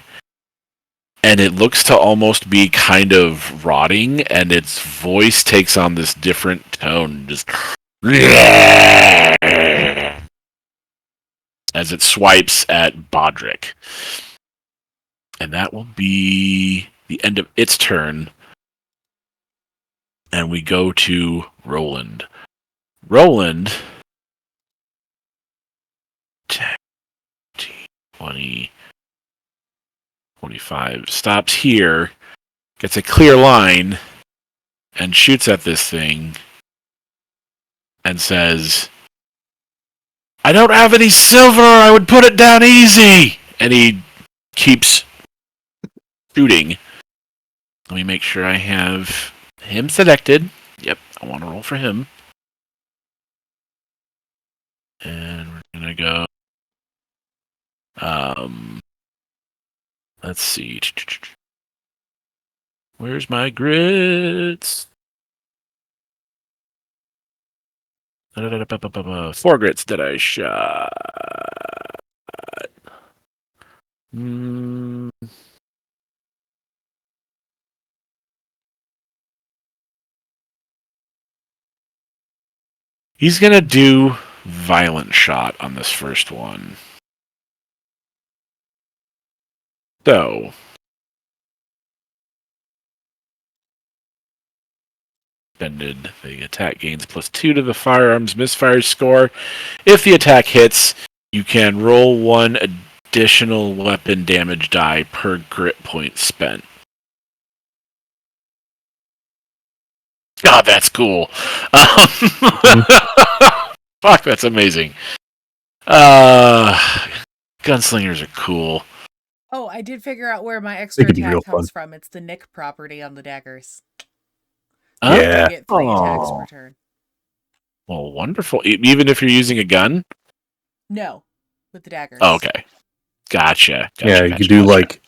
and it looks to almost be kind of rotting, and its voice takes on this different tone, just as it swipes at Bodric. And that will be the end of its turn. And we go to Roland. Roland, 10, 20, 25, stops here, gets a clear line, and shoots at this thing, and says, "I don't have any silver, I would put it down easy!" And he keeps shooting. Let me make sure I have him selected. Yep, I want to roll for him. And we're gonna go. Let's see. Where's my grits? 4 grits that I shot. He's gonna do violent shot on this first one. So, expended. The attack gains +2 to the firearm's misfire score. If the attack hits, you can roll 1 additional weapon damage die per grit point spent. God, that's cool. Fuck, that's amazing. Gunslingers are cool. Oh, I did figure out where my extra could be real attack comes fun. from. It's the Nick property on the daggers. Yeah. I get 3 attacks Oh. per turn. Well, wonderful. Even if you're using a gun? No, with the daggers. Oh, okay. Gotcha. Yeah, you could do like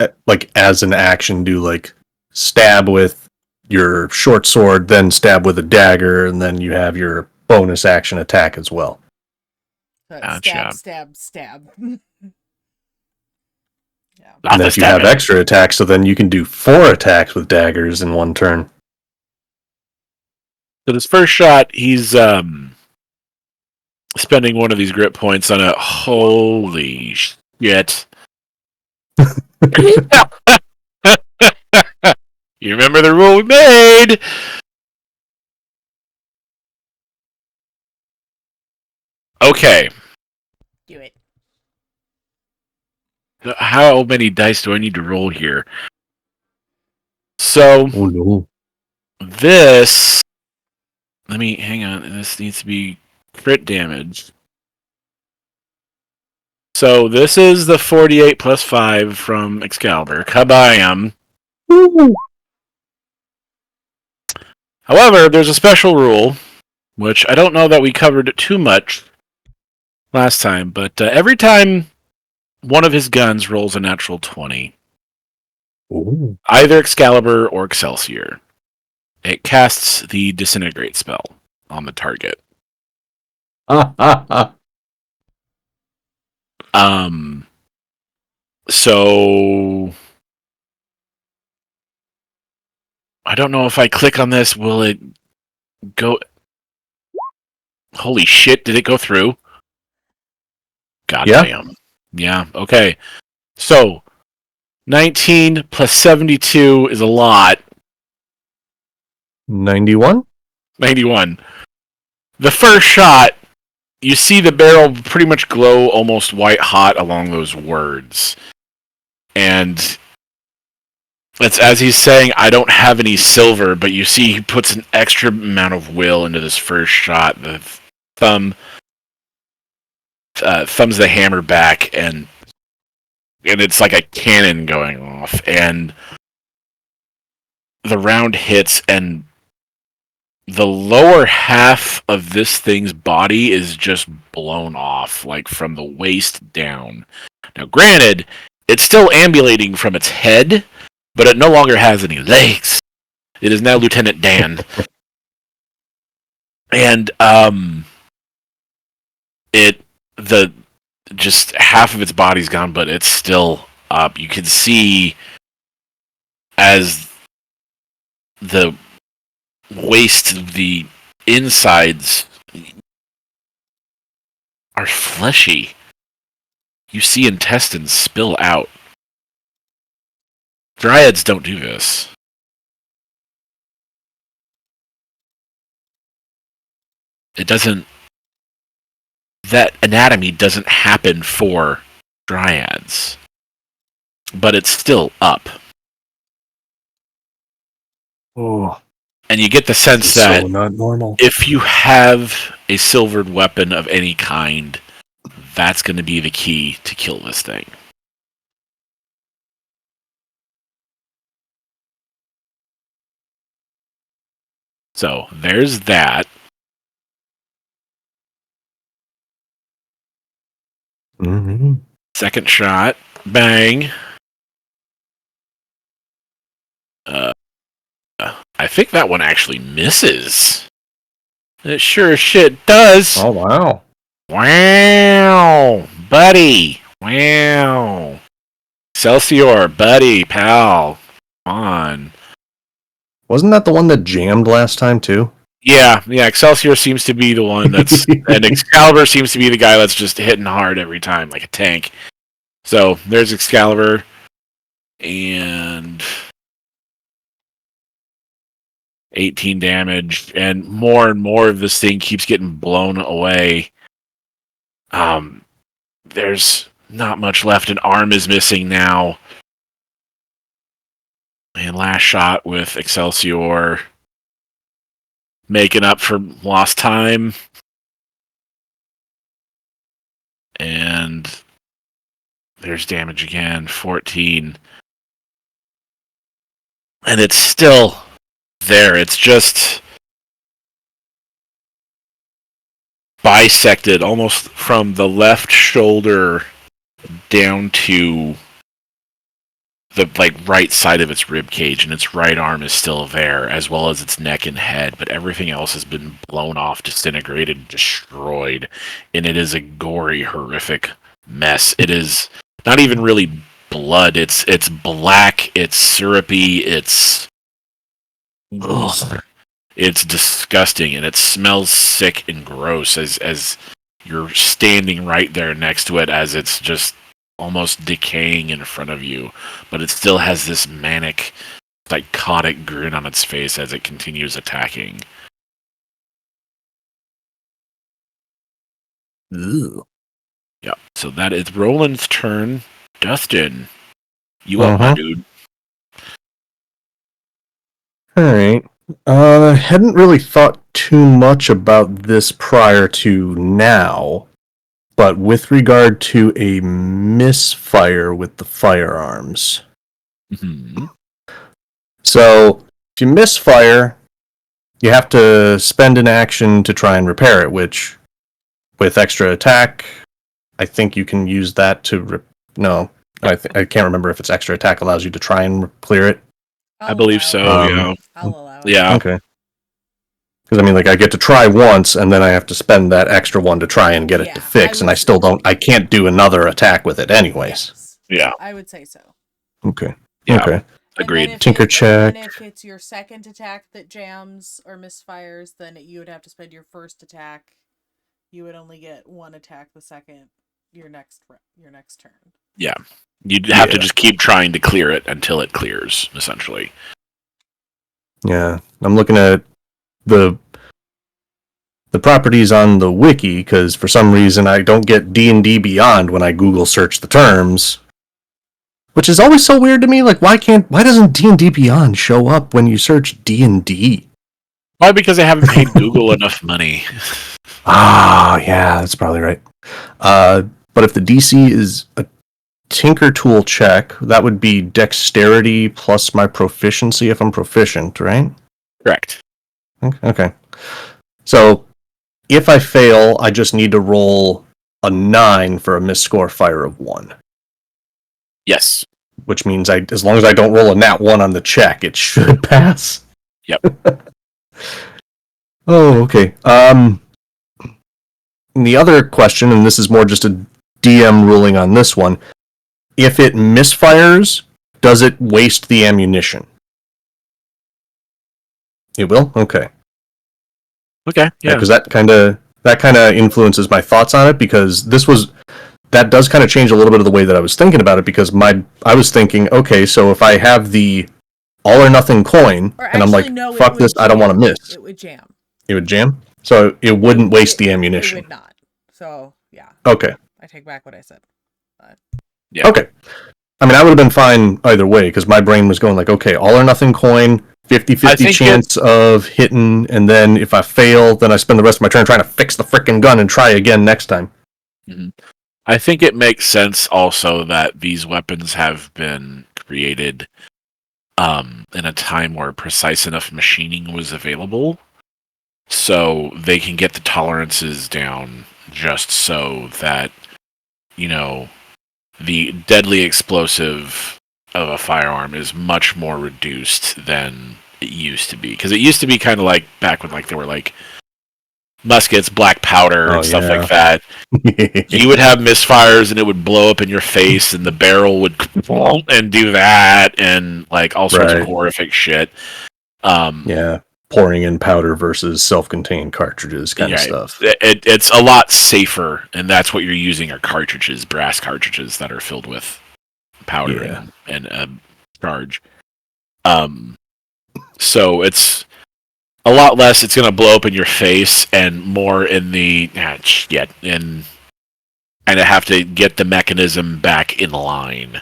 as an action, do like stab with your short sword, then stab with a dagger, and then you have your bonus action attack as well. So it's Gotcha. stab. Yeah. And then if you have extra attacks, so then you can do 4 attacks with daggers in one turn. So this first shot, he's spending one of these grit points on a holy shit. You remember the rule we made? Okay. Do it. How many dice do I need to roll here? So, Oh no. this... Let me... Hang on. This needs to be crit damage. So, this is the 48 plus 5 from Excalibur. Kabam. However, there's a special rule, which I don't know that we covered too much last time, but every time one of his guns rolls a natural 20, Ooh. either Excalibur or Excelsior, it casts the Disintegrate spell on the target. So I don't know if I click on this, will it go? Holy shit, did it go through? God damn. Yeah, okay. So 19 plus 72 is a lot. 91? 91. The first shot, you see the barrel pretty much glow almost white hot along those words. And it's as he's saying, I don't have any silver, but you see he puts an extra amount of will into this first shot. The thumbs the hammer back, and it's like a cannon going off. And the round hits, and the lower half of this thing's body is just blown off, like from the waist down. Now, granted, it's still ambulating from its head, but it no longer has any legs. It is now Lieutenant Dan. And just half of its body's gone, but it's still up. You can see as the waist, the insides are fleshy. You see intestines spill out. Dryads don't do this. It doesn't... That anatomy doesn't happen for dryads. But it's still up. Oh. And you get the sense that so not normal. if you have a silvered weapon of any kind, that's going to be the key to kill this thing. So, there's that. Mm-hmm. Second shot. Bang. I think that one actually misses. It sure as shit does. Oh, wow. Wow. Buddy. Wow. Excelsior, buddy, pal. Come on. Wasn't that the one that jammed last time, too? Yeah, Excelsior seems to be the one that's... and Excalibur seems to be the guy that's just hitting hard every time, like a tank. So, there's Excalibur. And 18 damage. And more of this thing keeps getting blown away. There's not much left. An arm is missing now. And last shot with Excelsior... making up for lost time. And there's damage again, 14. And it's still there. It's just bisected almost from the left shoulder down to the right side of its rib cage, and its right arm is still there, as well as its neck and head, but everything else has been blown off, disintegrated, destroyed, and it is a gory, horrific mess. It is not even really blood. It's black, it's syrupy, it's disgusting, and it smells sick and gross as you're standing right there next to it, as it's just almost decaying in front of you, but it still has this manic, psychotic grin on its face as it continues attacking. Ugh. Yeah, so that is Roland's turn. Dustin, you up, my dude. Alright. Hadn't really thought too much about this prior to now. But with regard to a misfire with the firearms. Mm-hmm. So, if you misfire, you have to spend an action to try and repair it, which, with extra attack, I think you can use that to... I can't remember if it's extra attack allows you to try and clear it. I believe so, yeah. I'll allow it. Yeah. Okay. Because, I get to try once, and then I have to spend that extra one to try and get it to fix, and I can't do another attack with it anyways. Yes. Yeah. I would say so. Okay. Yeah. Okay. Agreed. Tinker check. And if it's your second attack that jams or misfires, then you would have to spend your first attack. You would only get one attack the second your next turn. Yeah. You'd have to just keep trying to clear it until it clears, essentially. Yeah. I'm looking at the properties on the wiki, because for some reason I don't get D&D Beyond when I Google search the terms, which is always so weird to me. Why doesn't D&D Beyond show up when you search D&D? Probably because they haven't paid Google enough money. Yeah, that's probably right. But if the DC is a Tinker Tool check, that would be Dexterity plus my proficiency if I'm proficient, right? Correct. Okay. So, if I fail, I just need to roll a 9 for a misscore fire of 1. Yes. Which means as long as I don't roll a nat 1 on the check, it should pass. Yep. Oh, okay. The other question, and this is more just a DM ruling on this one, if it misfires, does it waste the ammunition? It will? Okay. Okay, yeah. Because that kind of influences my thoughts on it, because that does kind of change a little bit of the way that I was thinking about it, because I was thinking, okay, so if I have the all or nothing coin, and I'm like, no, fuck this, I don't want to miss. It would jam. It would jam? So it wouldn't waste the ammunition. It would not. So, yeah. Okay. I take back what I said. Yeah. Okay. I would have been fine either way, because my brain was going okay, all or nothing coin, 50-50 chance of hitting, and then if I fail, then I spend the rest of my turn trying to fix the frickin' gun and try again next time. Mm-hmm. I think it makes sense also that these weapons have been created in a time where precise enough machining was available, so they can get the tolerances down just so that, the deadly explosive of a firearm is much more reduced than it used to be. Because it used to be kind of like back when there were muskets, black powder, and stuff like that. You would have misfires and it would blow up in your face, and the barrel would and do that, and all sorts of horrific shit. Yeah. pouring in powder versus self-contained cartridges kind of stuff. It's a lot safer, and that's what you're using are cartridges, brass cartridges that are filled with powder and charge. So it's a lot less. It's going to blow up in your face, and more in the and I have to get the mechanism back in line.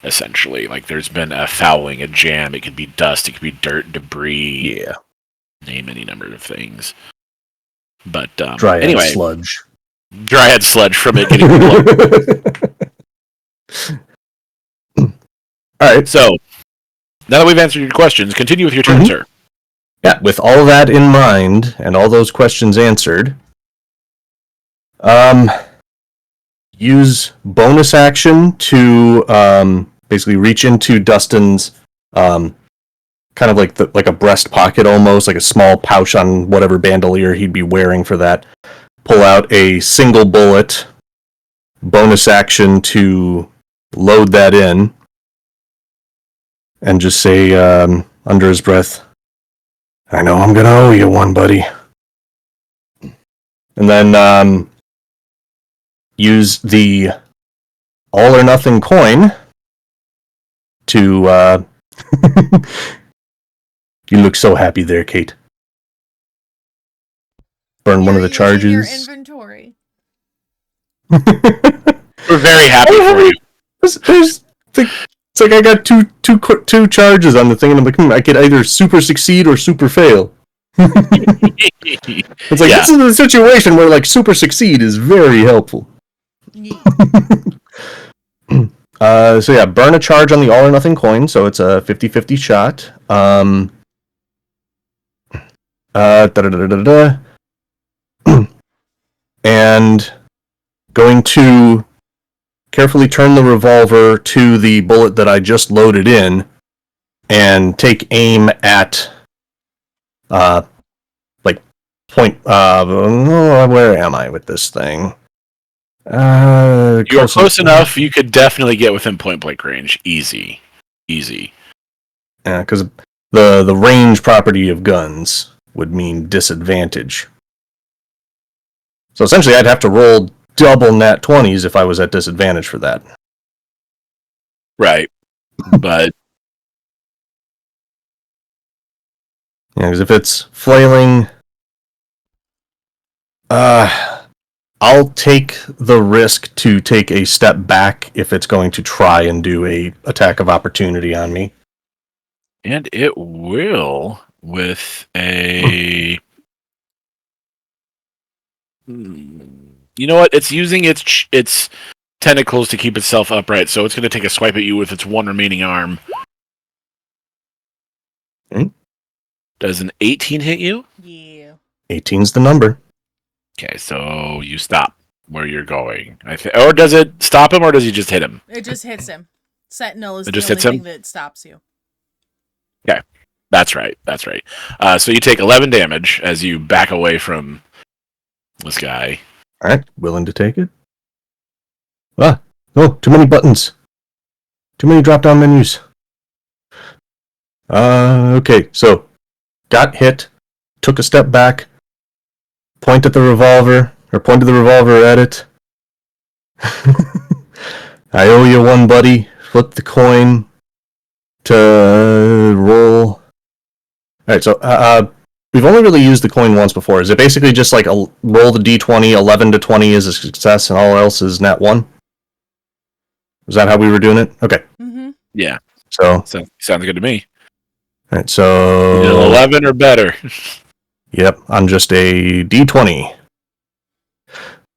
Essentially, like there's been a fouling, a jam. It could be dust. It could be dirt, debris. Yeah. Name any number of things. But Dryad anyway, sludge. Dryad sludge from it getting blown. All right. So now that we've answered your questions, continue with your turn, sir. Yeah, with all of that in mind and all those questions answered, use bonus action to basically reach into Dustin's kind of like a breast pocket almost, like a small pouch on whatever bandolier he'd be wearing for that. Pull out a single bullet, bonus action to load that in, and just say under his breath, "I know I'm gonna owe you one, buddy." And then use the all or nothing coin to you look so happy there, Kate. Burn one of the charges. Your inventory. We're very happy for you. It's like I got two charges on the thing, and I'm like, I could either super succeed or super fail. It's like this is the situation where like super succeed is very helpful. So yeah, burn a charge on the all or nothing coin, so it's a 50-50 shot. And going to carefully turn the revolver to the bullet that I just loaded in and take aim at like point where am I with this thing? You're close enough. You could definitely get within point blank range. Easy. Yeah, because the range property of guns would mean disadvantage. So essentially, I'd have to roll double nat 20s if I was at disadvantage for that. Right, but yeah, because if it's flailing, I'll take the risk to take a step back if it's going to try and do a attack of opportunity on me. And it will with a... You know what? It's using its tentacles to keep itself upright, so it's going to take a swipe at you with its one remaining arm. Okay. Does an 18 hit you? Yeah. 18's the number. Okay, so you stop where you're going. Or does it stop him, or does he just hit him? It just hits him. Sentinel is It the just only hits him? thing that stops you. Okay, that's right. So you take 11 damage as you back away from this guy. All right, willing to take it? No, too many buttons. Too many drop-down menus. Okay, so got hit, took a step back, pointed the revolver at it. I owe you one, buddy. Flip the coin to roll. Alright, so we've only really used the coin once before. Is it basically just like roll the d20, 11 to 20 is a success, and all else is nat 1? Is that how we were doing it? Okay. Mm-hmm. Yeah. So Sounds good to me. alright, so 11 or better. Yep, I'm just a d20.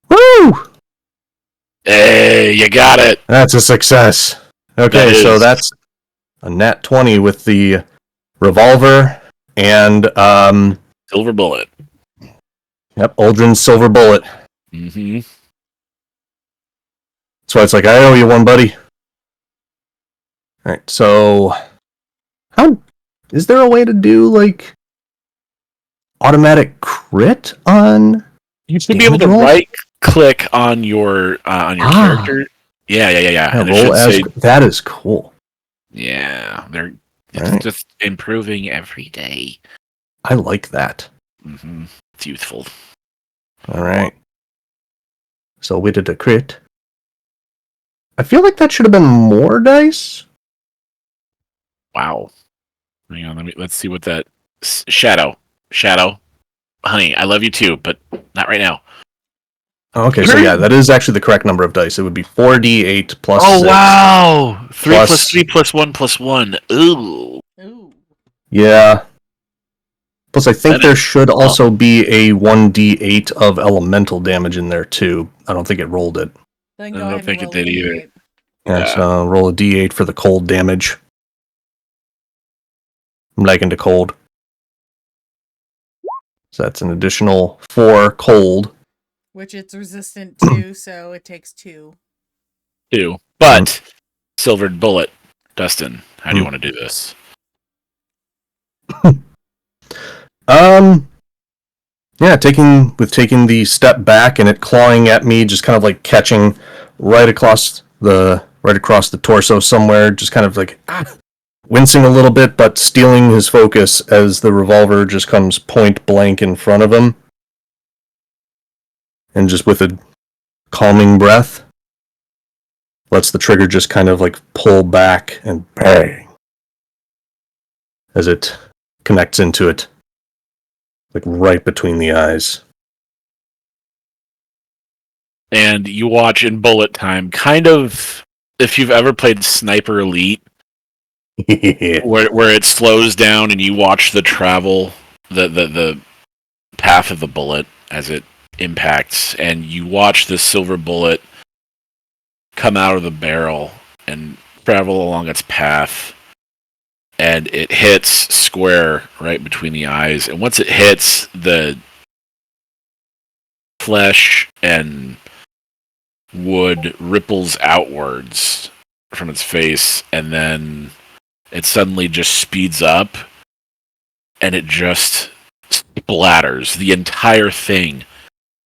Woo! Hey, you got it. That's a success. Okay, so that's a nat 20 with the revolver and Silver bullet. yep, Aldrin's silver bullet. Mm-hmm. That's why it's like, I owe you one, buddy. Alright, so is there a way to do like automatic crit on? You should be able to right click on your character. Yeah. And it should say, that is cool. yeah, it's Right. just improving every day. I like that. Mm-hmm. It's youthful. All right. So we did a crit. I feel like that should have been more dice. Wow. Hang on, let's see what that Shadow. Honey, I love you too, but not right now. Okay, so yeah, that is actually the correct number of dice. It would be 4d8 plus 6. Wow! 3 plus- plus 3 plus 1 plus 1. Ooh. Ooh. Yeah. Plus, I think That there is- should also be a 1d8 of elemental damage in there too. I don't think it rolled it. Then I go don't ahead and think it roll did a either. D8. Yeah, Yeah. so roll a d8 for the cold damage. I'm liking the cold. So that's an additional 4 cold. Which it's resistant to, so it takes 2. 2. But, Silvered Bullet. Dustin, how do you want to do this? Yeah, taking the step back and it clawing at me, just kind of like catching right across the torso somewhere, just kind of like wincing a little bit, but stealing his focus as the revolver just comes point blank in front of him. And just with a calming breath, lets the trigger just kind of like pull back and bang as it connects into it, like right between the eyes. And you watch in bullet time, kind of, if you've ever played Sniper Elite, where it slows down and you watch the travel, the path of the bullet as it impacts, and you watch the silver bullet come out of the barrel and travel along its path, and it hits square right between the eyes. And once it hits, the flesh and wood ripples outwards from its face, and then it suddenly just speeds up, and it just splatters. The entire thing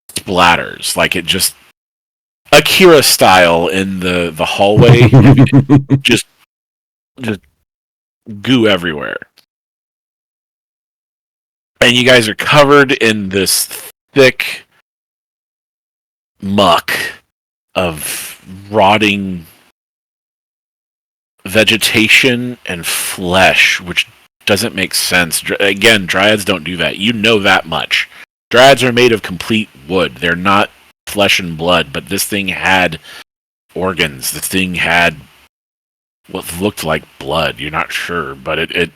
splatters, like it just Akira style in the hallway. just goo everywhere, and you guys are covered in this thick muck of rotting vegetation and flesh, which doesn't make sense. Again, dryads don't do that. You know that much. Dryads are made of complete wood. They're not flesh and blood, but this thing had organs. This thing had what looked like blood. You're not sure, but it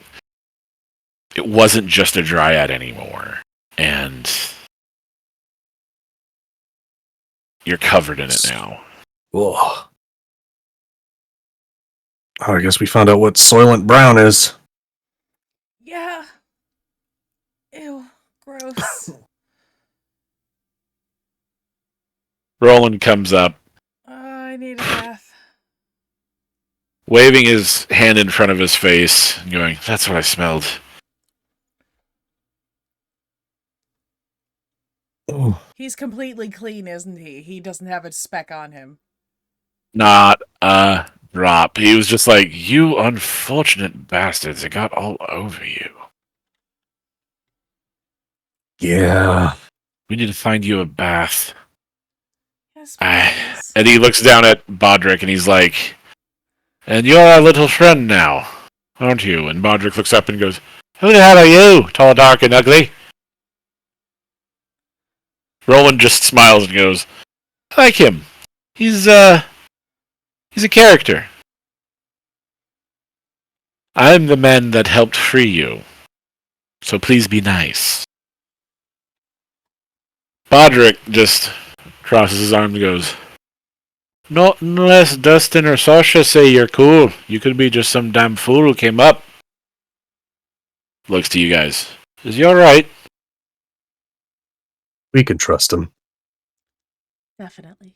wasn't just a dryad anymore. And you're covered in it now. Oh, I guess we found out what Soylent Brown is. Yeah. Ew. Gross. Roland comes up, I need a bath. waving his hand in front of his face, and going, "That's what I smelled." Oh. He's completely clean, isn't he? He doesn't have a speck on him. Not a drop. He was just like, "You unfortunate bastards, it got all over you. Yeah. We need to find you a bath." Yes, Ah. please. And he looks down at Bodric and he's like, "And you're our little friend now, aren't you?" And Bodric looks up and goes, "Who the hell are you, tall, dark, and ugly?" Roland just smiles and goes, "I like him. He's a character. I'm the man that helped free you, so please be nice." Bodric just crosses his arms and goes, "Not unless Dustin or Sasha say you're cool. You could be just some damn fool who came up." Looks to you guys. Is he alright? We can trust him. Definitely.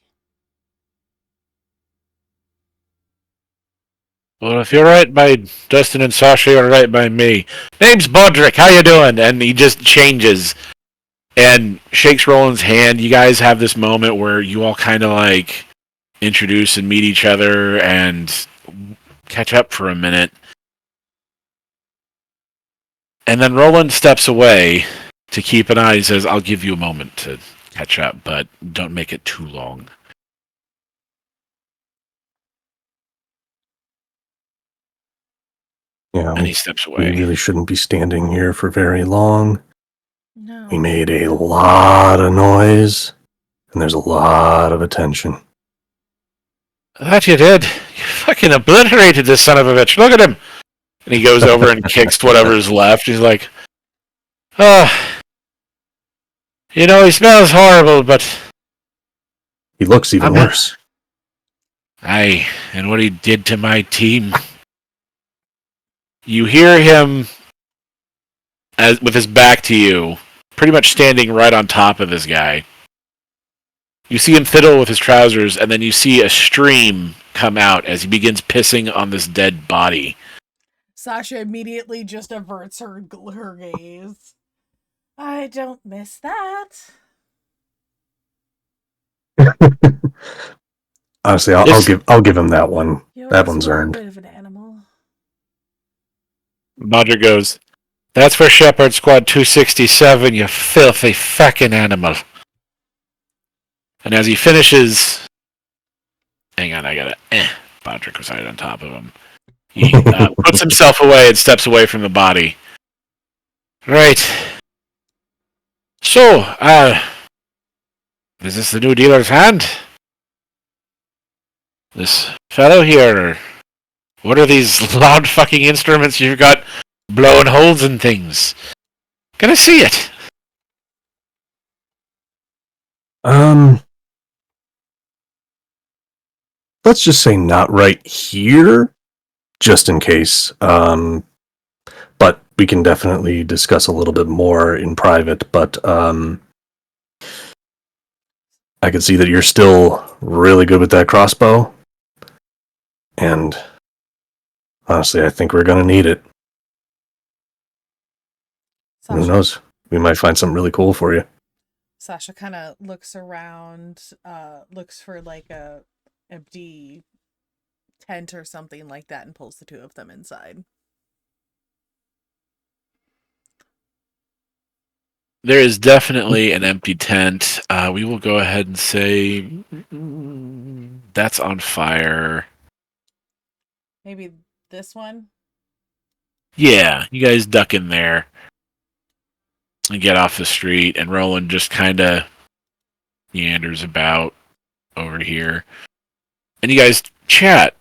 Well, if you're right by Dustin and Sasha, you're right by me. Name's Bodric. How you doing? And he just changes and shakes Roland's hand. You guys have this moment where you all kind of like introduce and meet each other and catch up for a minute. And then Roland steps away to keep an eye. He says, I'll give you a moment to catch up, but don't make it too long. Yeah, And he steps we away. really shouldn't be standing here for very long. No. We made a lot of noise, and there's a lot of attention. That you did. You fucking obliterated this son of a bitch. Look at him. And he goes over and kicks whatever's left. He's like, you know, he smells horrible, but... He looks even worse. Aye, and what he did to my team. You hear him with his back to you, pretty much standing right on top of this guy. You see him fiddle with his trousers, and then you see a stream come out as he begins pissing on this dead body. Sasha immediately just averts her gaze. I don't miss that. Honestly, I'll give him that one. That one's You're earned. a bit of an animal. Bodric goes, that's for Shepherd Squad 267, you filthy fucking animal. And as he finishes... Hang on, I gotta... Bodric was right on top of him. He puts himself away and steps away from the body. Right. So, is this the new dealer's hand? This fellow here, or what are these loud fucking instruments you've got blowing holes in things? Can I see it? Let's just say not right here, just in case. But we can definitely discuss a little bit more in private, but I can see that you're still really good with that crossbow. And honestly, I think we're going to need it. Sasha, who knows? We might find something really cool for you. Sasha kind of looks around, looks for like a empty tent or something like that, and pulls the two of them inside. There is definitely an empty tent. We will go ahead and say that's on fire. Maybe this one? Yeah, you guys duck in there and get off the street, and Roland just kind of meanders about over here. And you guys chat.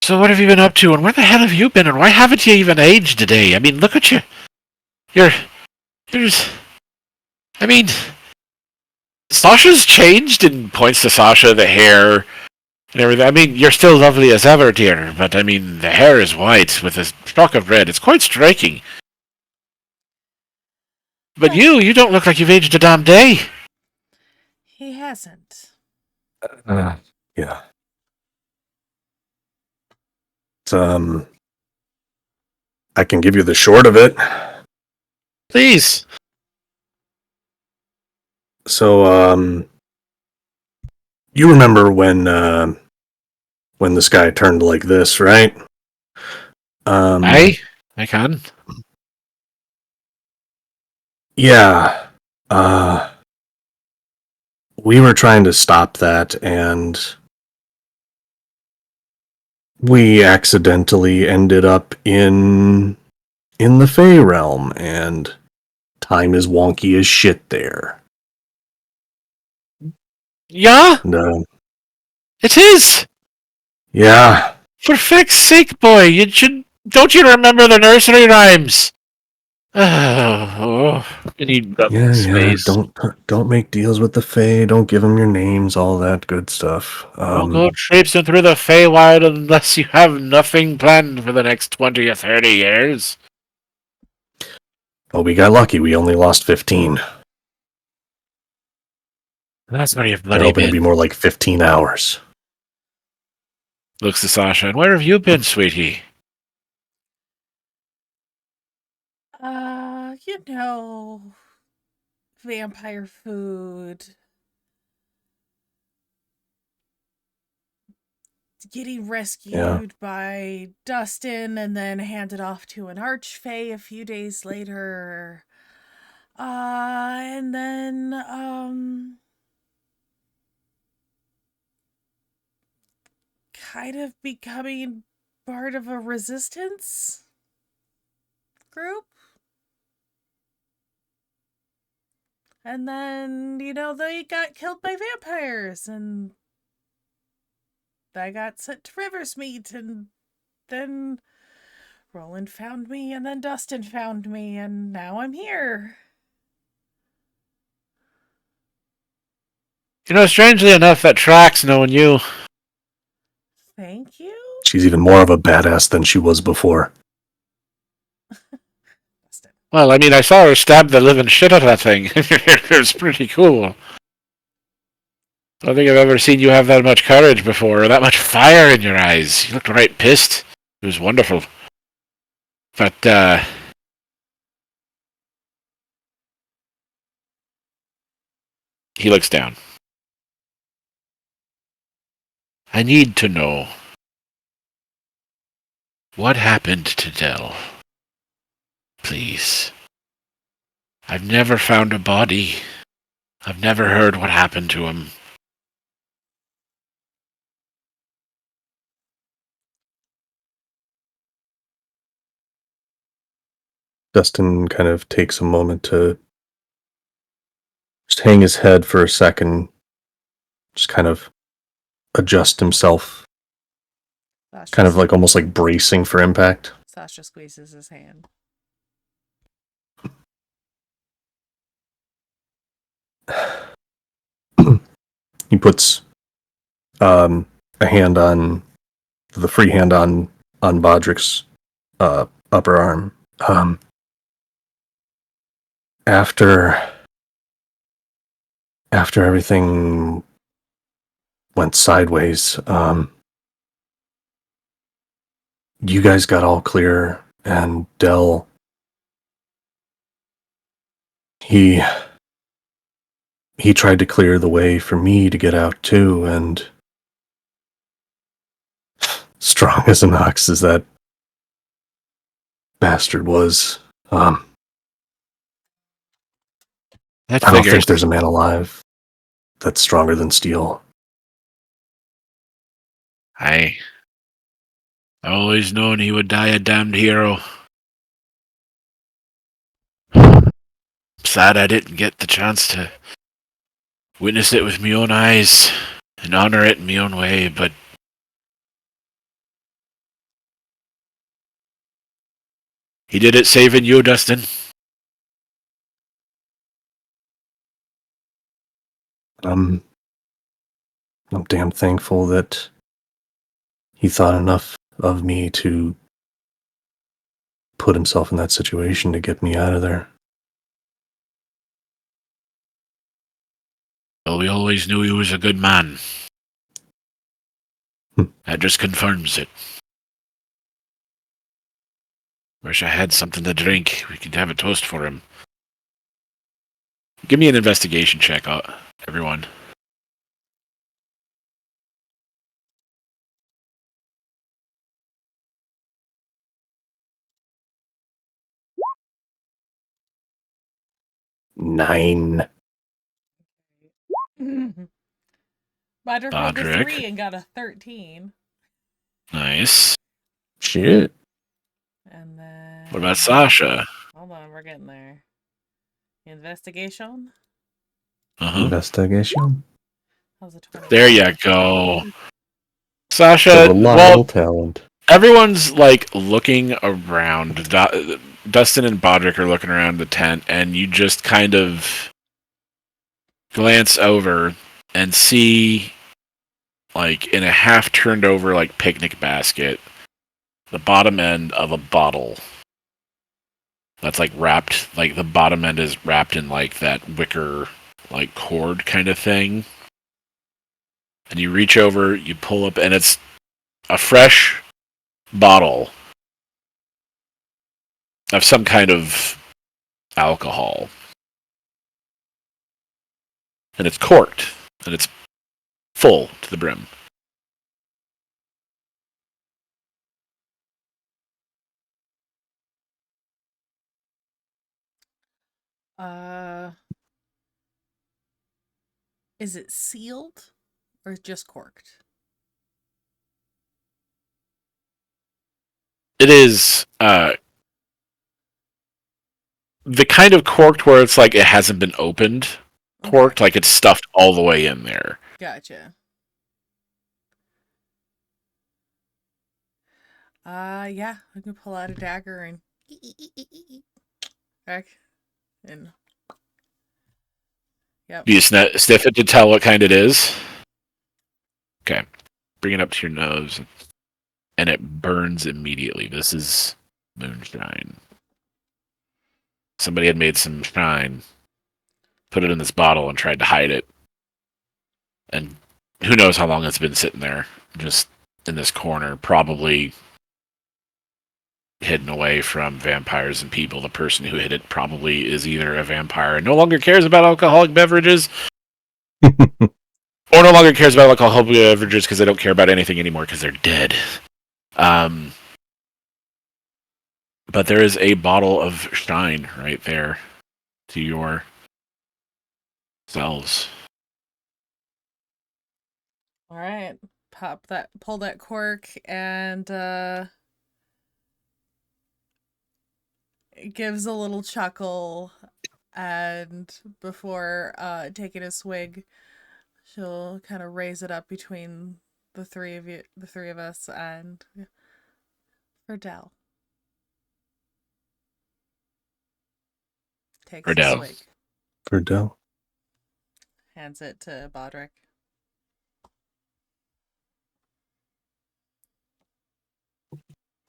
So what have you been up to, and where the hell have you been, and why haven't you even aged today? I mean, look at you. You're just... I mean... Sasha's changed, and points to Sasha, the hair, and everything. I mean, you're still lovely as ever, dear, but I mean, the hair is white with a stroke of red. It's quite striking. But you don't look like you've aged a damn day. He hasn't. Yeah. It's, I can give you the short of it. Please. So, you remember when this guy turned like this, right? I can. Yeah. We were trying to stop that, and we accidentally ended up in the Fey realm, and time is wonky as shit there. Yeah, And, it is. yeah. For feck's sake, boy, don't you remember the nursery rhymes? Oh, you need space. Don't make deals with the Fae. Don't give them your names. All that good stuff. Don't go traipsing through the Feywild unless you have nothing planned for the next 20 or 30 years. Oh, we got lucky. We only lost 15. That's where you've They're bloody hoping to be been. more like 15 hours. Looks to Sasha, and where have you been, sweetie? You know, vampire food. getting rescued by Dustin and then handed off to an archfey a few days later. And then, kind of becoming part of a resistance group. And then, they got killed by vampires, and I got sent to Riversmeet, and then Roland found me, and then Dustin found me, and now I'm here. Strangely enough, that tracks knowing you. Thank you? She's even more of a badass than she was before. Dustin. Well, I saw her stab the living shit out of that thing. It was pretty cool. I don't think I've ever seen you have that much courage before, or that much fire in your eyes. You looked right pissed. It was wonderful. But, he looks down. I need to know. What happened to Dell? Please. I've never found a body. I've never heard what happened to him. Dustin kind of takes a moment to just hang his head for a second, just kind of adjust himself, kind of like almost like bracing for impact. Sasha squeezes his hand. He puts a hand on the free hand on Bodric's upper arm. After everything went sideways, you guys got all clear, and Dell, he tried to clear the way for me to get out too, and strong as an ox as that bastard was, I don't think there's a man alive that's stronger than steel. I always known he would die a damned hero. Sad I didn't get the chance to witness it with my own eyes and honor it in my own way, but he did it saving you, Dustin. I'm damn thankful that he thought enough of me to put himself in that situation to get me out of there. Well, we always knew he was a good man. That just confirms it. Wish I had something to drink. We could have a toast for him. Give me an investigation check, everyone. Bodric rolled a Bodric. 3 and got a 13. Nice. Shit. And then... What about Sasha? Hold on, we're getting there. Investigation? Uh-huh. Investigation. How's a 20? There you go. Sasha, A reliable talent. everyone's looking around. Dustin and Bodric are looking around the tent, and you just kind of glance over and see, in a half turned over picnic basket, the bottom end of a bottle that's wrapped, the bottom end is wrapped in that wicker cord kind of thing. And you reach over, you pull up, and it's a fresh bottle of some kind of alcohol. And it's corked, and it's full to the brim. Is it sealed or just corked? It is the kind of corked where it's like it hasn't been opened. Corked, Okay. like it's stuffed all the way in there. Gotcha. Yeah, I can pull out a dagger and back and yep. Do you sniff it to tell what kind it is? Okay. Bring it up to your nose. And it burns immediately. This is moonshine. Somebody had made some shine, put it in this bottle, and tried to hide it. And who knows how long it's been sitting there, just in this corner, probably hidden away from vampires and people. The person who hid it probably is either a vampire and no longer cares about alcoholic beverages, or no longer cares about alcoholic beverages because they don't care about anything anymore because they're dead. But there is a bottle of shine right there to your selves. All right. Pull that cork and it gives a little chuckle, and before taking a swig, she'll kind of raise it up between the three of us, and for Dell. Takes a Dell. swig. For Dell. Hands it to Bodric.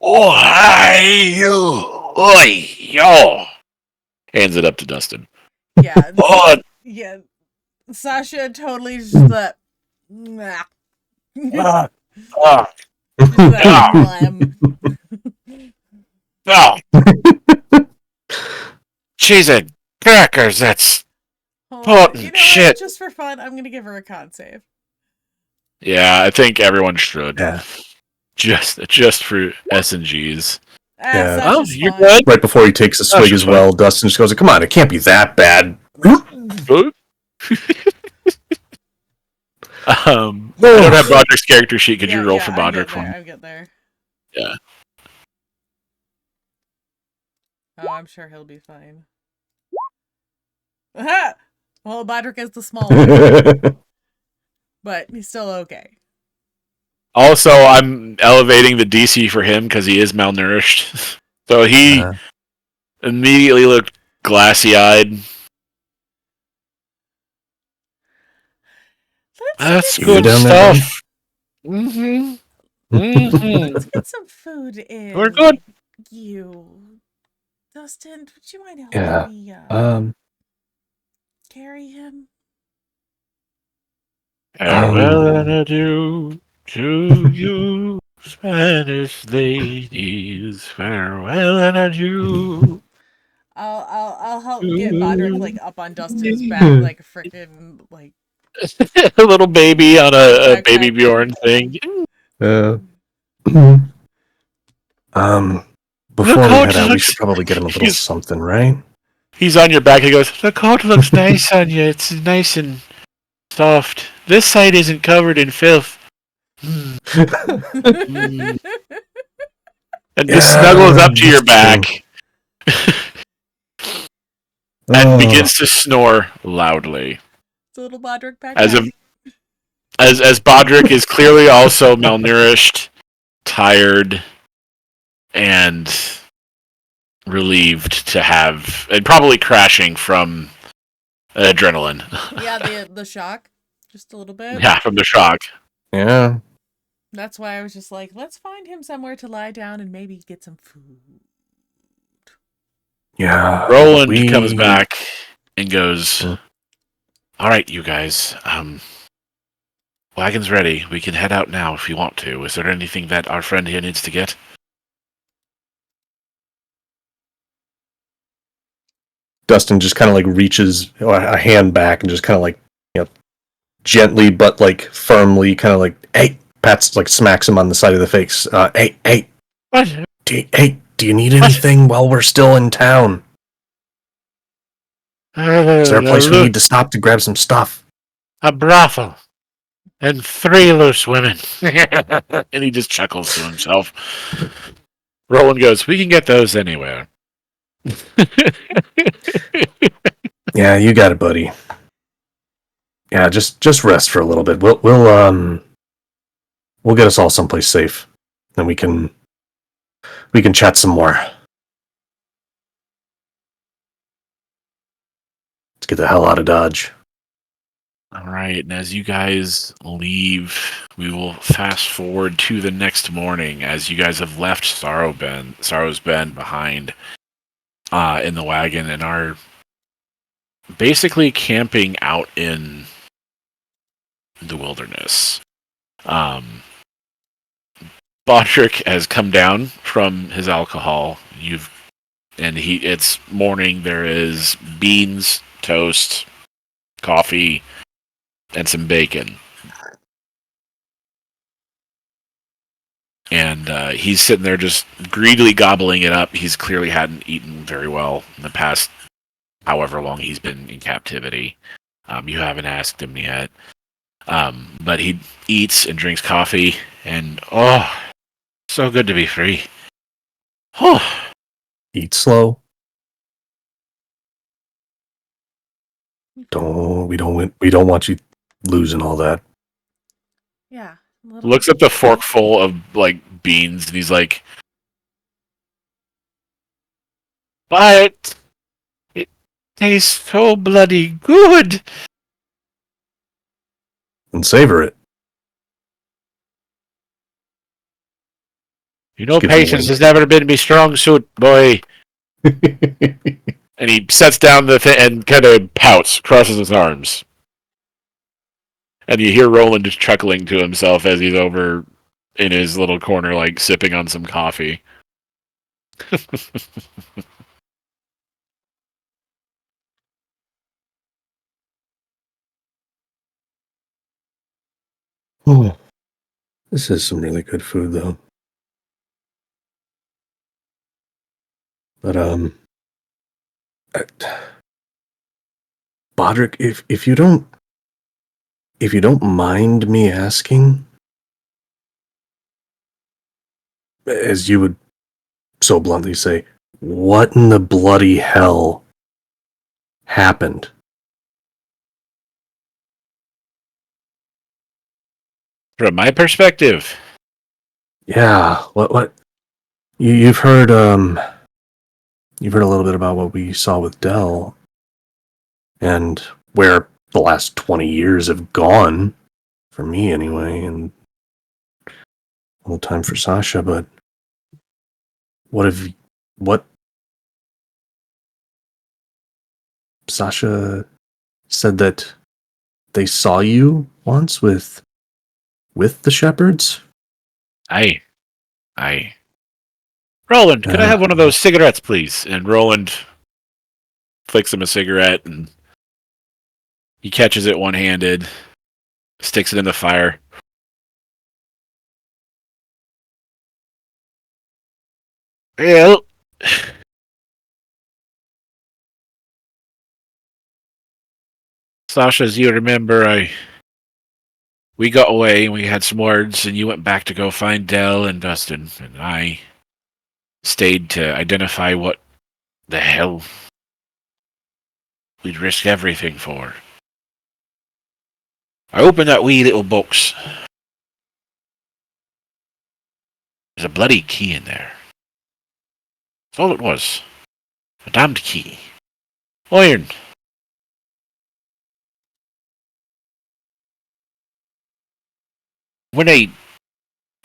Oh, hi, you. Oi, yo. Hands it up to Dustin. Yeah. Oh, Yeah. Sasha totally just that. Nah. ah, Just that oh. Cheese and crackers, that's potent shit. Just for fun, I'm gonna give her a con save. Yeah, I think everyone should. Yeah. Just for S&Gs. Yeah. Oh, Sasha's you're fine. good. Right before he takes a swig Sasha's as well, Dustin just goes, "Come on, it can't be that bad." I don't have Bodric's character sheet. Could you roll for Bodric for me? I get there. Yeah. Oh, I'm sure he'll be fine. Aha! Well, Bodric is the small one, but he's still okay. Also, I'm elevating the DC for him because he is malnourished. So he immediately looked glassy-eyed. That's good stuff. Mm-hmm. Mm-hmm. Let's get some food in. We're good. You, Dustin, would you mind Yeah. helping me carry him? Farewell and adieu to you, Spanish ladies. Farewell and adieu. I'll help get Bodric like up on Dustin's back like a freaking like A little baby on a baby Bjorn thing. Before we head out, we should probably get him a little something, right? He's on your back. He goes, the coat looks nice on you. It's nice and soft. This side isn't covered in filth. And just snuggles up to your back and begins to snore loudly. It's a little Bodric back. As Bodric is clearly also malnourished, tired, and relieved to have, and probably crashing from adrenaline. Yeah, the shock, just a little bit. Yeah, from the shock. Yeah. That's why I was just like, let's find him somewhere to lie down and maybe get some food. Yeah. Roland comes back and goes, all right, you guys, wagon's ready. We can head out now if you want to. Is there anything that our friend here needs to get? Dustin just kind of like reaches a hand back and just kind of like, gently but like firmly kind of like, hey, pats, like smacks him on the side of the face. Hey. What? Do you need anything while we're still in town? Is there a place we need to stop to grab some stuff? A brothel. And 3 loose women. And he just chuckles to himself. Roland goes, we can get those anywhere. Yeah, you got it, buddy. Yeah, just rest for a little bit. We'll get us all someplace safe. Then we can chat some more. Let's get the hell out of Dodge. All right, and as you guys leave, we will fast forward to the next morning as you guys have left Sorrow's Bend behind in the wagon and are basically camping out in the wilderness. Bodric has come down from his alcohol. It's morning. There is beans, toast, coffee, and some bacon. And he's sitting there just greedily gobbling it up. He's clearly hadn't eaten very well in the past however long he's been in captivity. You haven't asked him yet. But he eats and drinks coffee, and so good to be free. Eat slow. We don't want you losing all that. Yeah. Looks at the fork full of beans, and he's like, but it tastes so bloody good. And savor it. Patience has never been my strong suit, boy. And he sets down the thing and kind of pouts, crosses his arms. And you hear Roland just chuckling to himself as he's over in his little corner, sipping on some coffee. Oh, this is some really good food, though. But Bodric, if you don't mind me asking, as you would so bluntly say, what in the bloody hell happened? From my perspective, yeah, what you've heard a little bit about what we saw with Dell and where the last 20 years have gone, for me anyway, and all the time for Sasha, but what Sasha said that they saw you once with the shepherds? Aye. Roland, could I have one of those cigarettes, please? And Roland flicks him a cigarette, and he catches it one-handed, sticks it in the fire. Well, Sasha, as you remember, we got away and we had some words, and you went back to go find Dell and Dustin, and I stayed to identify what the hell we'd risk everything for. I opened that wee little box. There's a bloody key in there. That's all it was. A damned key. Iron. When I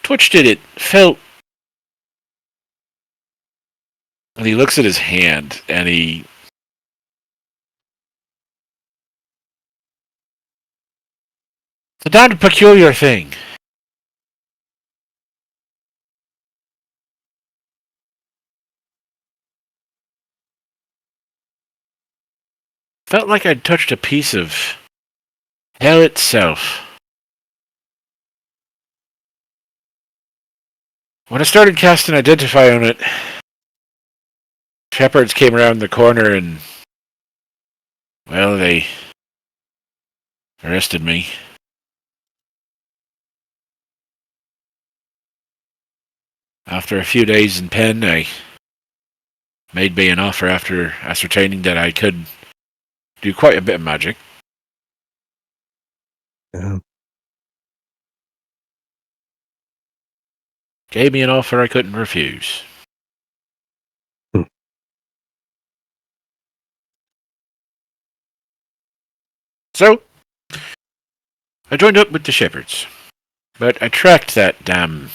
touched it, it felt... And he looks at his hand, and he... It's a damned peculiar thing. Felt like I'd touched a piece of hell itself. When I started casting Identify on it, shepherds came around the corner and Well, they arrested me. After a few days in pen, I made me an offer after ascertaining that I could do quite a bit of magic. Yeah. Gave me an offer I couldn't refuse. Hmm. So, I joined up with the shepherds. But I tracked that damn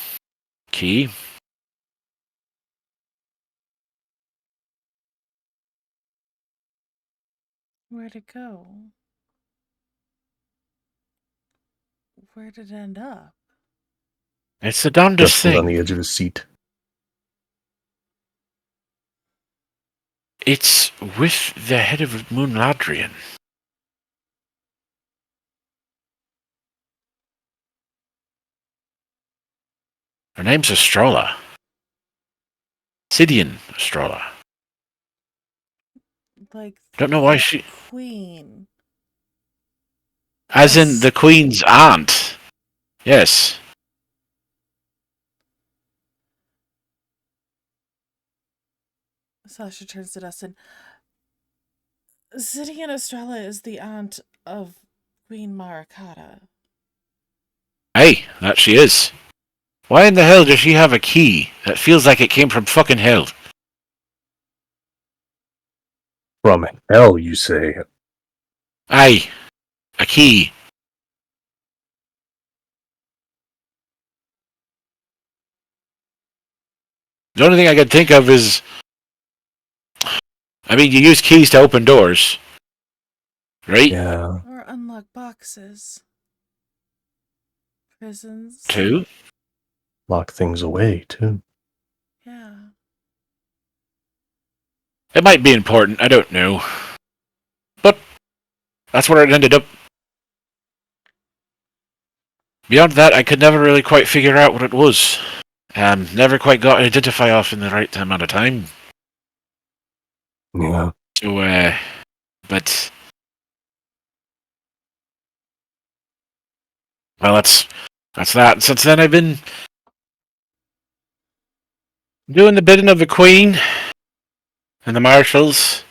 key. Where'd it go? Where did it end up? It's the darndest Dustin's on thing. the edge of his seat. It's with the head of Moonladrian. Her name's Astrala. Sidian Astrala. Like, Don't know why the she... queen. As in the Queen's aunt. Yes. Sasha turns to Dustin. Sidian Astrala is the aunt of Queen Marakata. Hey, that she is. Why in the hell does she have a key that feels like it came from fucking hell? From hell, you say? Aye. A key. The only thing I could think of is... I mean, you use keys to open doors. Right? Yeah. Or unlock boxes. Prisons. Two? Lock things away, too. Yeah. It might be important, I don't know. But that's where it ended up. Beyond that, I could never really quite figure out what it was. Never quite got identify off in the right amount of time. Yeah. So, but... Well, that's that. Since then, I've been doing the bidding of the Queen and the Marshals.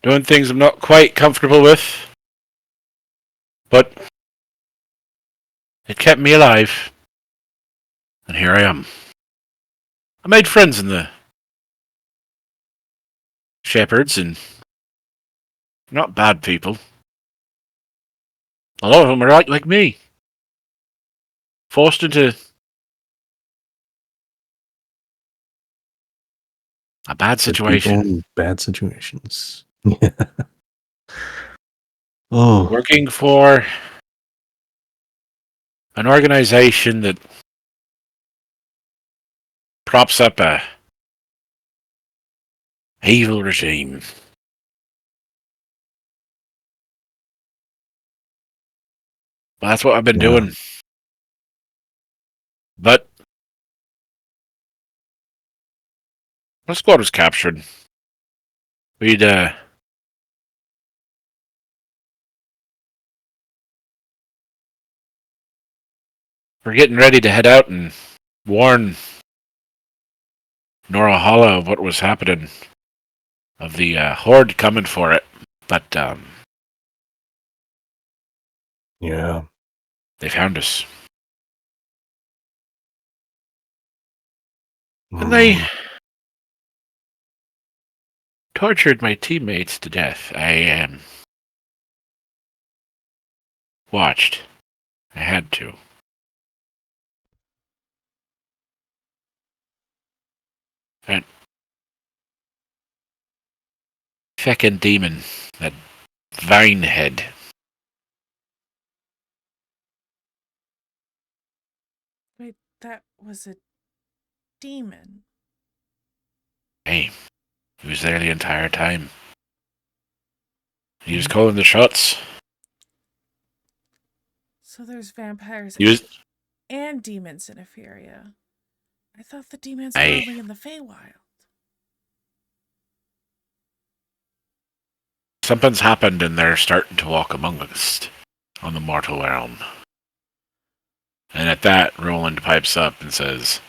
Doing things I'm not quite comfortable with. But it kept me alive. And here I am. I made friends in the Shepherds, and not bad people. A lot of them are like me. Forced into a bad Good situation. people in bad situations. Yeah. Oh. Working for an organization that props up a evil regime. Well, that's what I've been doing. But my squad was captured. We're getting ready to head out and warn Norahalla of what was happening, of the horde coming for it. But Yeah. they found us. And they tortured my teammates to death. I watched. I had to. That feckin' demon. That vine head. Wait, that was a demon. Hey, he was there the entire time. He was calling the shots. So there's vampires He was... and demons in Efferia. I thought the demons were Aye. only in the Feywild. Something's happened and they're starting to walk among us on the mortal realm. And at that, Roland pipes up and says,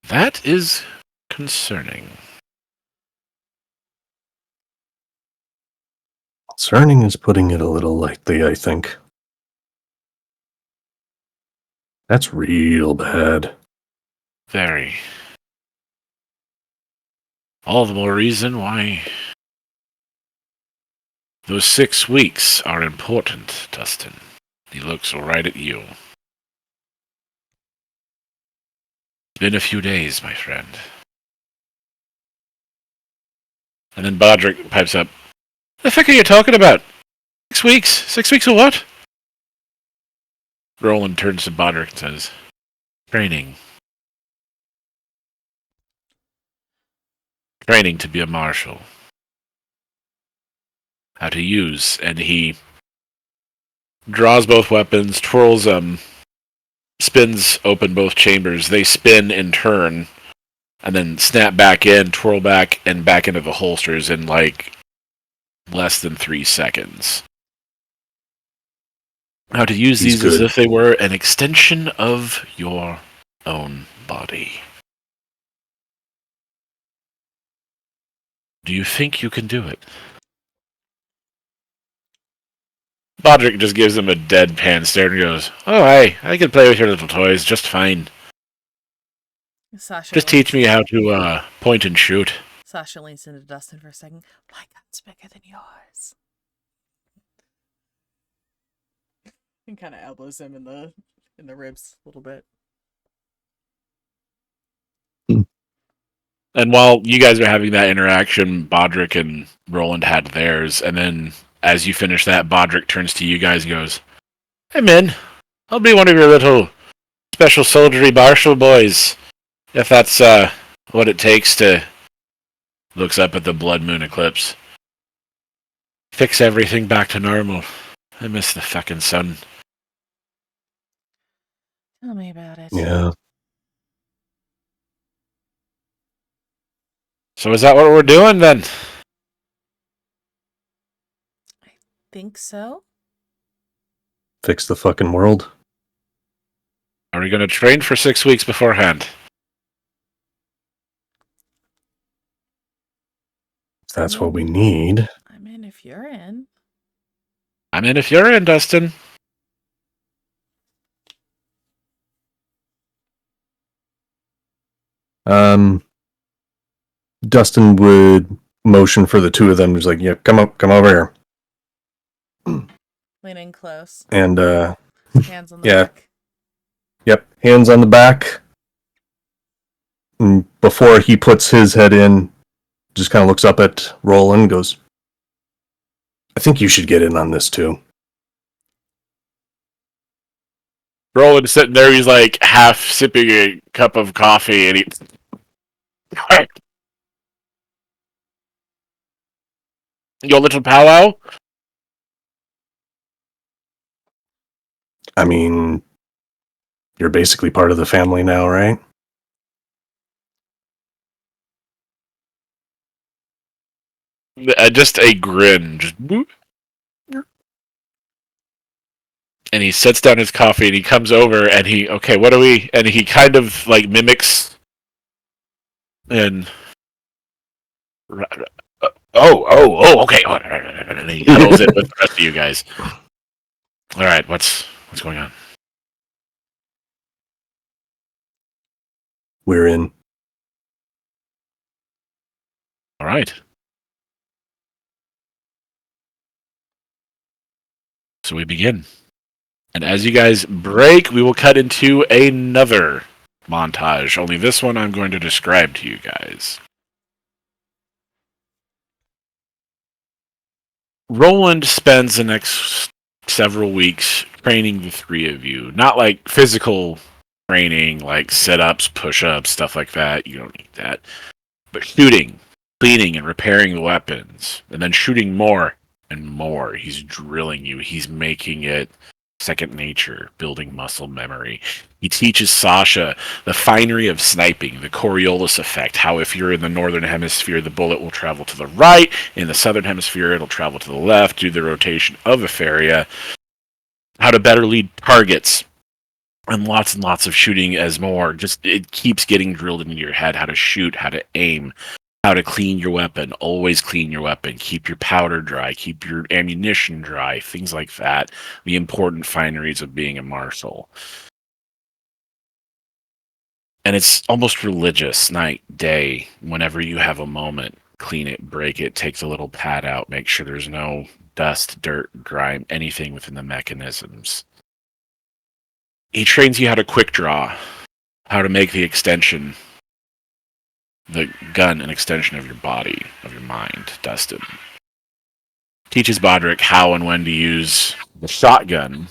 "That is concerning." Concerning is putting it a little lightly, I think. That's real bad. Very. All the more reason why those 6 weeks are important, Dustin. He looks right at you. It's been a few days, my friend. And then Bodric pipes up, "The fuck are you talking about? 6 weeks? 6 weeks of what?" Roland turns to Bodric and says, "Training. Training to be a marshal. How to use." And he draws both weapons, twirls them, spins open both chambers. They spin in turn, and then snap back in, twirl back, and back into the holsters in like less than 3 seconds. How to use these as if they were an extension of your own body. Do you think you can do it? Bodric just gives him a deadpan stare and goes, "Oh, hey, I can play with your little toys just fine. Sasha Just teach me how to point and shoot." Sasha leans into Dustin for a second. "My gun's bigger than yours." And kind of elbows him in the ribs a little bit. And while you guys are having that interaction, Bodric and Roland had theirs, and then as you finish that, Bodric turns to you guys and goes, "Hey, men, I'll be one of your little special soldiery marshal boys, if that's what it takes to..." Looks up at the blood moon eclipse. "Fix everything back to normal. I miss the fucking sun." Tell me about it. Yeah. So is that what we're doing then? Think so? Fix the fucking world. Are we going to train for 6 weeks beforehand? That's what we need. I'm in if you're in. I'm in if you're in, Dustin. Dustin would motion for the two of them. He's like, "Yeah, come over here." Lean in close. And Hands on the back. Yep, hands on the back. And before he puts his head in, just kind of looks up at Roland and goes, "I think you should get in on this too." Roland's sitting there, he's like half sipping a cup of coffee, and he... Your little powwow? I mean, you're basically part of the family now, right? Just a grin. Just... And he sets down his coffee, and he comes over, and he... Okay, what do we... And he kind of, like, mimics... And... Okay. And he huddles it with the rest of you guys. All right, what's going on? We're in. All right. So we begin. And as you guys break, we will cut into another montage. Only this one I'm going to describe to you guys. Roland spends the next several weeks training the three of you. Not like physical training, like sit-ups, push-ups, stuff like that. You don't need that. But shooting, cleaning, and repairing the weapons. And then shooting more and more. He's drilling you. He's making it second nature, building muscle memory. He teaches Sasha the finery of sniping, the Coriolis effect, how if you're in the northern hemisphere, the bullet will travel to the right, in the southern hemisphere, it'll travel to the left, due to the rotation of Efferia, how to better lead targets, and lots of shooting as more. Just, it keeps getting drilled into your head, how to shoot, how to aim, how to clean your weapon, always clean your weapon, keep your powder dry, keep your ammunition dry, things like that. The important fineries of being a marshal. And it's almost religious, night, day, whenever you have a moment. Clean it, break it, take the little pad out, make sure there's no dust, dirt, grime, anything within the mechanisms. He trains you how to quick draw, how to make the extension, the gun an extension of your body, of your mind, Dustin. Teaches Bodric how and when to use the shotgun,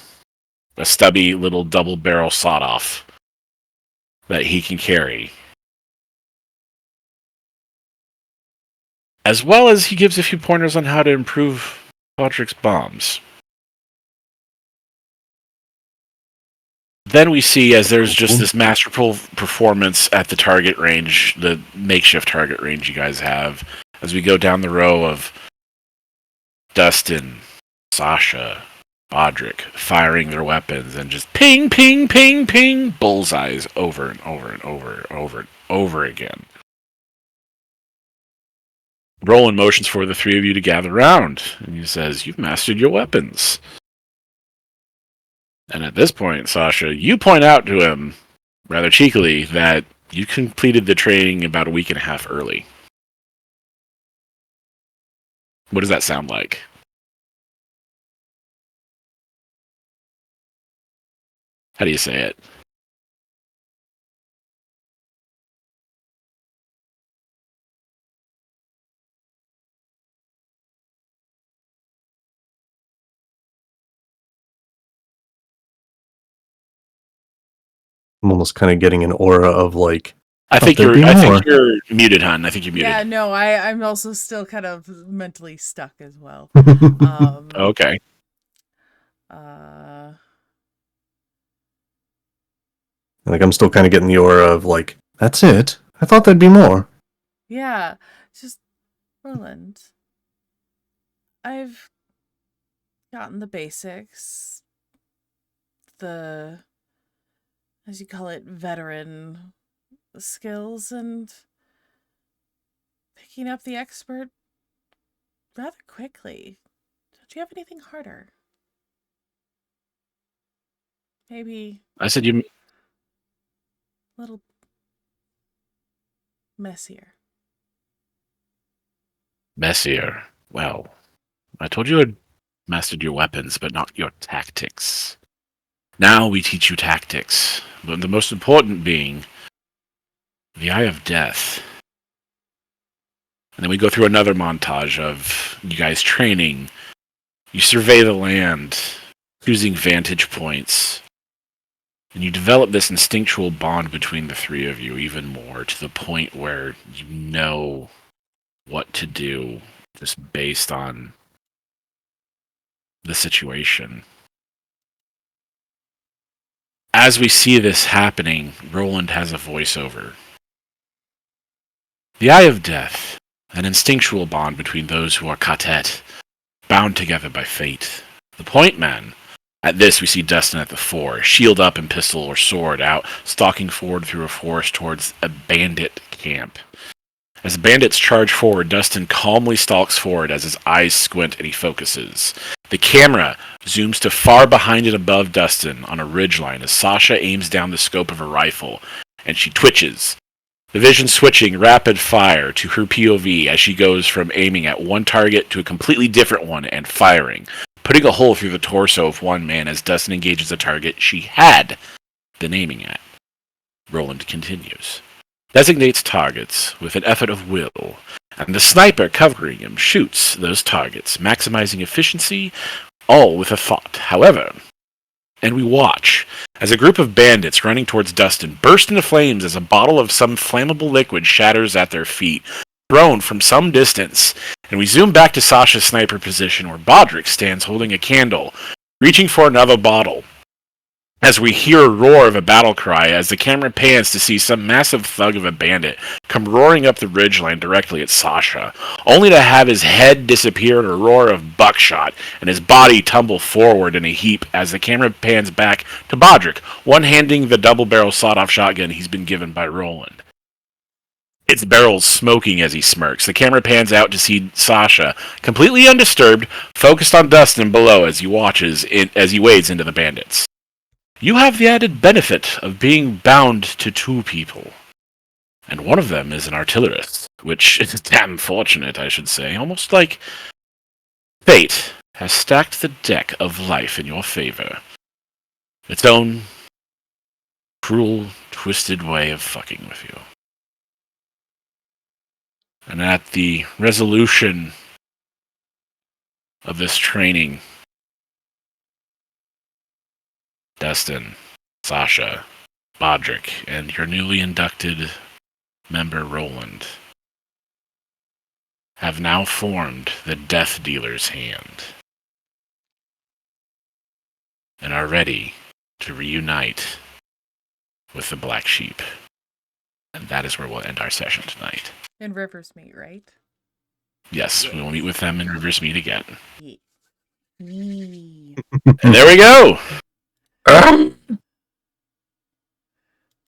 a stubby little double-barrel sawed-off that he can carry. As well as he gives a few pointers on how to improve Bodric's bombs. Then we see, as there's just this masterful performance at the target range, the makeshift target range you guys have, as we go down the row of Dustin, Sasha, Bodric firing their weapons and just ping, ping, ping, ping, bullseyes over and over and over and over and over again. Roland motions for the three of you to gather round, and he says, "You've mastered your weapons." And at this point, Sasha, you point out to him, rather cheekily, that you completed the training about a week and a half early. What does that sound like? How do you say it? I'm almost kind of getting an aura of like. I think you're muted, hon. I think you're muted. Yeah, no, I'm also still kind of mentally stuck as well. Okay. Like I'm still kind of getting the aura of like, that's it? I thought there'd be more. Yeah, just Roland. I've gotten the basics, the, as you call it, veteran skills, and picking up the expert rather quickly. Don't you have anything harder? Maybe I said you... a little messier. Messier. Well, I told you I'd mastered your weapons, but not your tactics. Now we teach you tactics, but the most important being the Eye of Death. And then we go through another montage of you guys training. You survey the land, choosing vantage points, and you develop this instinctual bond between the three of you even more, to the point where you know what to do just based on the situation. As we see this happening, Roland has a voiceover. The Eye of Death, an instinctual bond between those who are katet, bound together by fate. The point man. At this, we see Dustin at the fore, shield up and pistol or sword out, stalking forward through a forest towards a bandit camp. As the bandits charge forward, Dustin calmly stalks forward as his eyes squint and he focuses. The camera zooms to far behind and above Dustin on a ridgeline as Sasha aims down the scope of her rifle, and she twitches. The vision switching rapid fire to her POV as she goes from aiming at one target to a completely different one and firing, putting a hole through the torso of one man as Dustin engages a target she had been aiming at. Roland continues. Designates targets with an effort of will, and the sniper covering him shoots those targets, maximizing efficiency, all with a thought. However, and we watch as a group of bandits running towards Dustin burst into flames as a bottle of some flammable liquid shatters at their feet, thrown from some distance, and we zoom back to Sasha's sniper position where Bodric stands holding a candle, reaching for another bottle. As we hear a roar of a battle cry as the camera pans to see some massive thug of a bandit come roaring up the ridgeline directly at Sasha, only to have his head disappear in a roar of buckshot and his body tumble forward in a heap as the camera pans back to Bodric, one-handing the double-barrel sawed-off shotgun he's been given by Roland. Its barrel's smoking as he smirks. The camera pans out to see Sasha, completely undisturbed, focused on Dustin below as he wades into the bandits. You have the added benefit of being bound to two people. And one of them is an artillerist, which is damn fortunate, I should say. Almost like fate has stacked the deck of life in your favor. Its own cruel, twisted way of fucking with you. And at the resolution of this training, Dustin, Sasha, Bodric, and your newly inducted member Roland have now formed the Death Dealer's Hand and are ready to reunite with the Black Sheep. And that is where we'll end our session tonight. In River's Meet, right? Yes, we will meet with them in River's Meet again. Yeah. And there we go!